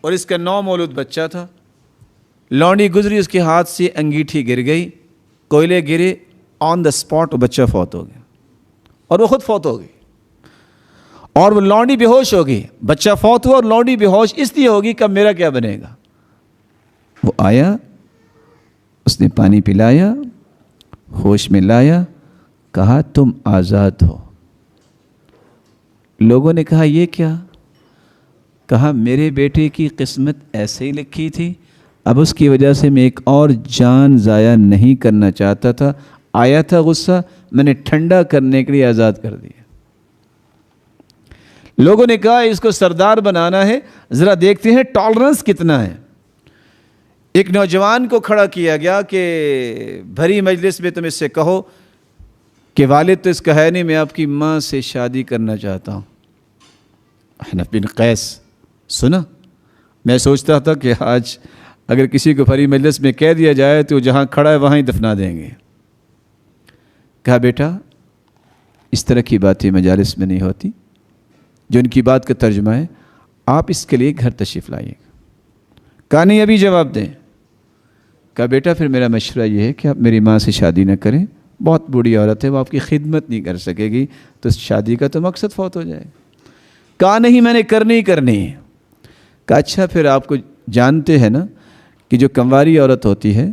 اور اس کا 9 مولود بچہ تھا۔ لونڈی گزری، اس کے ہاتھ سے انگیٹھی گر گئی، کوئلے گرے، آن دا اسپاٹ بچہ فوت ہو گیا، اور وہ خود فوت ہو گئی، اور وہ لونڈی بے ہوش ہو گئی۔ بچہ فوت ہوا اور لونڈی بے ہوش اس لیے ہوگی کہ اب میرا کیا بنے گا۔ وہ آیا، اس نے پانی پلایا، ہوش میں لایا، کہا تم آزاد ہو۔ لوگوں نے کہا یہ کیا؟ کہا میرے بیٹے کی قسمت ایسے ہی لکھی تھی، اب اس کی وجہ سے میں ایک اور جان ضائع نہیں کرنا چاہتا تھا، آیا تھا غصہ، میں نے ٹھنڈا کرنے کے لیے آزاد کر دیا۔ لوگوں نے کہا اس کو سردار بنانا ہے، ذرا دیکھتے ہیں ٹالرنس کتنا ہے۔ ایک نوجوان کو کھڑا کیا گیا کہ بھری مجلس میں تم اس سے کہو کہ والد تو اس کا ہے نہیں، میں آپ کی ماں سے شادی کرنا چاہتا ہوں۔ احنف بن قیس سنا، میں سوچتا تھا کہ آج اگر کسی کو بھری مجلس میں کہہ دیا جائے تو جہاں کھڑا ہے وہاں ہی دفنا دیں گے۔ کہا بیٹا اس طرح کی باتیں مجالس میں نہیں ہوتی، جو ان کی بات کا ترجمہ ہے آپ اس کے لیے گھر تشریف لائیے گا۔ کہا نہیں ابھی جواب دیں۔ کہا بیٹا پھر میرا مشورہ یہ ہے کہ آپ میری ماں سے شادی نہ کریں، بہت بوڑھی عورت ہے، وہ آپ کی خدمت نہیں کر سکے گی، تو اس شادی کا تو مقصد فوت ہو جائے گا۔ کہا نہیں میں نے کرنی کرنی ہے۔ کہا اچھا پھر آپ کو جانتے ہیں نا کہ جو کنواری عورت ہوتی ہے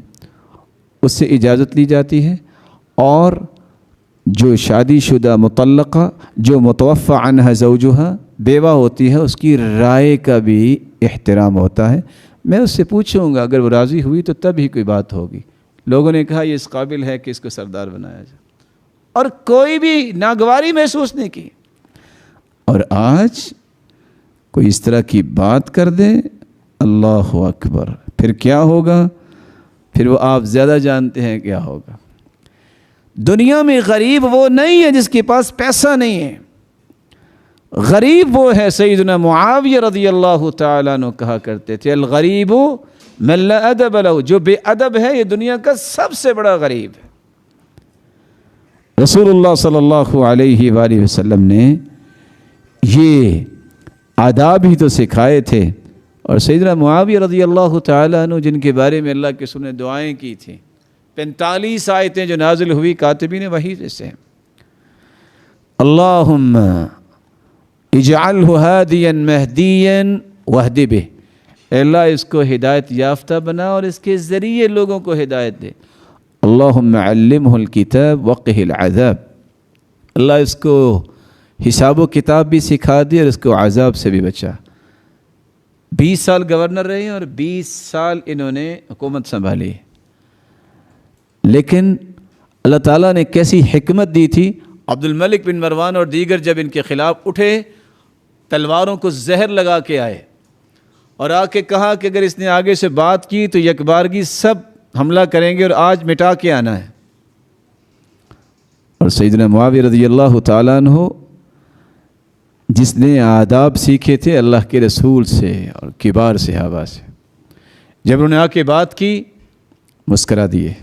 اس سے اجازت لی جاتی ہے، اور جو شادی شدہ مطلقہ جو متوفی عنہا زوجہا بیوہ ہوتی ہے اس کی رائے کا بھی احترام ہوتا ہے۔ میں اس سے پوچھوں گا، اگر وہ راضی ہوئی تو تب ہی کوئی بات ہوگی۔ لوگوں نے کہا یہ اس قابل ہے کہ اس کو سردار بنایا جائے، اور کوئی بھی ناگواری محسوس نہیں کی۔ اور آج کوئی اس طرح کی بات کر دے، اللہ اکبر، پھر کیا ہوگا؟ پھر وہ آپ زیادہ جانتے ہیں کیا ہوگا۔ دنیا میں غریب وہ نہیں ہے جس کے پاس پیسہ نہیں ہے، غریب وہ ہے، سیدنا معاویہ رضی اللہ تعالیٰ عنہ کہا کرتے تھے الغریب من لا ادب له، جو بے ادب ہے یہ دنیا کا سب سے بڑا غریب ہے۔ رسول اللہ صلی اللہ علیہ وآلہ وسلم نے یہ آداب ہی تو سکھائے تھے، اور سیدنا معاویہ رضی اللہ تعالیٰ عنہ جن کے بارے میں اللہ کے رسول نے دعائیں کی تھیں، 45 آیتیں جو نازل ہوئی کاتبین وحی سے، اللہم اجعلہ ہادیا مہدیا واہد بہ، اے اللہ اس کو ہدایت یافتہ بنا اور اس کے ذریعے لوگوں کو ہدایت دے۔ اللہم علمہ الکتاب وقہ العذاب، اللہ اس کو حساب و کتاب بھی سکھا دے اور اس کو عذاب سے بھی بچا۔ 20 سال گورنر رہے اور 20 سال انہوں نے حکومت سنبھالی، لیکن اللہ تعالیٰ نے کیسی حکمت دی تھی۔ عبد الملک بن مروان اور دیگر جب ان کے خلاف اٹھے، تلواروں کو زہر لگا کے آئے اور آ کے کہا کہ اگر اس نے آگے سے بات کی تو یکبارگی سب حملہ کریں گے اور آج مٹا کے آنا ہے۔ اور سیدنا معاویہ رضی اللہ تعالیٰ عنہ جس نے آداب سیکھے تھے اللہ کے رسول سے اور کبار صحابہ سے، جب انہوں نے آ کے بات کی مسکرا دیے،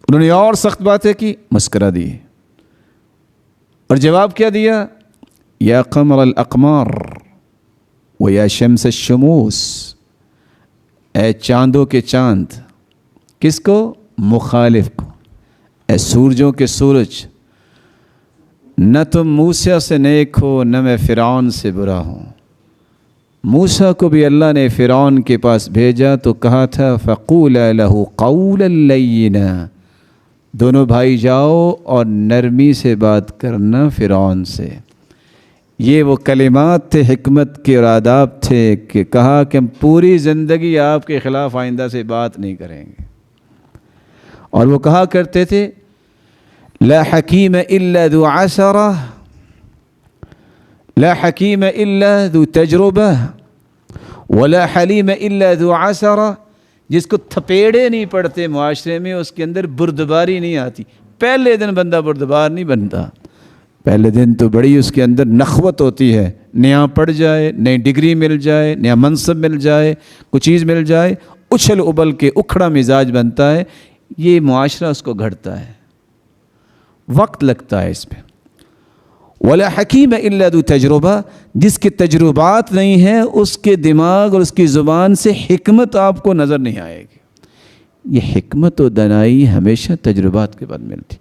انہوں نے اور سخت باتیں کی مسکرا دیے، اور جواب کیا دیا؟ یا قمر الاقمار و یا شمس الشموس، اے چاندوں کے چاند، کس کو؟ مخالف کو، اے سورجوں کے سورج، نہ تم موسیٰ سے نیک ہو نہ میں فرعون سے برا ہوں۔ موسیٰ کو بھی اللہ نے فرعون کے پاس بھیجا تو کہا تھا فَقُولَا لَهُ قَوْلًا لَيِّنًا، دونوں بھائی جاؤ اور نرمی سے بات کرنا فرعون سے۔ یہ وہ کلمات تھے حکمت کے اور آداب تھے کہ کہا کہ ہم پوری زندگی آپ کے خلاف آئندہ سے بات نہیں کریں گے۔ اور وہ کہا کرتے تھے لا حکیم الا ذو عشرہ، لا حکیم الا ذو تجربہ ولا حلیم الا ذو عشرہ۔ جس کو تھپیڑے نہیں پڑتے معاشرے میں، اس کے اندر بردباری نہیں آتی۔ پہلے دن بندہ بردبار نہیں بنتا، پہلے دن تو بڑی اس کے اندر نخوت ہوتی ہے، نیا پڑ جائے، نئی ڈگری مل جائے، نیا منصب مل جائے، کوئی چیز مل جائے، اچھل ابل کے اکھڑا مزاج بنتا ہے۔ یہ معاشرہ اس کو گھڑتا ہے، وقت لگتا ہے اس پہ۔ ولا حکیم الا ذو تجربہ، جس کے تجربات نہیں ہیں اس کے دماغ اور اس کی زبان سے حکمت آپ کو نظر نہیں آئے گی۔ یہ حکمت و دانائی ہمیشہ تجربات کے بعد ملتی۔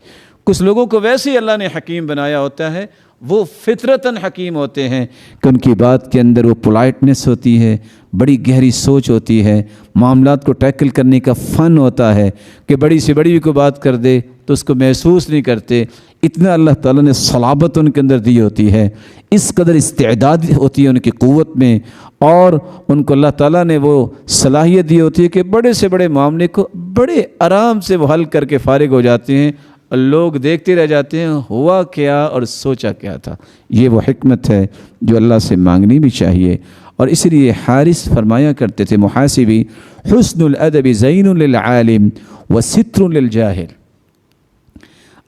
کچھ لوگوں کو ویسے ہی اللہ نے حکیم بنایا ہوتا ہے، وہ فطرتاً حکیم ہوتے ہیں کہ ان کی بات کے اندر وہ پولائٹنس ہوتی ہے، بڑی گہری سوچ ہوتی ہے، معاملات کو ٹیکل کرنے کا فن ہوتا ہے کہ بڑی سے بڑی کو بات کر دے تو اس کو محسوس نہیں کرتے۔ اتنا اللہ تعالیٰ نے صلابت ان کے اندر دی ہوتی ہے، اس قدر استعداد ہوتی ہے ان کی قوت میں، اور ان کو اللہ تعالیٰ نے وہ صلاحیت دی ہوتی ہے کہ بڑے سے بڑے معاملے کو بڑے آرام سے وہ حل کر کے فارغ ہو جاتے ہیں، اور لوگ دیکھتے رہ جاتے ہیں ہوا کیا اور سوچا کیا تھا۔ یہ وہ حکمت ہے جو اللہ سے مانگنی بھی چاہیے۔ اور اس لیے حارث فرمایا کرتے تھے محاسبی، حسن الادب زین للعالم وستر للجاہل۔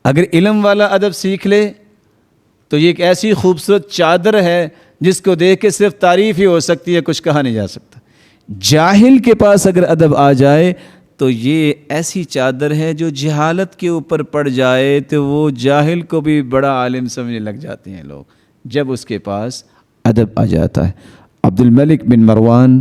اگر علم والا ادب سیکھ لے تو یہ ایک ایسی خوبصورت چادر ہے جس کو دیکھ کے صرف تعریف ہی ہو سکتی ہے، کچھ کہا نہیں جا سکتا۔ جاہل کے پاس اگر ادب آ جائے تو یہ ایسی چادر ہے جو جہالت کے اوپر پڑ جائے تو وہ جاہل کو بھی بڑا عالم سمجھنے لگ جاتے ہیں لوگ، جب اس کے پاس ادب آ جاتا ہے۔ عبد الملک بن مروان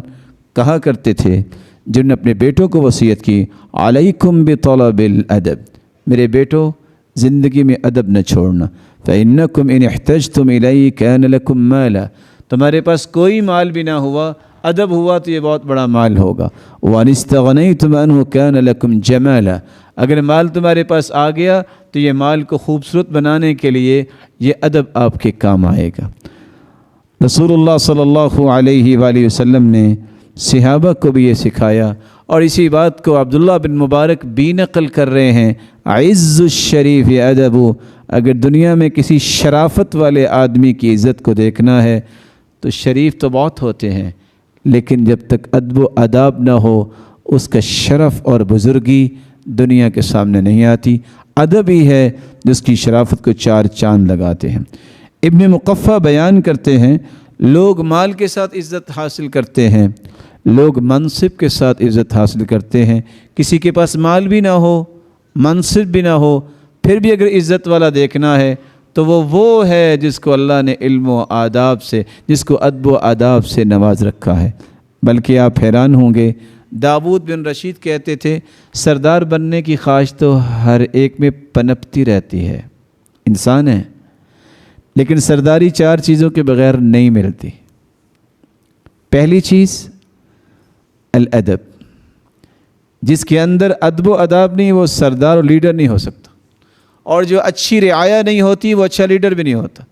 کہا کرتے تھے جن نے اپنے بیٹوں کو وصیت کی، علیکم بطلب الادب، میرے بیٹو زندگی میں ادب نہ چھوڑنا، فإنکم ان احتجتم الیہ کان لکم مالا، تمہارے پاس کوئی مال بھی نہ ہوا، ادب ہوا تو یہ بہت بڑا مال ہوگا، وَأَنِ اسْتَغْنَيْتُمْ عَنْهُ كَانَ لَكُمْ جَمَالًا، اگر مال تمہارے پاس آ گیا تو یہ مال کو خوبصورت بنانے کے لیے یہ ادب آپ کے کام آئے گا۔ رسول اللہ صلی اللہ علیہ وآلہ وسلم نے صحابہ کو بھی یہ سکھایا، اور اسی بات کو عبداللہ بن مبارک بھی نقل کر رہے ہیں، عز الشریف ادب، اگر دنیا میں کسی شرافت والے آدمی کی عزت کو دیکھنا ہے تو شریف تو بہت ہوتے ہیں، لیکن جب تک ادب و آداب نہ ہو اس کا شرف اور بزرگی دنیا کے سامنے نہیں آتی۔ ادب ہی ہے جس کی شرافت کو چار چاند لگاتے ہیں۔ ابن مقفع بیان کرتے ہیں لوگ مال کے ساتھ عزت حاصل کرتے ہیں، لوگ منصب کے ساتھ عزت حاصل کرتے ہیں۔ کسی کے پاس مال بھی نہ ہو، منصب بھی نہ ہو، پھر بھی اگر عزت والا دیکھنا ہے تو وہ ہے جس کو اللہ نے علم و آداب سے، جس کو ادب و آداب سے نواز رکھا ہے۔ بلکہ آپ حیران ہوں گے، داؤد بن رشید کہتے تھے سردار بننے کی خواہش تو ہر ایک میں پنپتی رہتی ہے، انسان ہے، لیکن سرداری چار چیزوں کے بغیر نہیں ملتی۔ پہلی چیز الادب، جس کے اندر ادب و آداب نہیں وہ سردار اور لیڈر نہیں ہو سکتا، اور جو اچھی رعایا نہیں ہوتی وہ اچھا لیڈر بھی نہیں ہوتا،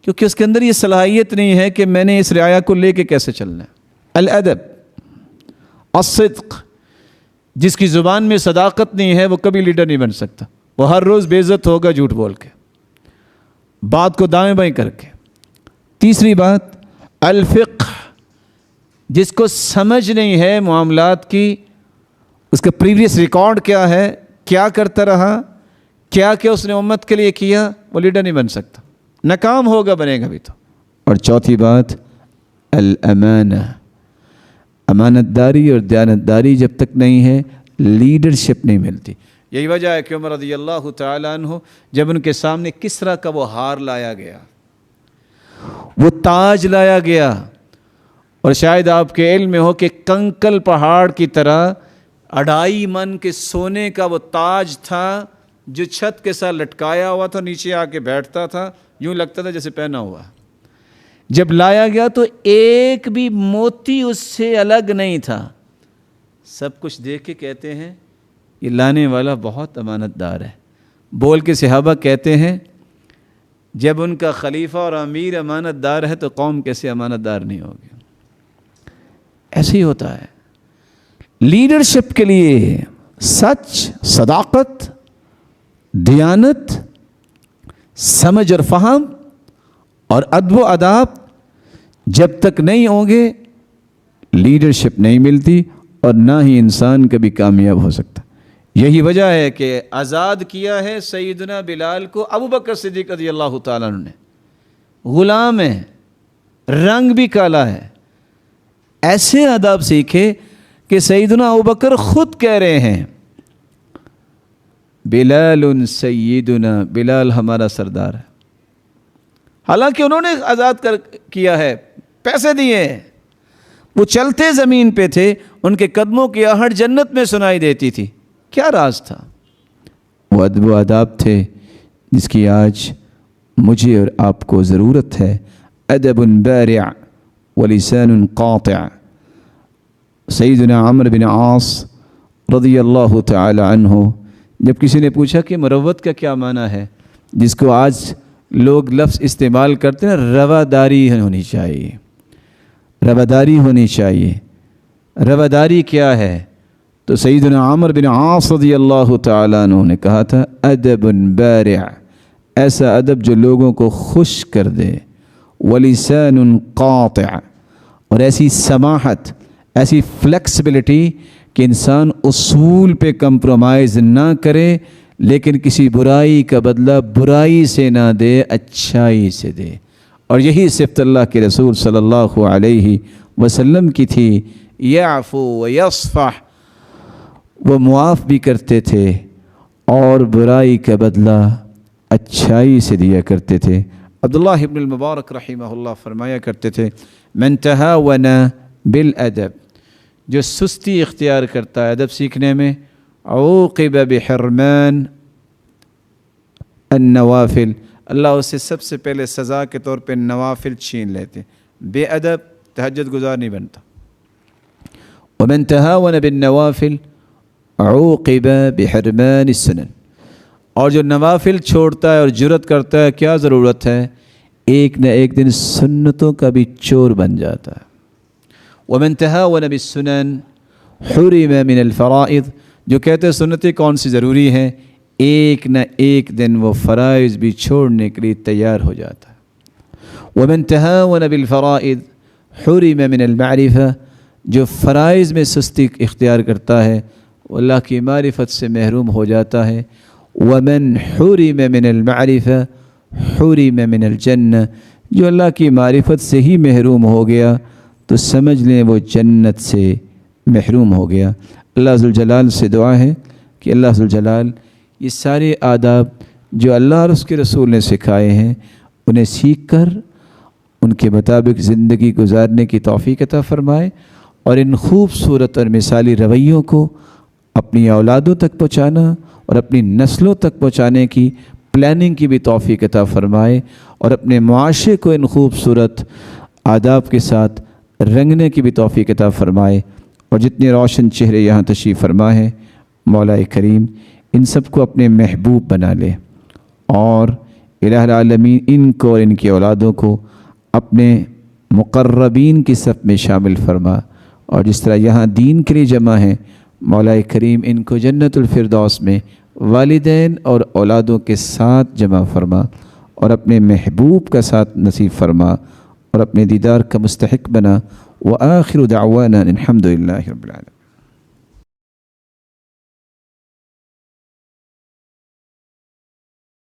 کیونکہ اس کے اندر یہ صلاحیت نہیں ہے کہ میں نے اس رعایا کو لے کے کیسے چلنا ہے۔ الادب، الصدق، جس کی زبان میں صداقت نہیں ہے وہ کبھی لیڈر نہیں بن سکتا، وہ ہر روز بے عزت ہوگا جھوٹ بول کے، بات کو دائیں بائیں کر کے۔ تیسری بات الفقہ، جس کو سمجھ نہیں ہے معاملات کی، اس کا پریویس ریکارڈ کیا ہے، کیا کرتا رہا، کیا کیا اس نے امت کے لیے کیا، وہ لیڈر نہیں بن سکتا، ناکام ہوگا، بنے گا بھی تو۔ اور چوتھی بات الامانہ، امانت داری اور دیانت داری جب تک نہیں ہے لیڈرشپ نہیں ملتی۔ یہی وجہ ہے کہ عمر رضی اللہ تعالیٰ عنہ جب ان کے سامنے کسریٰ کا وہ ہار لایا گیا، وہ تاج لایا گیا، اور شاید آپ کے علم میں ہو کہ کنکل پہاڑ کی طرح 2.5 من کے سونے کا وہ تاج تھا جو چھت کے ساتھ لٹکایا ہوا تھا، نیچے آ کے بیٹھتا تھا، یوں لگتا تھا جیسے پہنا ہوا۔ جب لایا گیا تو ایک بھی موتی اس سے الگ نہیں تھا۔ سب کچھ دیکھ کے کہتے ہیں یہ لانے والا بہت امانت دار ہے، بول کے صحابہ کہتے ہیں جب ان کا خلیفہ اور امیر امانت دار ہے تو قوم کیسے امانت دار نہیں ہوگی؟ ایسے ہی ہوتا ہے لیڈرشپ کے لیے سچ، صداقت، دیانت، سمجھ اور فہم اور ادب و آداب جب تک نہیں ہوں گے لیڈرشپ نہیں ملتی اور نہ ہی انسان کبھی کامیاب ہو سکتا۔ یہی وجہ ہے کہ آزاد کیا ہے سیدنا بلال کو ابو بکر صدیق رضی اللہ تعالیٰ عنہ نے، غلام ہے، رنگ بھی کالا ہے، ایسے آداب سیکھے کہ سیدنا ابو بکر خود کہہ رہے ہیں بلال سیدنا، بلال ہمارا سردار ہے، حالانکہ انہوں نے آزاد کیا ہے، پیسے دیے ہیں، وہ چلتے زمین پہ تھے، ان کے قدموں کی آہٹ جنت میں سنائی دیتی تھی۔ کیا راز تھا؟ وہ ادب و آداب تھے جس کی آج مجھے اور آپ کو ضرورت ہے۔ ادب بارع ولسان قاطع۔ سیدنا عمرو بن عاص رضی اللہ تعالی عنہ، جب کسی نے پوچھا کہ مروت کا کیا معنی ہے، جس کو آج لوگ لفظ استعمال کرتے ہیں، رواداری ہونی چاہیے، رواداری ہونی چاہیے۔ رواداری کیا ہے؟ تو سیدنا عمرو بن عاص رضی اللہ تعالیٰ عنہ نے کہا تھا ادب بارع، ایسا ادب جو لوگوں کو خوش کر دے، ولسان قاطع، اور ایسی سماحت، ایسی فلیکسبلٹی کہ انسان اصول پہ کمپرومائز نہ کرے لیکن کسی برائی کا بدلہ برائی سے نہ دے، اچھائی سے دے۔ اور یہی صفت اللہ کے رسول صلی اللہ علیہ وسلم کی تھی، یعفو ویصفح، وہ معاف بھی کرتے تھے اور برائی کا بدلہ اچھائی سے دیا کرتے تھے۔ عبداللہ ابن المبارک رحمہ اللہ فرمایا کرتے تھے من تہاون بالادب، جو سستی اختیار کرتا ہے ادب سیکھنے میں، عوقب بحرمان النوافل، اللہ اسے سب سے پہلے سزا کے طور پہ نوافل چھین لیتے۔ بے ادب تہجد گزار نہیں بنتا۔ ومن تہاون بالنوافل عوقب بحرمان السنن، اور جو نوافل چھوڑتا ہے اور جرت کرتا ہے، کیا ضرورت ہے، ایک نہ ایک دن سنتوں کا بھی چور بن جاتا ہے۔ ومن تہاون بالسنن حرم من الفرائض، جو کہتے ہیں سنتیں کون سی ضروری ہیں، ایک نہ ایک دن وہ فرائض بھی چھوڑنے کے لیے تیار ہو جاتا ہے۔ ومن تہاون بالفرائض حرم من المعرفہ، جو فرائض میں سستی اختیار کرتا ہے وہ اللہ کی معرفت سے محروم ہو جاتا ہے۔ ومن حرم من المعرفہ حرم من الجنہ، جو اللہ کی معرفت سے ہی محروم ہو گیا تو سمجھ لیں وہ جنت سے محروم ہو گیا۔ اللہ ذوالجلال سے دعا ہے کہ اللہ ذوالجلال یہ سارے آداب جو اللہ اور اس کے رسول نے سکھائے ہیں انہیں سیکھ کر ان کے مطابق زندگی گزارنے کی توفیق عطا فرمائے، اور ان خوبصورت اور مثالی رویوں کو اپنی اولادوں تک پہنچانا اور اپنی نسلوں تک پہنچانے کی پلاننگ کی بھی توفیق عطا فرمائے، اور اپنے معاشرے کو ان خوبصورت آداب کے ساتھ رنگنے کی بھی توفیق عطا فرمائے۔ اور جتنے روشن چہرے یہاں تشریف فرما ہے مولا کریم ان سب کو اپنے محبوب بنا لے، اور الہ العالمین ان کو اور ان کی اولادوں کو اپنے مقربین کی صف میں شامل فرما، اور جس طرح یہاں دین کے لیے جمع ہیں مولا کریم ان کو جنت الفردوس میں والدین اور اولادوں کے ساتھ جمع فرما، اور اپنے محبوب کا ساتھ نصیب فرما، اور اپنے دیدار کا مستحق بنا۔ وآخر دعوانا الحمد للہ رب العالمین۔